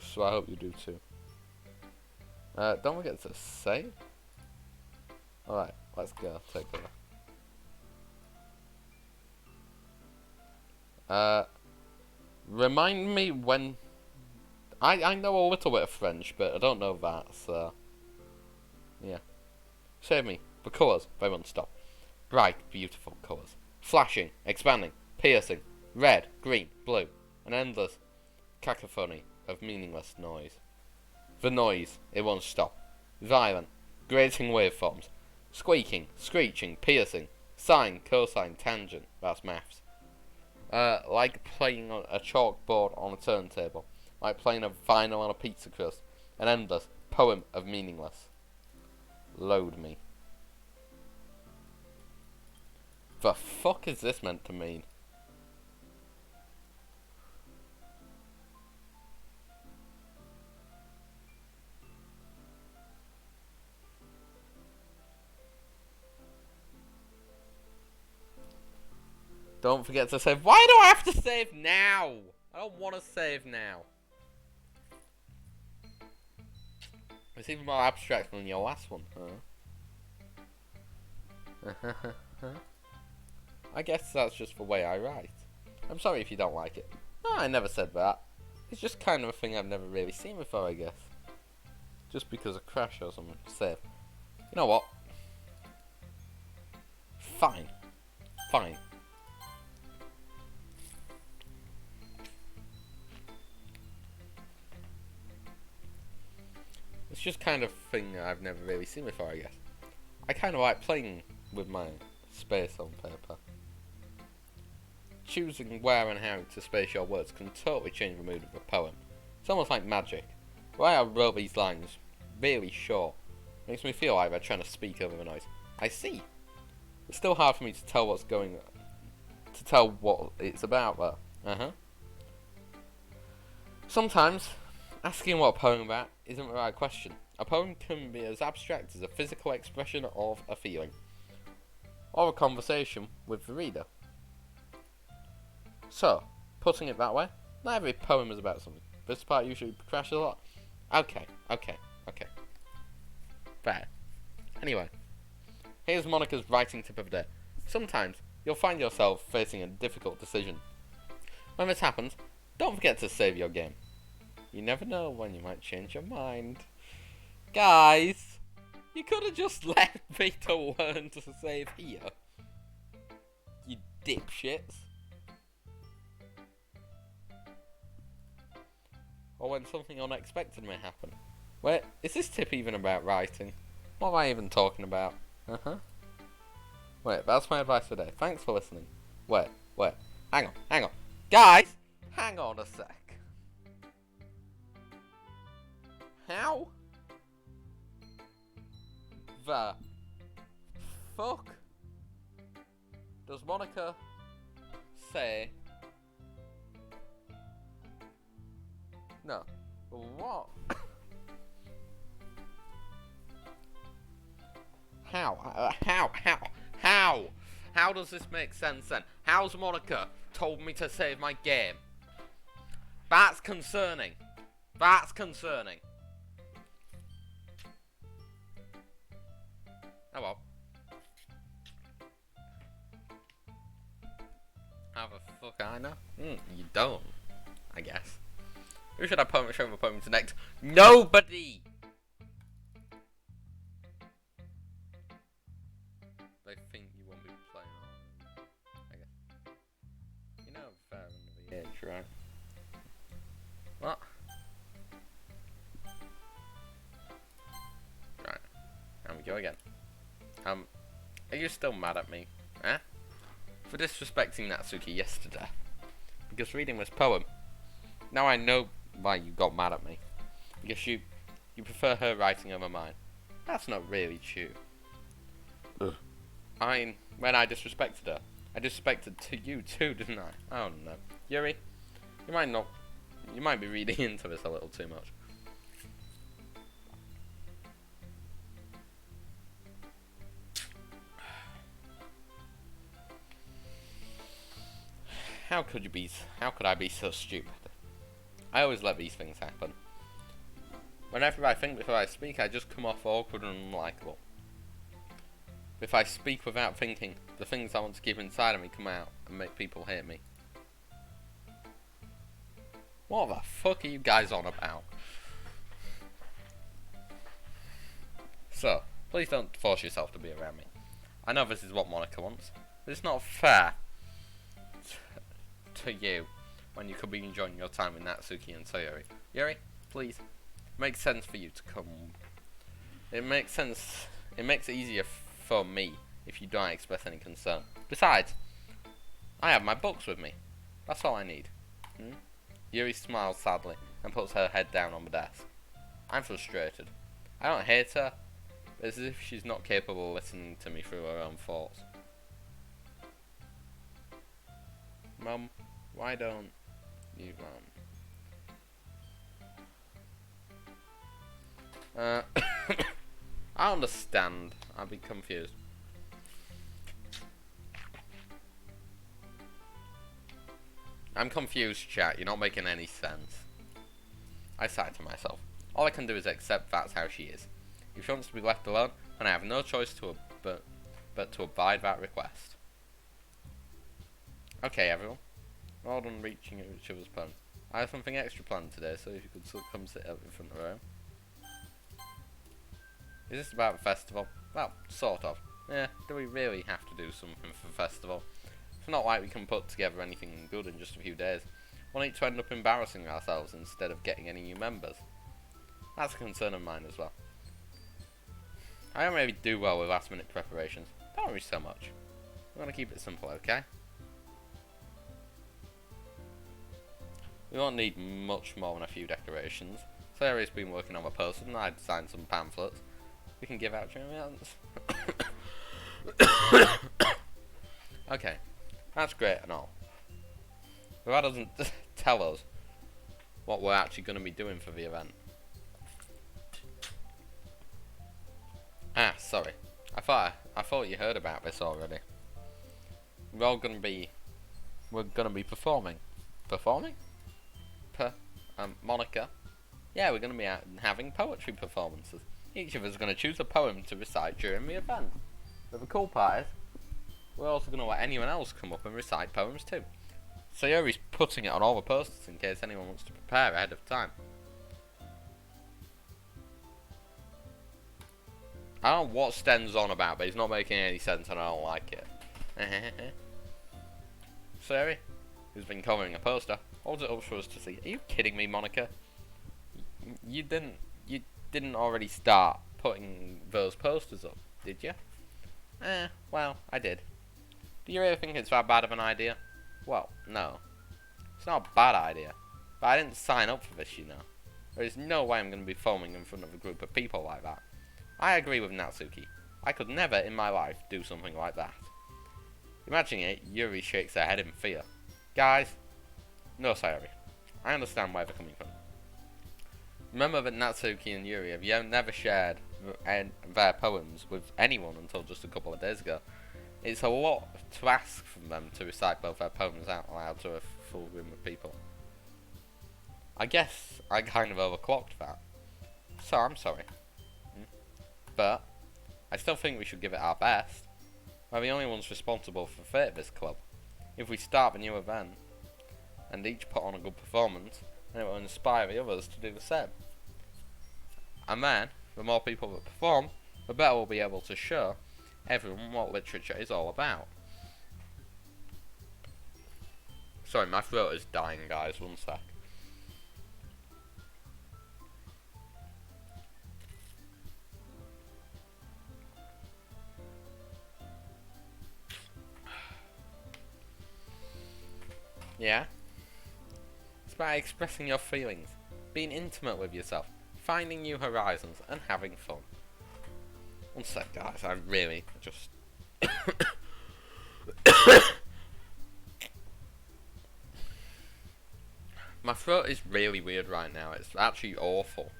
So I hope you do too. Don't forget to save. Alright, let's go. Take over. Remind me when... I know a little bit of French, but I don't know that, so... Yeah. Save me. The colours, they won't stop. Bright, beautiful colours. Flashing, expanding, piercing. Red, green, blue. An endless cacophony of meaningless noise. The noise, it won't stop. Violent, grating waveforms. Squeaking, screeching, piercing. Sine, cosine, tangent. That's maths. Like playing on a chalkboard on a turntable. Like playing a vinyl on a pizza crust. An endless poem of meaningless. Load me. The fuck is this meant to mean? Don't forget to save. Why do I have to save now? I don't want to save now. It's even more abstract than your last one, huh? I guess that's just the way I write. I'm sorry if you don't like it. No, I never said that. It's just kind of a thing I've never really seen before, I guess. Just because of Crash or something. Save. You know what? Fine. Fine. It's just kind of thing I've never really seen before, I guess. I kind of like playing with my space on paper. Choosing where and how to space your words can totally change the mood of a poem. It's almost like magic. The way I wrote these lines, really short, makes me feel like they're trying to speak over the noise. I see. It's still hard for me to tell what's going on, to tell what it's about though. Sometimes, asking what a poem about isn't the right question. A poem can be as abstract as a physical expression of a feeling, or a conversation with the reader. So, putting it that way, not every poem is about something. This part usually crashes a lot. Okay. Fair. Anyway, here's Monica's writing tip of the day. Sometimes, you'll find yourself facing a difficult decision. When this happens, don't forget to save your game. You never know when you might change your mind. Guys, you could have just let Vita learn to save here. You dipshits. Or when something unexpected may happen. Wait, is this tip even about writing? What am I even talking about? Wait, that's my advice today. Thanks for listening. Wait. Hang on. Guys, hang on a sec. How the fuck does Monica say... No. What? How does this make sense then? How's Monica told me to save my game? That's concerning. Oh well. How the fuck I know? You don't, I guess. Who should I show my poem to next? Nobody! They think you won't be playing on, I guess. You know I'm fair under the age, right? What? Right. Here we go again. Are you still mad at me? Eh? For disrespecting Natsuki yesterday. Because reading this poem. Now I know why you got mad at me. Because you prefer her writing over mine. That's not really true. Ugh. When I disrespected her, I disrespected to you too, didn't I? Oh no. Yuri, you might be reading into this a little too much. How could I be so stupid? I always let these things happen. Whenever I think before I speak, I just come off awkward and unlikable. If I speak without thinking, the things I want to keep inside of me come out and make people hate me. What the fuck are you guys on about? So, please don't force yourself to be around me. I know this is what Monica wants, but it's not fair to you when you could be enjoying your time with Natsuki and Sayori. Yuri, please. It makes sense for you to come. It makes it easier for me if you don't express any concern. Besides, I have my books with me. That's all I need. Yuri smiles sadly and puts her head down on the desk. I'm frustrated. I don't hate her, but it's as if she's not capable of listening to me through her own thoughts. Mum, why don't you, I understand. I'd be confused. I'm confused, chat. You're not making any sense. I sighed to myself. All I can do is accept that's how she is. If she wants to be left alone, then I have no choice but to abide that request. Okay, everyone. Well done reaching each other's poems. I have something extra planned today, so if you could come sit up in front of the room. Is this about the festival? Well, sort of. Yeah, do we really have to do something for the festival? It's not like we can put together anything good in just a few days. We'll need to end up embarrassing ourselves instead of getting any new members. That's a concern of mine as well. I don't really do well with last minute preparations. Don't worry so much. We're gonna keep it simple, okay? We won't need much more than a few decorations. Sarah's been working on the posters and I designed some pamphlets we can give out during the events. Okay, that's great and all. But that doesn't tell us what we're actually going to be doing for the event. Ah, sorry. I thought you heard about this already. We're gonna be performing. Performing? Monica. Yeah, we're gonna be having poetry performances. Each of us is gonna choose a poem to recite during the event. But the cool part is, we're also gonna let anyone else come up and recite poems too. So Yuri's putting it on all the posters in case anyone wants to prepare ahead of time. I don't know what Sten's on about, but he's not making any sense and I don't like it. Sari, who's been covering a poster, holds it up for us to see. Are you kidding me, Monica? You didn't already start putting those posters up, did you? Well, I did. Do you really think it's that bad of an idea? Well, no. It's not a bad idea. But I didn't sign up for this, you know. There is no way I'm going to be filming in front of a group of people like that. I agree with Natsuki. I could never in my life do something like that. Imagining it, Yuri shakes her head in fear. Guys, no, Sayori. I understand where they're coming from. Remember that Natsuki and Yuri have never shared their poems with anyone until just a couple of days ago. It's a lot to ask from them to recite both their poems out loud to a full room of people. I guess I kind of overclocked that. So I'm sorry. But I still think we should give it our best. We're the only ones responsible for the fate of this club. If we start a new event and each put on a good performance, then it will inspire the others to do the same. And then, the more people that perform, the better we'll be able to show everyone what literature is all about. Sorry, my throat is dying, guys. One sec. Yeah? It's about expressing your feelings, being intimate with yourself, finding new horizons, and having fun. One sec, guys, I'm really just... My throat is really weird right now, it's actually awful.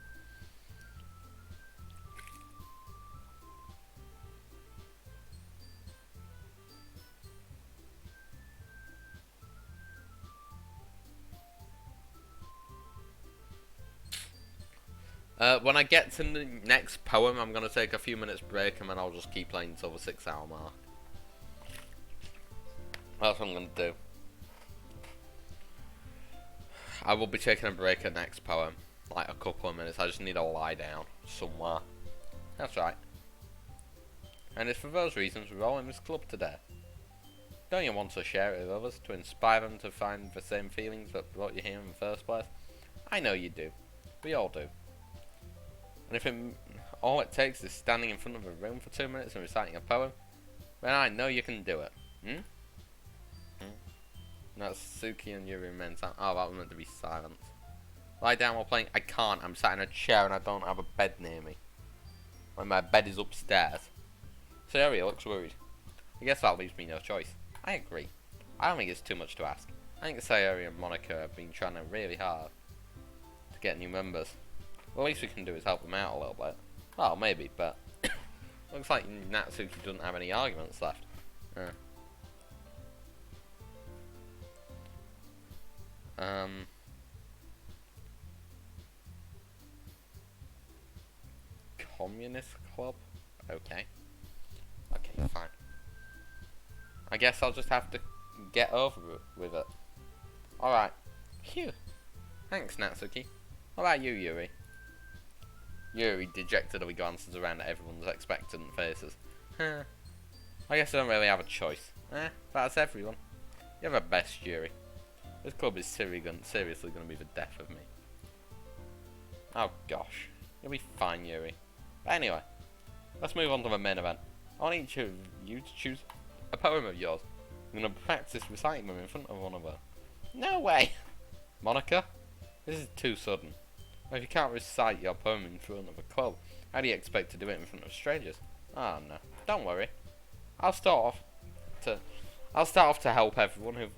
When I get to the next poem, I'm going to take a few minutes break and then I'll just keep playing until the 6-hour mark. That's what I'm going to do. I will be taking a break at next poem, like a couple of minutes. I just need to lie down somewhere. That's right. And it's for those reasons we're all in this club today. Don't you want to share it with others, to inspire them to find the same feelings that brought you here in the first place? I know you do. We all do. And if all it takes is standing in front of a room for 2 minutes and reciting a poem, then I know you can do it. Natsuki and Yuri remain silent. Oh, that was meant to be silence. Lie down while playing. I can't. I'm sat in a chair and I don't have a bed near me. When my bed is upstairs. Sayori looks worried. I guess that leaves me no choice. I agree. I don't think it's too much to ask. I think Sayori and Monica have been trying really hard to get new members. The least we can do is help them out a little bit. Well, maybe, but looks like Natsuki doesn't have any arguments left. Communist club? Okay. Okay, fine. I guess I'll just have to get over with it. Alright. Phew. Thanks, Natsuki. What about you, Yuri? Yuri dejectedly glances around at everyone's expectant faces. I guess I don't really have a choice. That's everyone. You're the best, Yuri. This club is seriously going to be the death of me. Oh gosh. You'll be fine, Yuri. But anyway, let's move on to the main event. I want each of you to choose a poem of yours. I'm going to practice reciting them in front of one of her. No way! Monica, this is too sudden. Well, if you can't recite your poem in front of a club, how do you expect to do it in front of strangers? Oh no, don't worry. I'll start off to help everyone who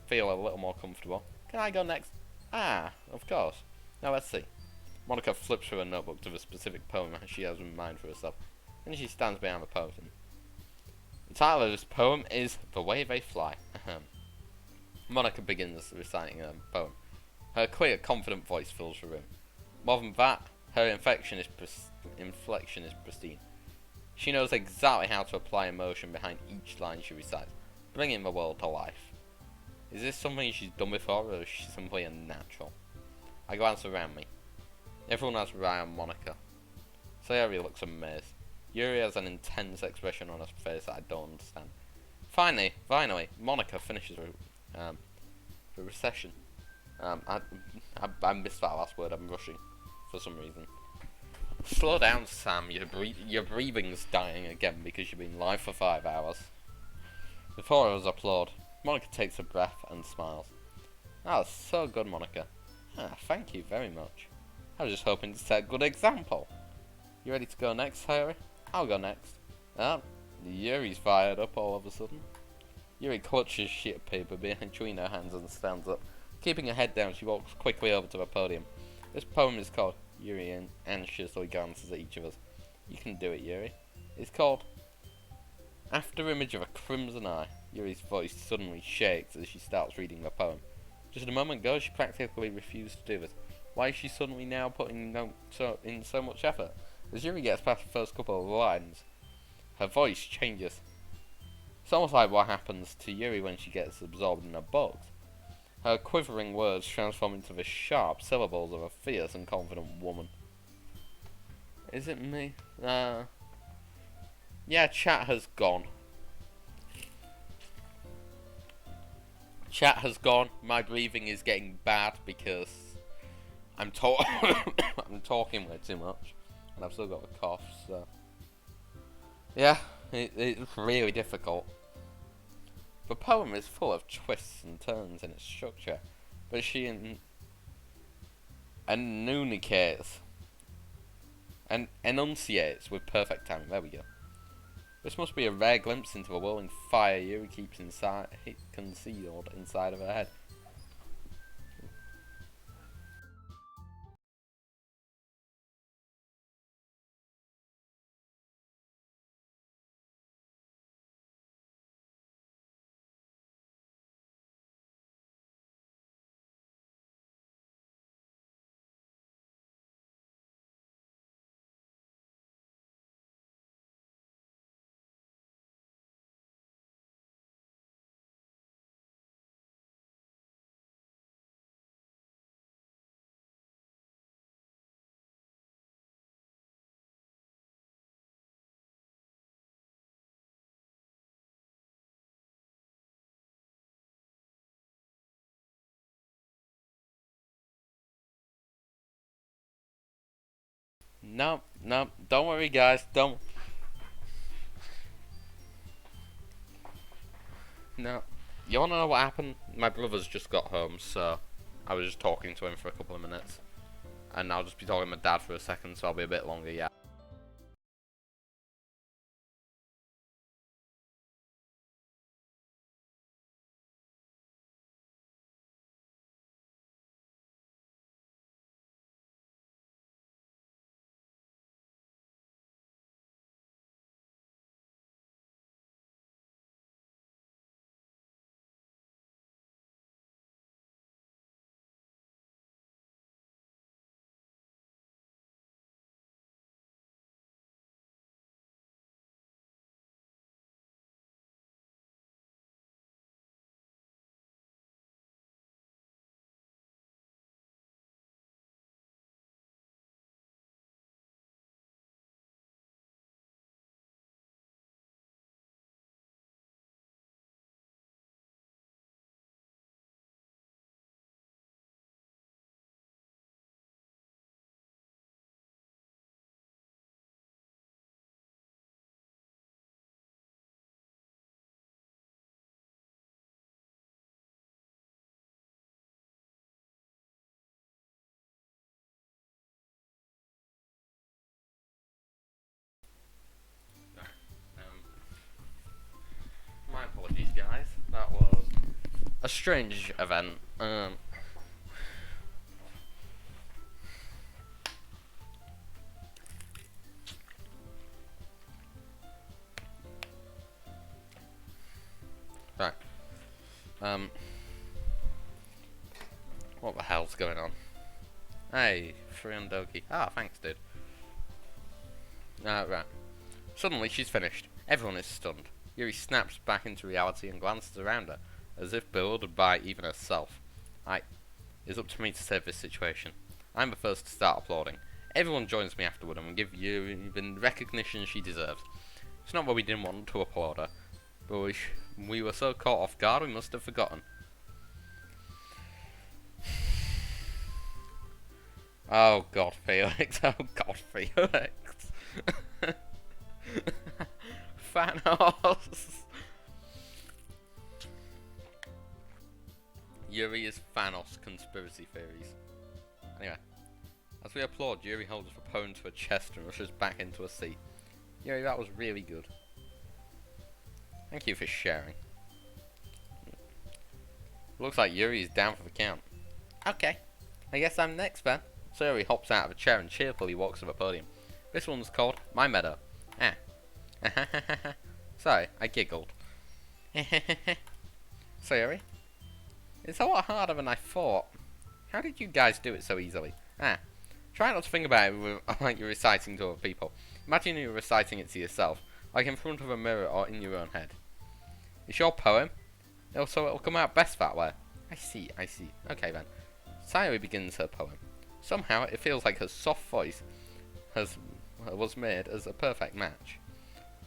feel a little more comfortable. Can I go next? Ah, of course. Now let's see. Monica flips through a notebook to the specific poem she has in mind for herself. Then she stands behind the podium. The title of this poem is The Way They Fly. Monica begins reciting her poem. Her clear, confident voice fills the room. More than that, her inflection is pristine. She knows exactly how to apply emotion behind each line she recites, bringing the world to life. Is this something she's done before, or is she simply a natural? I glance around me. Everyone has their eye on Monica. Sayori looks amazed. Yuri has an intense expression on her face that I don't understand. Finally, Monica finishes the recession. I missed that last word. I'm rushing for some reason. Slow down, Sam. Your breathing's dying again because you've been live for 5 hours. The four of us applaud. Monica takes a breath and smiles. That was so good, Monica. Thank you very much. I was just hoping to set a good example. You ready to go next, Harry? I'll go next. Yuri's fired up all of a sudden. Yuri clutches a sheet of paper between her hands and stands up. Keeping her head down, she walks quickly over to the podium. This poem is called Yuri anxiously glances at each of us. You can do it, Yuri. It's called After Image of a Crimson Eye. Yuri's voice suddenly shakes as she starts reading the poem. Just a moment ago, she practically refused to do this. Why is she suddenly now putting in so much effort? As Yuri gets past the first couple of lines, her voice changes. It's almost like what happens to Yuri when she gets absorbed in a book. Her quivering words transform into the sharp syllables of a fierce and confident woman. Is it me? Yeah, chat has gone. Chat has gone. My breathing is getting bad because I'm talking way too much, and I've still got a cough. So yeah, it's really difficult. The poem is full of twists and turns in its structure, but she enunciates with perfect timing. There we go. This must be a rare glimpse into the whirling fire Yuri keeps concealed inside of her head. No, don't worry, guys. Don't. No. You wanna know what happened? My brother's just got home, so I was just talking to him for a couple of minutes. And I'll just be talking to my dad for a second, so I'll be a bit longer, yeah. a strange event. Right. What the hell's going on? Hey, free on Doki. Ah, thanks, dude. Right. Suddenly, she's finished. Everyone is stunned. Yuri snaps back into reality and glances around her, as if bewildered by even herself. It's up to me to save this situation. I'm the first to start applauding. Everyone joins me afterward and we give Yuri the recognition she deserves. It's not that we didn't want to applaud her, but we were so caught off guard we must have forgotten. Oh God, Felix. Oh God, Felix. Thanos. Yuri is Thanos conspiracy theories. Anyway, as we applaud, Yuri holds the poem to her chest and rushes back into her seat. Yuri, that was really good. Thank you for sharing. Looks like Yuri is down for the count. Okay, I guess I'm next then. So Yuri hops out of a chair and cheerfully walks to the podium. This one's called My Meadow. Sorry, I giggled. So Yuri, it's a lot harder than I thought. How did you guys do it so easily? Try not to think about it like you're reciting to other people. Imagine you're reciting it to yourself, like in front of a mirror or in your own head. It's your poem, so it'll come out best that way. I see. Okay then. Sayori begins her poem. Somehow it feels like her soft voice was made as a perfect match.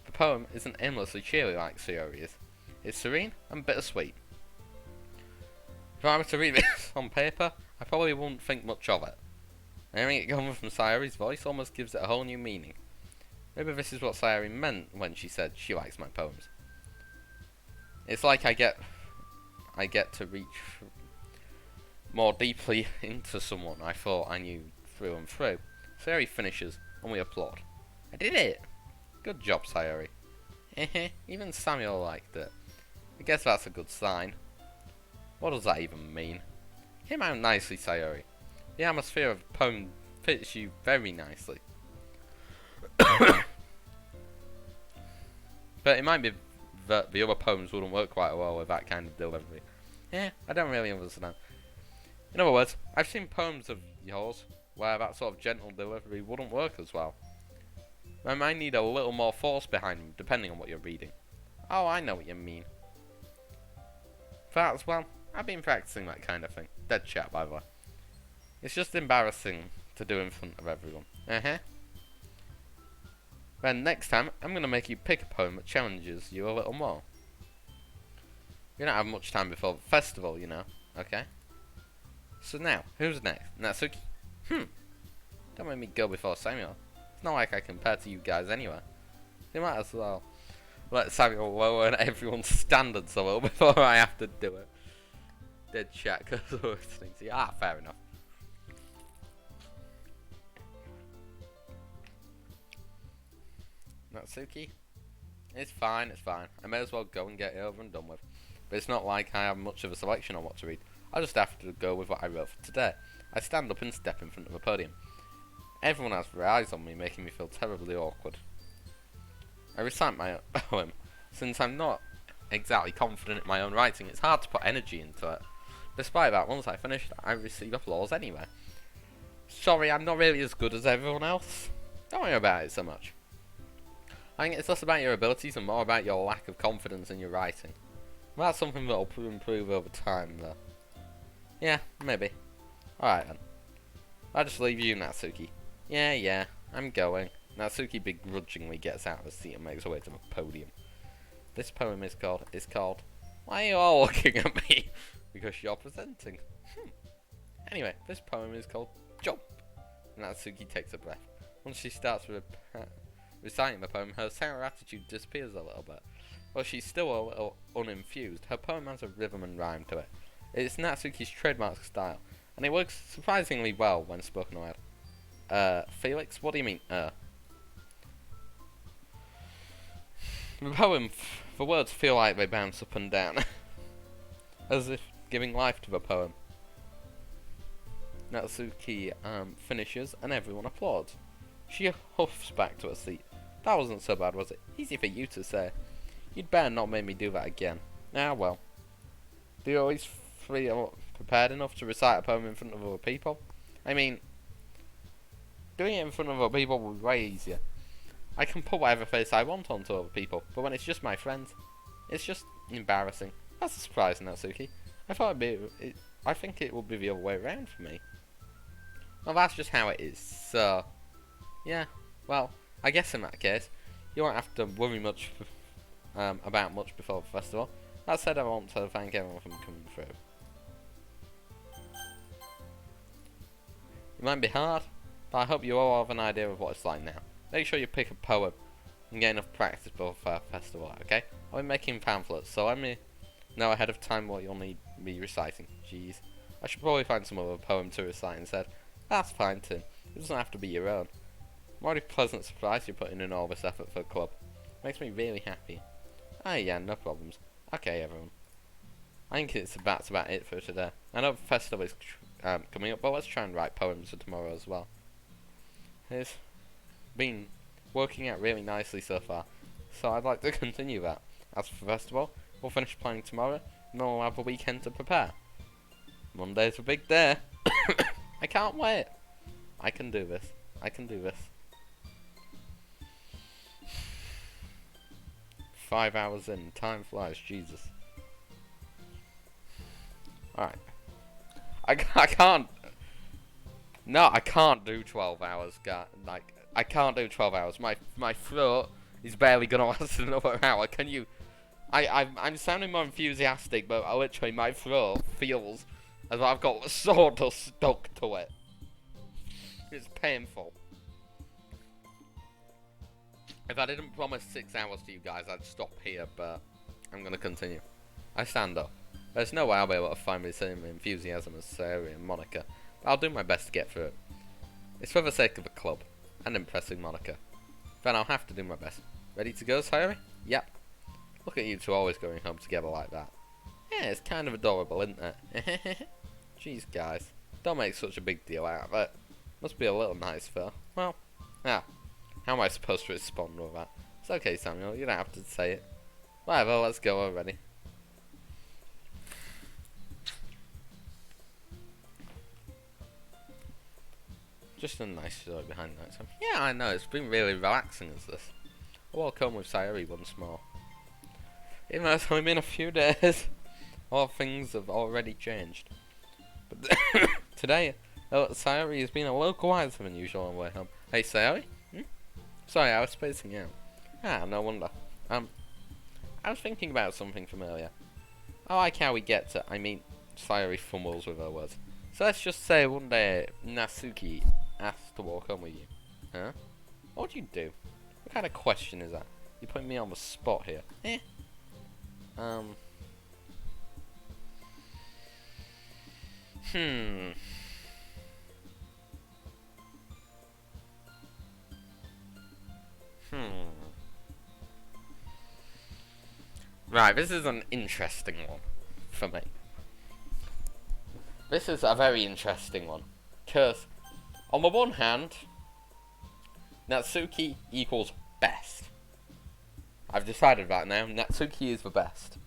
The poem isn't aimlessly cheery like Sayori is. It's serene and bittersweet. If I were to read this on paper, I probably wouldn't think much of it. Hearing it come from Sayori's voice almost gives it a whole new meaning. Maybe this is what Sayori meant when she said she likes my poems. It's like I get to reach more deeply into someone I thought I knew through and through. Sayori finishes, and we applaud. I did it! Good job, Sayori. Even Samuel liked it. I guess that's a good sign. What does that even mean? Came out nicely, Sayori. The atmosphere of the poem fits you very nicely. But it might be that the other poems wouldn't work quite well with that kind of delivery. Yeah, I don't really understand. In other words, I've seen poems of yours where that sort of gentle delivery wouldn't work as well. I might need a little more force behind them, depending on what you're reading. Oh, I know what you mean. That's, well, I've been practicing that kind of thing. Dead chat, by the way. It's just embarrassing to do in front of everyone. Then next time, I'm going to make you pick a poem that challenges you a little more. We don't have much time before the festival, you know. Okay? So now, who's next? Natsuki? Don't make me go before Samuel. It's not like I compare to you guys anyway. You might as well let Samuel lower everyone's standards a little before I have to do it. Dead chat because of listening to you. Fair enough. Natsuki? It's fine. I may as well go and get it over and done with. But it's not like I have much of a selection on what to read. I just have to go with what I wrote for today. I stand up and step in front of a podium. Everyone has their eyes on me, making me feel terribly awkward. I recite my poem. Since I'm not exactly confident in my own writing, it's hard to put energy into it. Despite that, once I finish, I receive applause anyway. Sorry, I'm not really as good as everyone else. Don't worry about it so much. I think it's less about your abilities and more about your lack of confidence in your writing. That's something that'll improve over time, though. Yeah, maybe. Alright then. I'll just leave you, Natsuki. Yeah, I'm going. Natsuki begrudgingly gets out of the seat and makes her way to the podium. This poem is called Why Are You All Looking at Me? Because you're presenting. Anyway, this poem is called Jump. Natsuki takes a breath. Once she starts reciting the poem, her sour attitude disappears a little bit. While she's still a little unenthused, her poem has a rhythm and rhyme to it. It's Natsuki's trademark style, and it works surprisingly well when spoken aloud. Felix, what do you mean, The poem, the words feel like they bounce up and down. as if giving life to the poem. Natsuki finishes and everyone applauds. She huffs back to her seat. That wasn't so bad, was it? Easy for you to say. You'd better not make me do that again. Ah, well. Do you always feel prepared enough to recite a poem in front of other people? I mean, doing it in front of other people would be way easier. I can put whatever face I want onto other people, but when it's just my friends, it's just embarrassing. That's a surprise, Natsuki. I think it would be the other way around for me. Well, that's just how it is, so... Yeah, well, I guess in that case, you won't have to worry much about much before the festival. That said, I want to thank everyone for coming through. It might be hard, but I hope you all have an idea of what it's like now. Make sure you pick a poem and get enough practice before the festival, okay? I'll be making pamphlets, so let me know ahead of time what you'll need me reciting. Jeez. I should probably find some other poem to recite instead. That's fine too. It doesn't have to be your own. I'm already pleasant surprised you're putting in all this effort for the club. Makes me really happy. Ah yeah, no problems. Okay everyone. I think that's about it for today. I know the festival is coming up, but let's try and write poems for tomorrow as well. It's been working out really nicely so far, so I'd like to continue that. As for the festival, we'll finish playing tomorrow, and then we'll have a weekend to prepare. Monday's a big day. I can't wait. I can do this. I can do this. 5 hours in. Time flies. Jesus. Alright. I can't. No, I can't do 12 hours. Like, I can't do 12 hours. My throat is barely gonna last another hour. Can you? I'm sounding more enthusiastic, but literally my throat feels as though I've got sawdust stuck to it. It's painful. If I didn't promise 6 hours to you guys, I'd stop here, but I'm gonna continue. I stand up. There's no way I'll be able to find the same enthusiasm as Sayori and Monica, but I'll do my best to get through it. It's for the sake of the club, and impressing Monica. Then I'll have to do my best. Ready to go, Sayori? Yep. Look at you two always going home together like that. Yeah, it's kind of adorable, isn't it? Jeez, guys. Don't make such a big deal out of it. Must be a little nice, though. Well, how am I supposed to respond with that? It's okay, Samuel, you don't have to say it. Whatever, let's go already. Just a nice story behind that. Yeah, I know, it's been really relaxing as this. I walk home with Sayori once more. Even though it's only been a few days, all things have already changed. But today, Sayori has been a little quieter than usual on the way home. Hey, Sayori? Sorry, I was spacing out. Ah, no wonder. I was thinking about something from earlier. I like how we get to, Sayori fumbles with her words. So let's just say one day, Natsuki asked to walk home with you. Huh? What would you do? What kind of question is that? You're putting me on the spot here. Right, this is an interesting one for me. This is a very interesting one. Because, on the one hand, Natsuki equals best. I've decided that now. Natsuki is the best.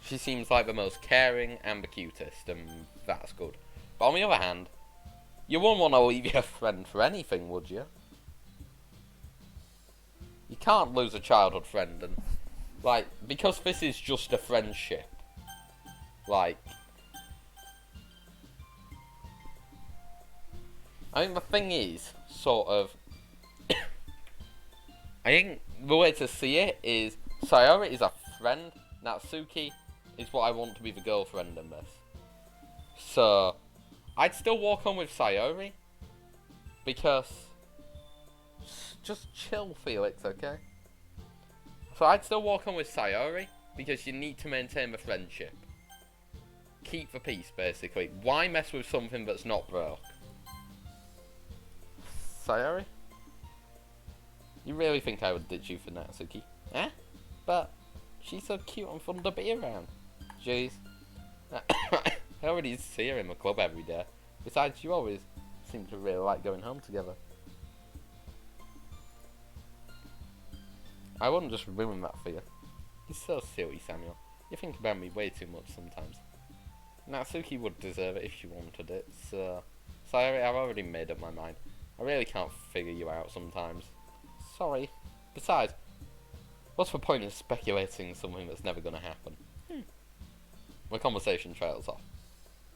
She seems like the most caring and the cutest, and that's good. But on the other hand, you wouldn't want to leave your friend for anything, would you? You can't lose a childhood friend, and, like, because this is just a friendship, like, I think the thing is, sort of, I think the way to see it is, Sayori is a friend, Natsuki is what I want to be the girlfriend in this. So, I'd still walk on with Sayori, because, just chill, Felix, okay? So I'd still walk on with Sayori, because you need to maintain the friendship. Keep the peace, basically. Why mess with something that's not broke? Sayori? You really think I would ditch you for Natsuki? Eh? But she's so cute and fun to be around. Jeez. I already see her in my club every day. Besides, you always seem to really like going home together. I wouldn't just ruin that for you. You're so silly, Samuel. You think about me way too much sometimes. Natsuki would deserve it if she wanted it, so... Sorry, I've already made up my mind. I really can't figure you out sometimes. Sorry. Besides, what's the point in speculating something that's never gonna happen? The conversation trails off.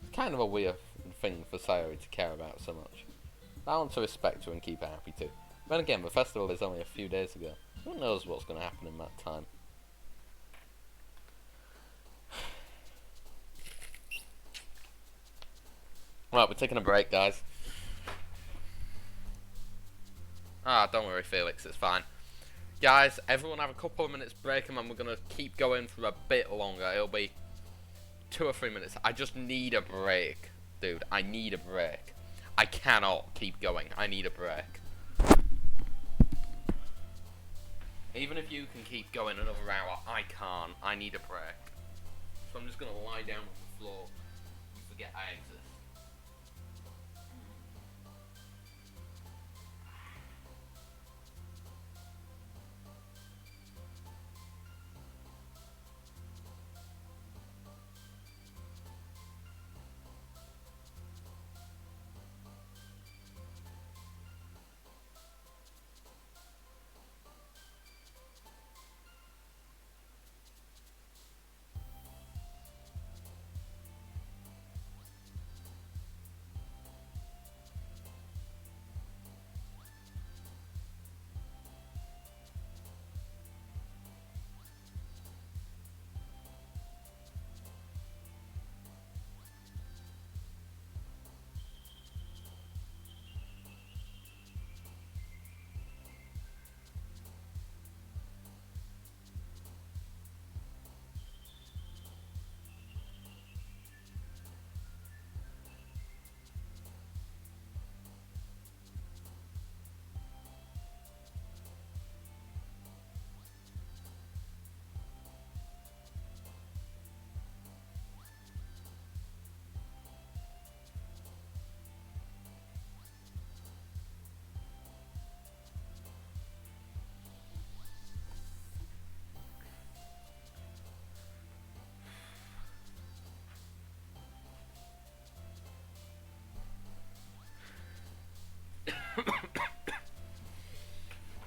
It's kind of a weird thing for Sayori to care about so much. I want to respect her and keep her happy too. Then again, the festival is only a few days ago. Who knows what's going to happen in that time? Right, we're taking a break, guys. Don't worry, Felix, it's fine. Guys, everyone have a couple of minutes break and then we're going to keep going for a bit longer. It'll be 2 or 3 minutes. I just need a break, dude. I need a break. I cannot keep going. I need a break. Even if you can keep going another hour, I can't. I need a break. So I'm just going to lie down on the floor and forget I exist.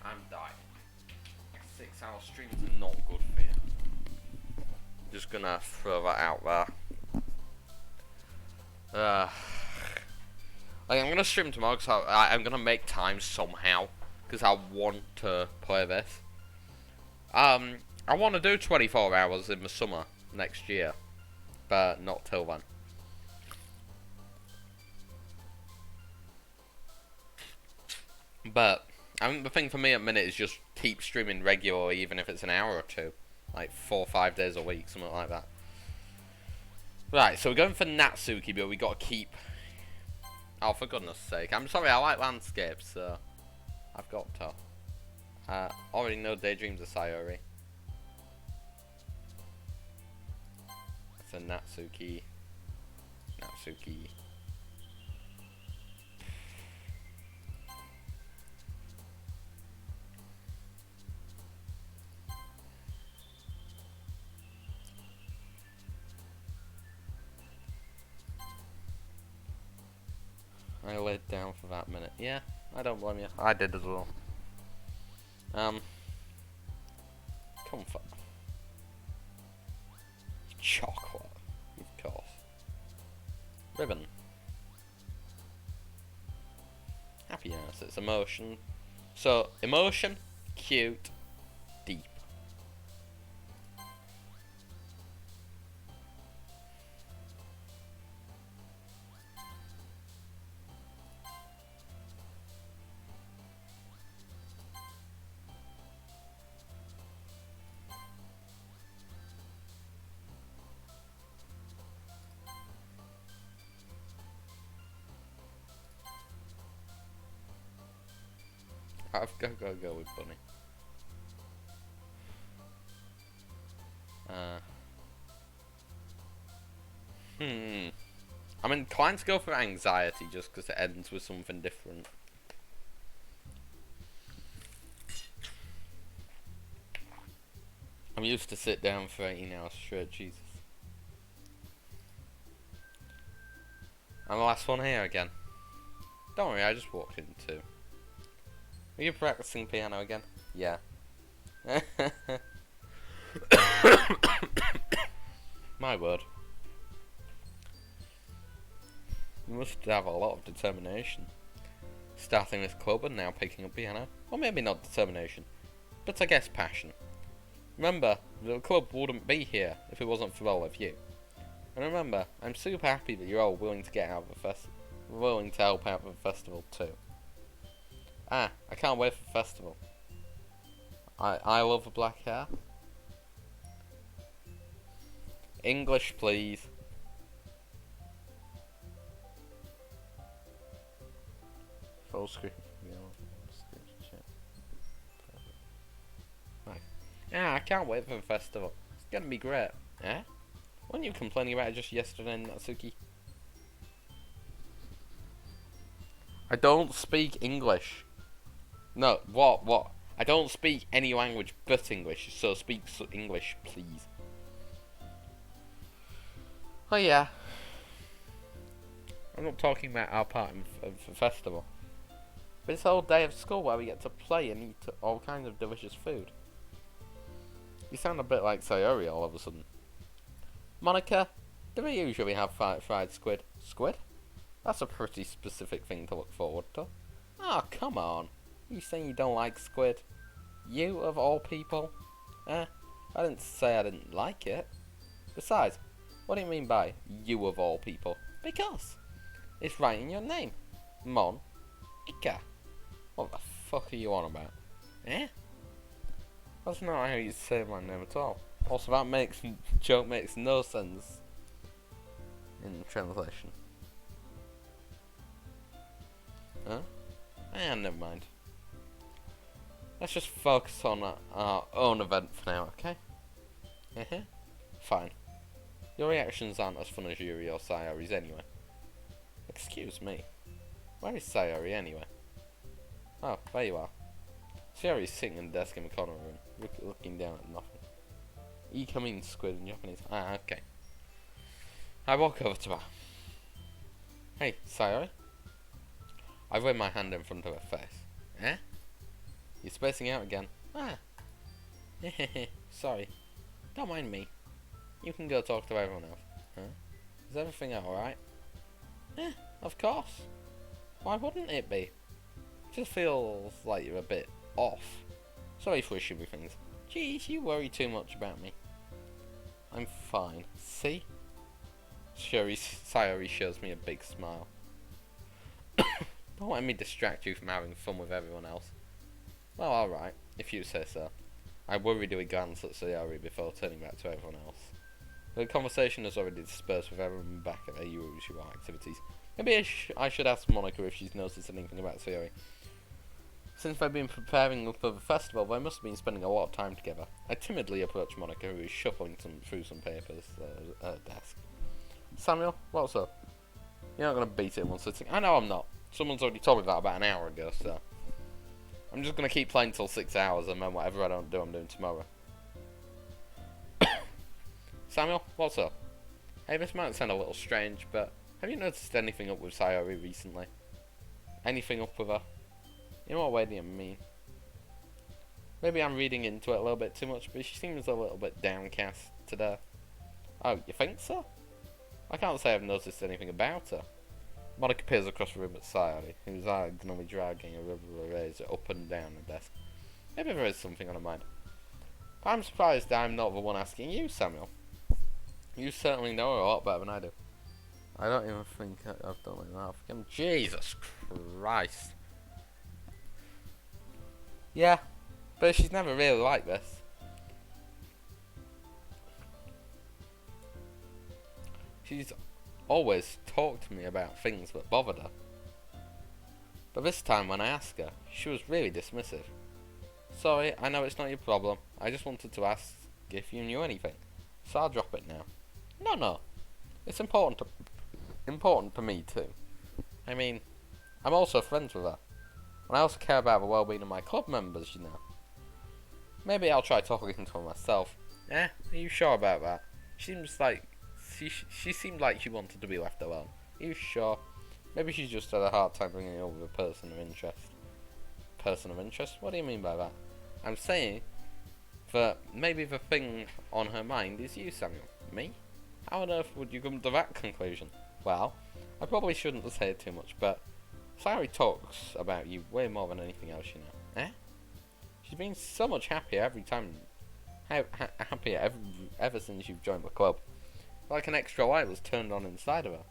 I'm dying. 6-hour streams are not good for you. Just gonna throw that out there. Like, I'm gonna stream tomorrow because I'm gonna make time somehow because I want to play this. I want to do 24 hours in the summer next year, but not till then. But I think the thing for me at the minute is just keep streaming regularly, even if it's an hour or two, like 4 or 5 days a week, something like that. Right, so we're going for Natsuki, but we got to keep. Oh, for goodness sake! I'm sorry, I like landscapes, so I've got to. Already know Daydreams of Sayori. That's a Natsuki. Natsuki. I laid down for that minute. Yeah, I don't blame you. I did as well. Comfort. Chocolate, of course. Ribbon. Happiness, it's emotion. So, emotion, cute, deep. I've got to go with Bunny. I'm inclined to go for anxiety just because it ends with something different. I'm used to sit down for 18 hours straight, Jesus. I'm the last one here again. Don't worry, I just walked in too. Are you practicing piano again? Yeah. My word. You must have a lot of determination. Starting this club and now picking up piano. Or maybe not determination, but I guess passion. Remember, the club wouldn't be here if it wasn't for all of you. And remember, I'm super happy that you're all willing to get out of the willing to help out with the festival too. I can't wait for the festival. I love the black hair. English, please. Full screen. Right. Yeah, I can't wait for the festival. It's gonna be great. Eh? Weren't you complaining about it just yesterday, Natsuki? I don't speak English. No, what? I don't speak any language but English, so speak English, please. Oh yeah. I'm not talking about our part of the festival. But it's a whole day of school where we get to play and eat all kinds of delicious food. You sound a bit like Sayori all of a sudden. Monica, do we usually have fried squid? Squid? That's a pretty specific thing to look forward to. Oh, come on. You saying you don't like squid? You, of all people? I didn't say I didn't like it. Besides, what do you mean by you of all people? Because it's right in your name. Mon-Ika. What the fuck are you on about? Eh? That's not how you say my name at all. Also, that joke makes no sense in translation. Huh? Never mind. Let's just focus on our own event for now, okay? Fine. Your reactions aren't as fun as Yuri or Sayori's anyway. Excuse me. Where is Sayori anyway? Oh, there you are. Sayori's sitting in the desk in the corner room, looking down at nothing. Ika means squid in Japanese. Okay. I walk over to her. Hey, Sayori? I wave my hand in front of her face. Eh? You're spacing out again. Sorry. Don't mind me. You can go talk to everyone else. Huh? Is everything alright? Of course. Why wouldn't it be? It just feels like you're a bit off. Sorry for issuing things. Jeez, you worry too much about me. I'm fine. See? Sayori shows me a big smile. Don't let me distract you from having fun with everyone else. Well, alright, if you say so. I worriedly glance at Sayori before turning back to everyone else. The conversation has already dispersed with everyone back at their usual activities. Maybe I should ask Monica if she's noticed anything about Sayori. Since they've been preparing for the festival, they must have been spending a lot of time together. I timidly approach Monica, who is shuffling through some papers at her desk. Samuel, what's up? You're not going to beat it in one sitting? I know I'm not. Someone's already told me that about an hour ago, so... I'm just going to keep playing till 6 hours, and then whatever I don't do, I'm doing tomorrow. Samuel, what's up? Hey, this might sound a little strange, but have you noticed anything up with Sayori recently? Anything up with her? In what way do you mean? Maybe I'm reading into it a little bit too much, but she seems a little bit downcast today. Oh, you think so? I can't say I've noticed anything about her. Monica peers across the room at Sayori, who's diagonally dragging a rubber eraser up and down the desk. Maybe there is something on her mind. But I'm surprised I'm not the one asking you, Samuel. You certainly know her a lot better than I do. I don't even think I've done enough. Jesus Christ. Yeah, but she's never really like this. She's always talked to me about things that bothered her. But this time when I asked her, she was really dismissive. Sorry, I know it's not your problem. I just wanted to ask if you knew anything. So I'll drop it now. No. It's important to me too. I mean, I'm also friends with her. And I also care about the well-being of my club members, you know. Maybe I'll try talking to her myself. Are you sure about that? She seemed like she wanted to be left alone. Are you sure? Maybe she's just had a hard time bringing it over with a person of interest. Person of interest? What do you mean by that? I'm saying that maybe the thing on her mind is you, Samuel. Me? How on earth would you come to that conclusion? Well, I probably shouldn't say it too much, but Sayori talks about you way more than anything else, you know. She's been so much happier every time. Happier ever since you've joined the club. Like an extra light was turned on inside of her.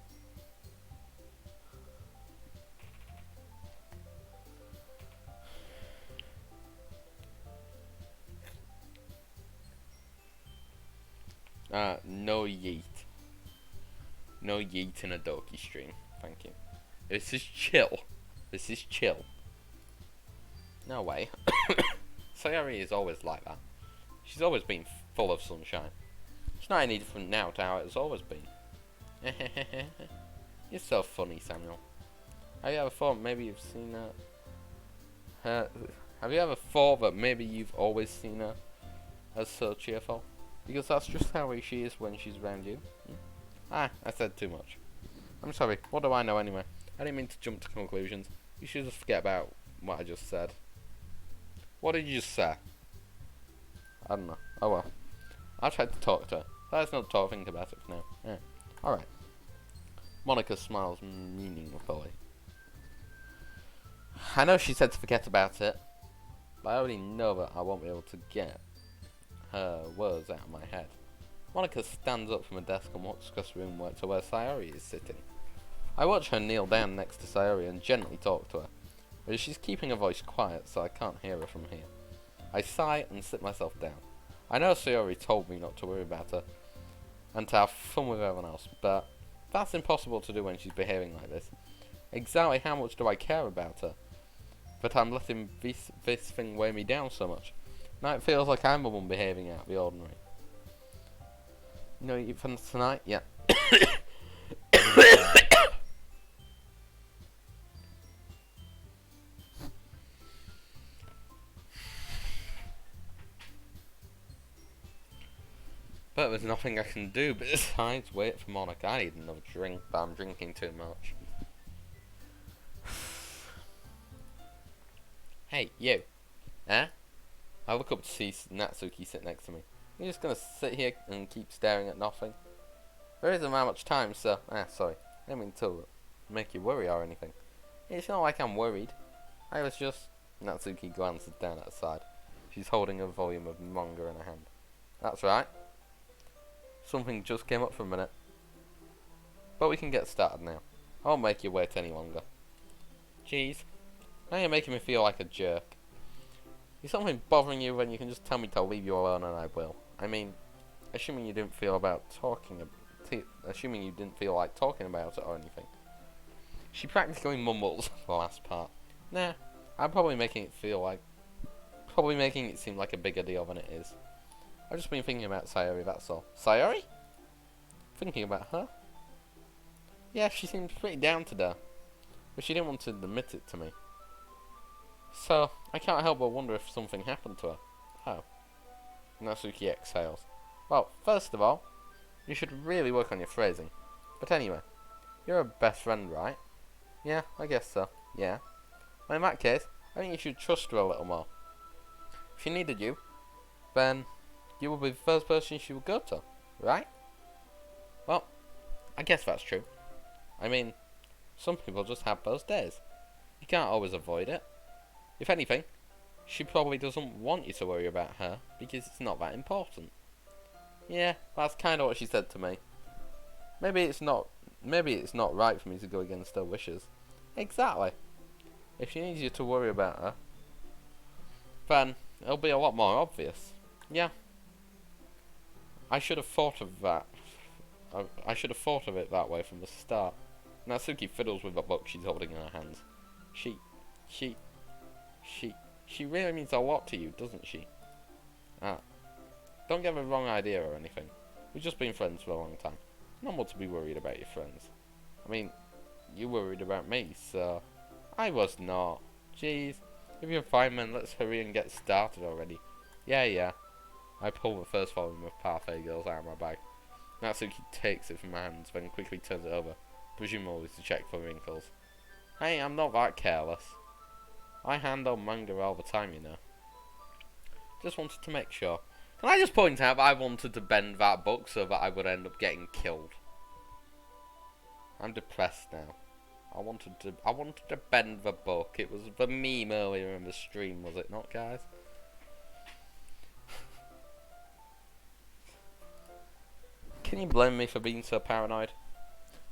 No yeet. No yeet in a Doki stream. Thank you. This is chill. This is chill. No way. Sayori is always like that. She's always been full of sunshine. It's not any different now to how it has always been. You're so funny, Samuel. Have you ever thought maybe you've seen her? Have you ever thought that maybe you've always seen her as so cheerful? Because that's just how she is when she's around you. I said too much. I'm sorry. What do I know anyway? I didn't mean to jump to conclusions. You should just forget about what I just said. What did you just say? I don't know. Oh well. I'll try to talk to her. Let's not think about it for now. Yeah. Alright. Monica smiles meaningfully. I know she said to forget about it, but I already know that I won't be able to get her words out of my head. Monica stands up from her desk and walks across the room to where Sayori is sitting. I watch her kneel down next to Sayori and gently talk to her, but she's keeping her voice quiet so I can't hear her from here. I sigh and sit myself down. I know Sayori told me not to worry about her and to have fun with everyone else, but that's impossible to do when she's behaving like this. Exactly how much do I care about her? But I'm letting this thing weigh me down so much. Now it feels like I'm the one behaving out of the ordinary. You know, you fun tonight? Yeah. But there's nothing I can do besides wait for Monica. I need another drink, but I'm drinking too much. Hey, you. I look up to see Natsuki sit next to me. You're just gonna sit here and keep staring at nothing? There isn't that much time, so... sorry. I didn't mean to make you worry or anything. It's not like I'm worried. I was just... Natsuki glances down at her side. She's holding a volume of manga in her hand. That's right. Something just came up for a minute. But we can get started now. I won't make you wait any longer. Jeez. Now you're making me feel like a jerk. Is something bothering you when you can just tell me to leave you alone and I will? I mean, assuming you didn't feel like talking about it or anything. She practically mumbles the last part. Nah, I'm probably making it seem like a bigger deal than it is. I've just been thinking about Sayori, that's all. Sayori? Thinking about her? Yeah, she seemed pretty down today. But she didn't want to admit it to me. So, I can't help but wonder if something happened to her. Oh. Natsuki exhales. Well, first of all, you should really work on your phrasing. But anyway, you're her best friend, right? Yeah, I guess so. Yeah. Well, in that case, I think you should trust her a little more. If she needed you, then you would be the first person she would go to, right? Well, I guess that's true. I mean, some people just have those days. You can't always avoid it. If anything, she probably doesn't want you to worry about her because it's not that important. Yeah, that's kind of what she said to me. Maybe it's not right for me to go against her wishes. Exactly. If she needs you to worry about her, then it'll be a lot more obvious. Yeah. I should have thought of that. I should have thought of it that way from the start. Natsuki fiddles with the book she's holding in her hands. She really means a lot to you, doesn't she? Don't get the wrong idea or anything. We've just been friends for a long time. Normal to be worried about your friends. I mean, you worried about me, so... I was not. Jeez. If you're fine, man, let's hurry and get started already. Yeah. I pull the first volume of Parfait Girls out of my bag. Natsuki takes it from my hands, then quickly turns it over, presumably to check for wrinkles. Hey, I'm not that careless. I handle manga all the time, you know. Just wanted to make sure. Can I just point out that I wanted to bend that book so that I would end up getting killed? I'm depressed now. I wanted to bend the book. It was the meme earlier in the stream, was it not, guys? Can you blame me for being so paranoid?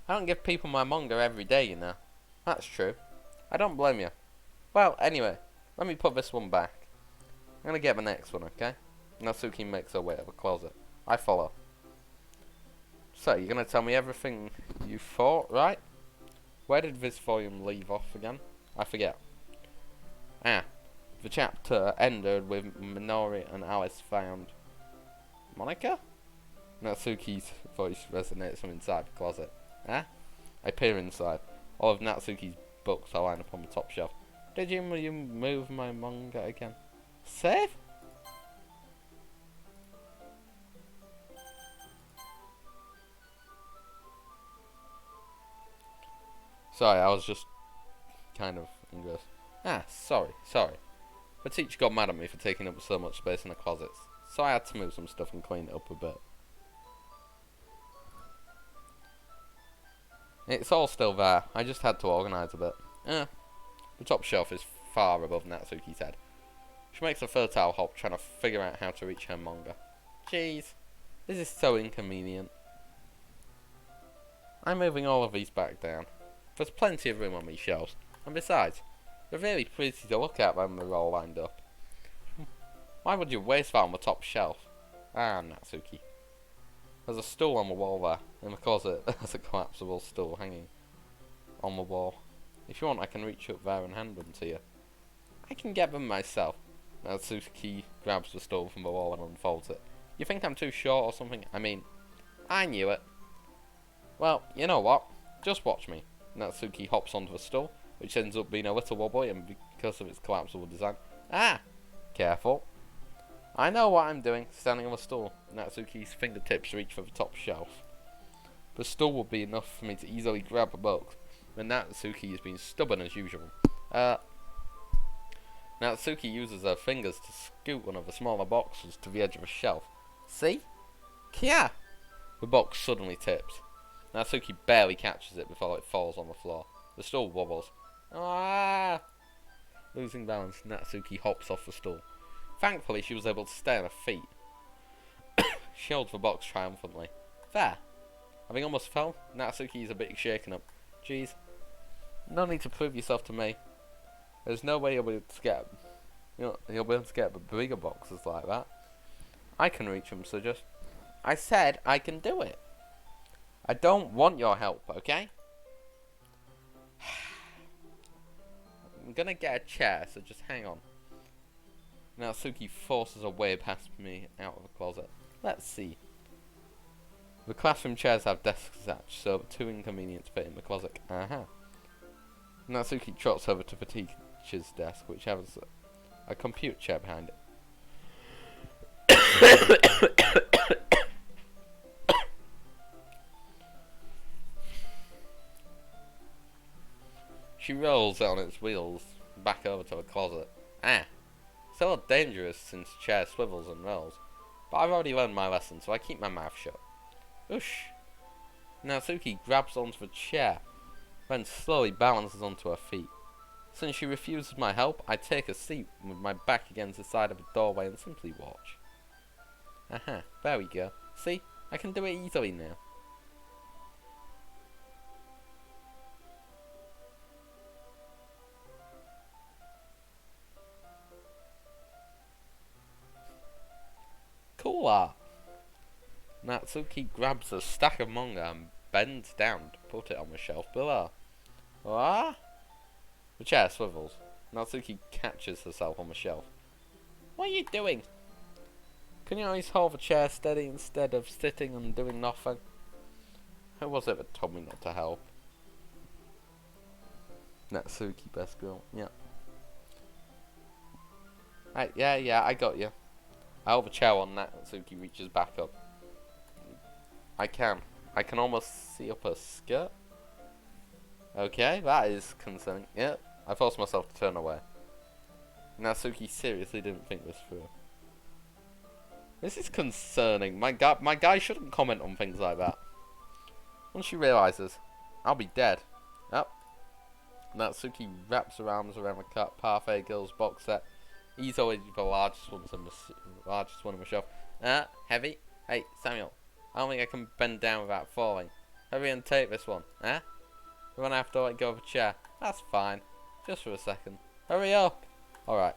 I don't give people my manga every day, you know. That's true. I don't blame you. Well, anyway, let me put this one back. I'm gonna get the next one, okay? Natsuki makes her way to the closet. I follow. So, you're gonna tell me everything you thought, right? Where did this volume leave off again? I forget. The chapter ended with Minori and Alice found... Monica? Natsuki's voice resonates from inside the closet. I peer inside. All of Natsuki's books are lined up on the top shelf. Did you move my manga again? Save? Sorry, I was just kind of engrossed. Sorry. The teacher got mad at me for taking up so much space in the closets, so I had to move some stuff and clean it up a bit. It's all still there, I just had to organise a bit. The top shelf is far above Natsuki's head. She makes a fertile hop trying to figure out how to reach her manga. Jeez, this is so inconvenient. I'm moving all of these back down. There's plenty of room on these shelves, and besides, they're really pretty to look at when they're all lined up. Why would you waste that on the top shelf? Natsuki. There's a stool on the wall there. In the closet, there's a collapsible stool hanging on the wall. If you want, I can reach up there and hand them to you. I can get them myself. Natsuki grabs the stool from the wall and unfolds it. You think I'm too short or something? I mean, I knew it. Well, you know what? Just watch me. Natsuki hops onto the stool, which ends up being a little wobbly and because of its collapsible design. Careful. I know what I'm doing, standing on the stool. Natsuki's fingertips reach for the top shelf. The stool will be enough for me to easily grab a book, but Natsuki is being stubborn as usual. Natsuki uses her fingers to scoot one of the smaller boxes to the edge of a shelf. See? Kia! The box suddenly tips. Natsuki barely catches it before it falls on the floor. The stool wobbles. Losing balance, Natsuki hops off the stool. Thankfully, she was able to stay on her feet. She holds the box triumphantly. There! Having almost fell, Natsuki is a bit shaken up. Jeez. No need to prove yourself to me. There's no way you'll be able to get... you'll be able to get bigger boxes like that. I can reach them, so just... I said I can do it. I don't want your help, okay? I'm gonna get a chair, so just hang on. Natsuki forces her way past me out of the closet. Let's see. The classroom chairs have desks attached, so too inconvenient to fit in the closet. Natsuki trots over to the teacher's desk, which has a computer chair behind it. She rolls on its wheels back over to the closet. It's a little dangerous since the chair swivels and rolls, but I've already learned my lesson, so I keep my mouth shut. Oosh! Natsuki grabs onto the chair, then slowly balances onto her feet. Since she refuses my help, I take a seat with my back against the side of the doorway and simply watch. There we go. See? I can do it easily now. Cool art. Natsuki grabs a stack of manga and bends down to put it on the shelf below. The chair swivels. Natsuki catches herself on the shelf. What are you doing? Can you always hold the chair steady instead of sitting and doing nothing? Who was it that told me not to help? Natsuki, best girl. Yeah. Right, yeah, I got you. I hold the chair on Natsuki reaches back up. I can almost see up her skirt. Okay, that is concerning. Yep, I forced myself to turn away. Natsuki seriously didn't think this through. This is concerning. My guy shouldn't comment on things like that. Once she realizes, I'll be dead. Yep. Natsuki wraps her arms around the Parfait Girls box set. He's always the largest one on the shelf. Heavy? Hey, Samuel. I don't think I can bend down without falling. Hurry and take this one, eh? We're gonna have to let go of a chair. That's fine. Just for a second. Hurry up! Alright.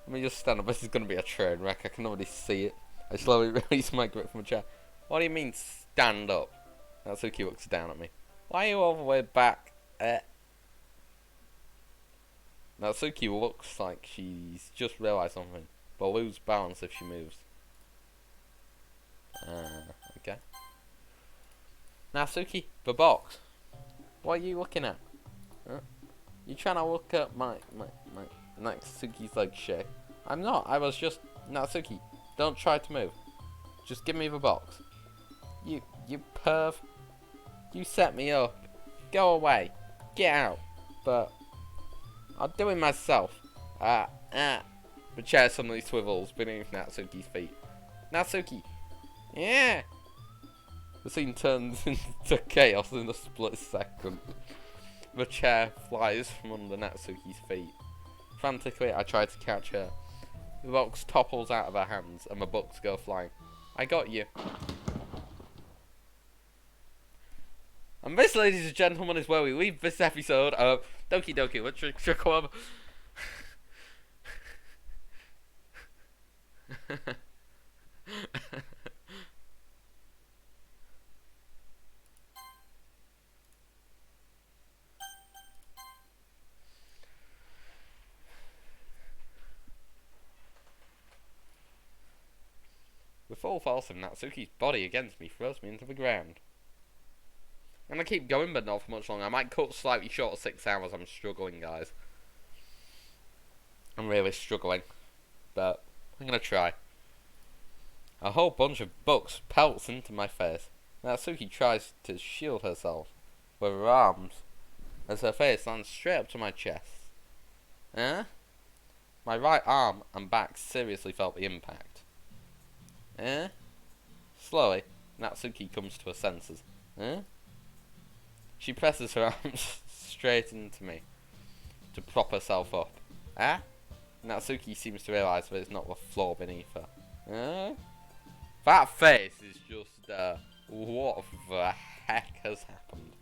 Let me just stand up. This is gonna be a train wreck. I can already see it. I slowly release my grip from the chair. What do you mean, stand up? Natsuki looks down at me. Why are you all the way back? Natsuki looks like she's just realised something, but will lose balance if she moves. Okay. Natsuki, the box. What are you looking at? You trying to look at my Natsuki's leg shake? I'm not. I was just... Natsuki, don't try to move. Just give me the box. You perv. You set me up. Go away. Get out. But... I'll do it myself. The chair suddenly swivels beneath Natsuki's feet. Natsuki! Yeah! The scene turns into chaos in a split second. The chair flies from under Natsuki's feet. Frantically, I try to catch her. The box topples out of her hands and the books go flying. I got you. And this, ladies and gentlemen, is where we leave this episode of Doki Doki Literature Club. The full force of Natsuki's body against me throws me into the ground. I'm gonna keep going, but not for much longer. I might cut slightly short of 6 hours. I'm struggling, guys. I'm really struggling. But I'm gonna try. A whole bunch of books pelts into my face. Natsuki tries to shield herself with her arms as her face lands straight up to my chest. My right arm and back seriously felt the impact. Slowly, Natsuki comes to her senses. She presses her arms straight into me to prop herself up. Natsuki seems to realise that it's not the floor beneath her. That face is just, what the heck has happened?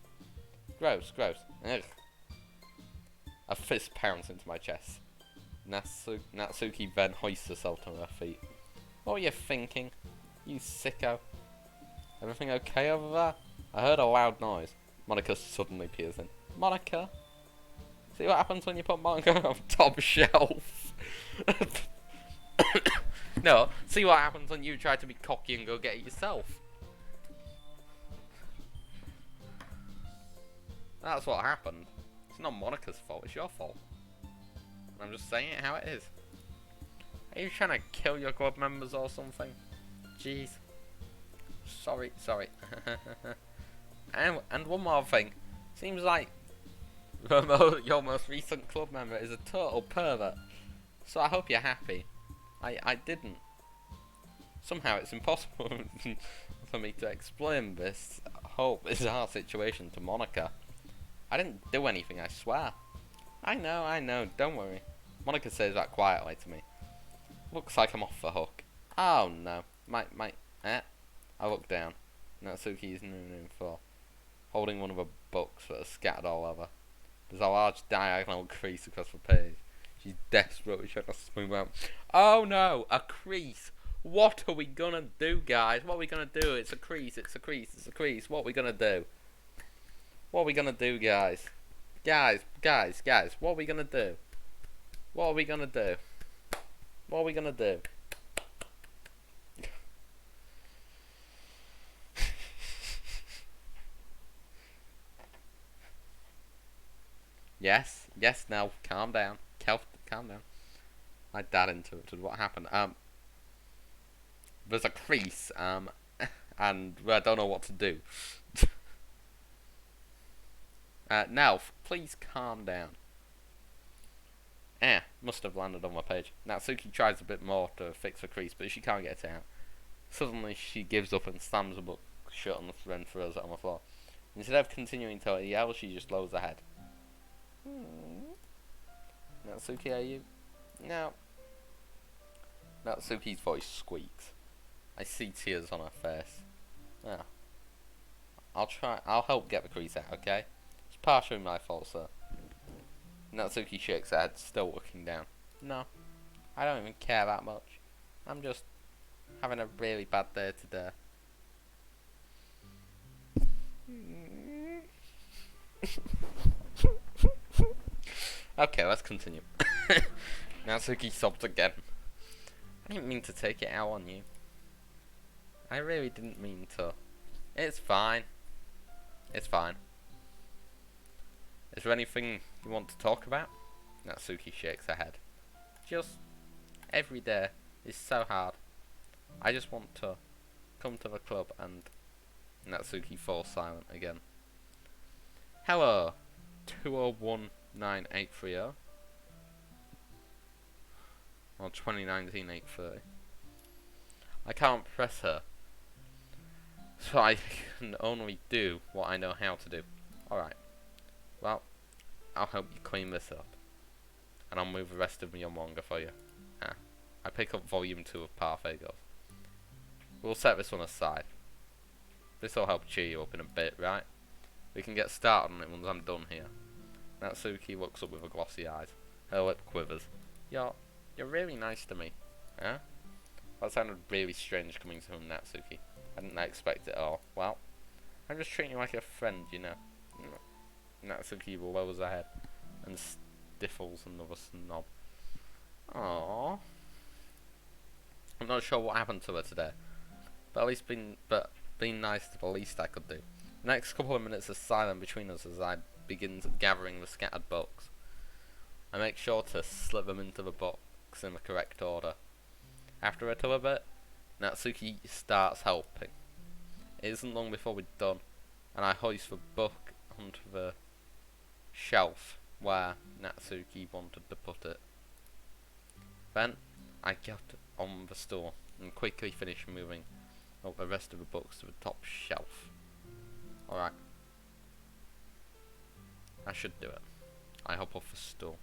Gross. Ugh. A fist pounds into my chest. Natsuki then hoists herself to her feet. What were you thinking? You sicko. Everything okay over there? I heard a loud noise. Monica suddenly peers in. Monica? See what happens when you put Monica on top shelf? No, see what happens when you try to be cocky and go get it yourself. That's what happened. It's not Monica's fault, it's your fault. I'm just saying it how it is. Are you trying to kill your club members or something? Jeez. Sorry. And one more thing. Seems like your most recent club member is a total pervert. So I hope you're happy. I didn't. Somehow it's impossible for me to explain this whole bizarre situation to Monica. I didn't do anything, I swear. I know, don't worry. Monica says that quietly to me. Looks like I'm off the hook. Oh no. I look down. Natsuki is kneeling for, holding one of the books that are scattered all over. There's a large diagonal crease across the page. She's desperately trying to smooth out. Oh no, a crease. What are we gonna do, guys? What are we gonna do? It's a crease. What are we gonna do? What are we gonna do, guys? Guys, what are we gonna do? What are we gonna do? What are we gonna do? Yes, yes, now, calm down. Calm down. My dad interrupted. What happened? There's a crease, and I don't know what to do. Now, please calm down. Must have landed on my page. Natsuki tries a bit more to fix the crease, but she can't get it out. Suddenly, she gives up and slams the book shut and then throws it on the floor. Instead of continuing to yell, she just lowers her head. Natsuki, are you? No. Natsuki's voice squeaks. I see tears on her face. Yeah. I'll help get the crease out, okay? It's partially my fault, sir. Natsuki shakes her head, still looking down. No, I don't even care that much. I'm just having a really bad day today. Okay, let's continue. Natsuki sobbed again. I didn't mean to take it out on you. I really didn't mean to. It's fine. It's fine. Is there anything you want to talk about? Natsuki shakes her head. Just every day is so hard. I just want to come to the club and Natsuki falls silent again. Hello, 2019-830 or 2019-830. I can't press her, so I can only do what I know how to do. Alright, well, I'll help you clean this up, and I'll move the rest of your manga for you. I pick up volume 2 of Parfait Girls. We'll set this one aside. This'll help cheer you up in a bit, right? We can get started on it once I'm done here. Natsuki looks up with her glossy eyes. Her lip quivers. You're really nice to me. Huh? That sounded really strange coming from Natsuki. I didn't expect it at all. Well, I'm just treating you like a friend, you know. Natsuki lowers her head and stifles another snob. Aww. I'm not sure what happened to her today, but at least being nice is the least I could do. The next couple of minutes are silent between us as I begin gathering the scattered books. I make sure to slip them into the box in the correct order. After a little bit, Natsuki starts helping. It isn't long before we're done, and I hoist the book onto the shelf where Natsuki wanted to put it. Then I get on the stool and quickly finish moving up the rest of the books to the top shelf. Alright. I should do it. I hop off the stool.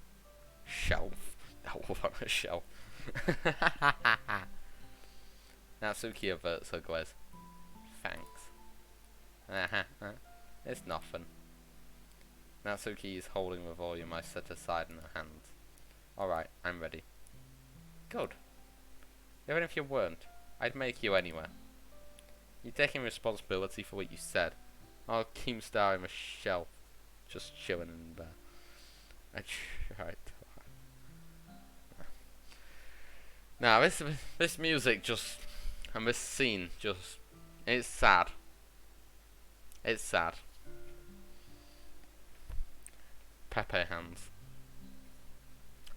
Shelf. Hop on a shelf. Natsuki averts her glaze. Thanks. It's nothing. Natsuki is holding the volume I set aside in her hands. Alright, I'm ready. Good. Even if you weren't, I'd make you anyway. You're taking responsibility for what you said. I'll keep staring the shelf, just chilling in there. I tried. Now this music just, and this scene just, it's sad. It's sad. Pepe hands,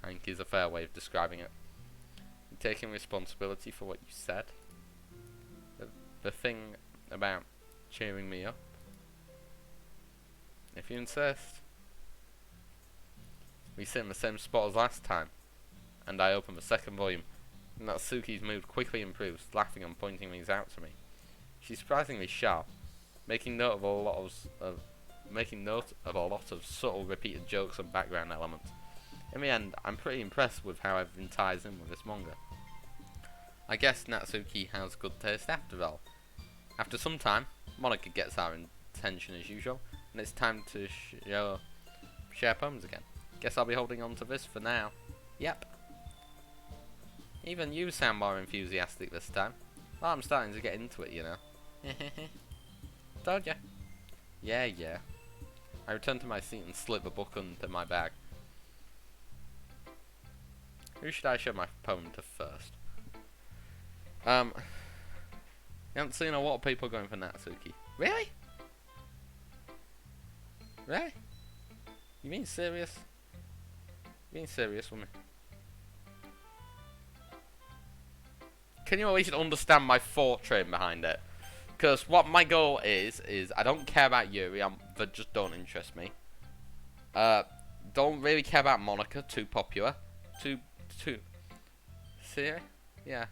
I think is a fair way of describing it. You're taking responsibility for what you said. The thing about cheering me up. If you insist. We sit in the same spot as last time, and I open the second volume. Natsuki's mood quickly improves, laughing and pointing things out to me. She's surprisingly sharp, making note of a lot of subtle repeated jokes and background elements. In the end, I'm pretty impressed with how everything ties in with this manga. I guess Natsuki has good taste after all. After some time, Monika gets our attention as usual, and it's time to share poems again. Guess I'll be holding on to this for now. Yep. Even you sound more enthusiastic this time. Well, I'm starting to get into it, you know. Told ya. Yeah. I return to my seat and slip the book into my bag. Who should I show my poem to first? You haven't seen a lot of people going for Natsuki. Really? Really? You being serious? You being serious with me? Can you at least understand my thought train behind it? Because what my goal is I don't care about Yuri. They just don't interest me. Don't really care about Monica. Too popular. Too. See? Yeah,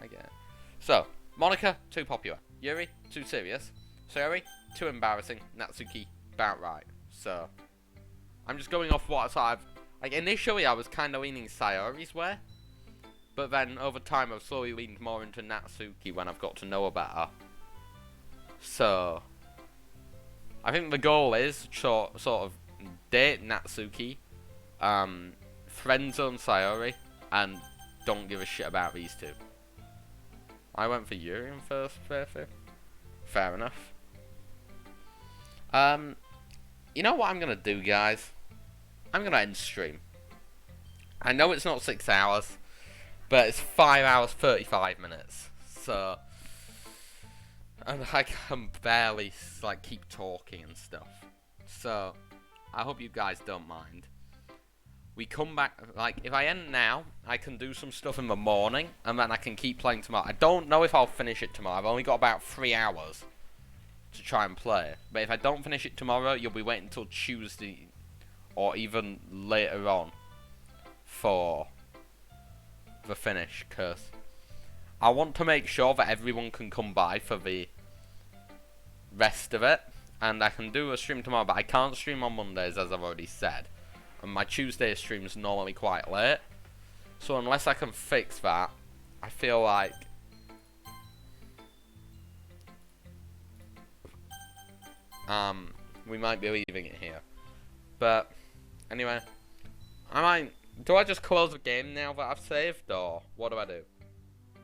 I get it. So, Monica, too popular. Yuri, too serious. Sayori, too embarrassing. Natsuki, about right. So, I'm just going off what I've... Like, initially I was kind of leaning Sayori's way. But then, over time, I've slowly leaned more into Natsuki when I've got to know about her. So, I think the goal is sort of date Natsuki, friend zone Sayori, and don't give a shit about these two. I went for Yuri in first playthrough. Fair enough. You know what I'm gonna do, guys? I'm gonna end stream. I know it's not 6 hours, but it's 5 hours 35 minutes. So, and I can barely like keep talking and stuff. So, I hope you guys don't mind. We come back, like, if I end now, I can do some stuff in the morning, and then I can keep playing tomorrow. I don't know if I'll finish it tomorrow. I've only got about 3 hours to try and play. But if I don't finish it tomorrow, you'll be waiting until Tuesday, or even later on, for the finish, because I want to make sure that everyone can come by for the rest of it. And I can do a stream tomorrow, but I can't stream on Mondays, as I've already said. And my Tuesday stream is normally quite late. So unless I can fix that, I feel like we might be leaving it here. But anyway, do I just close the game now that I've saved, or what do I do?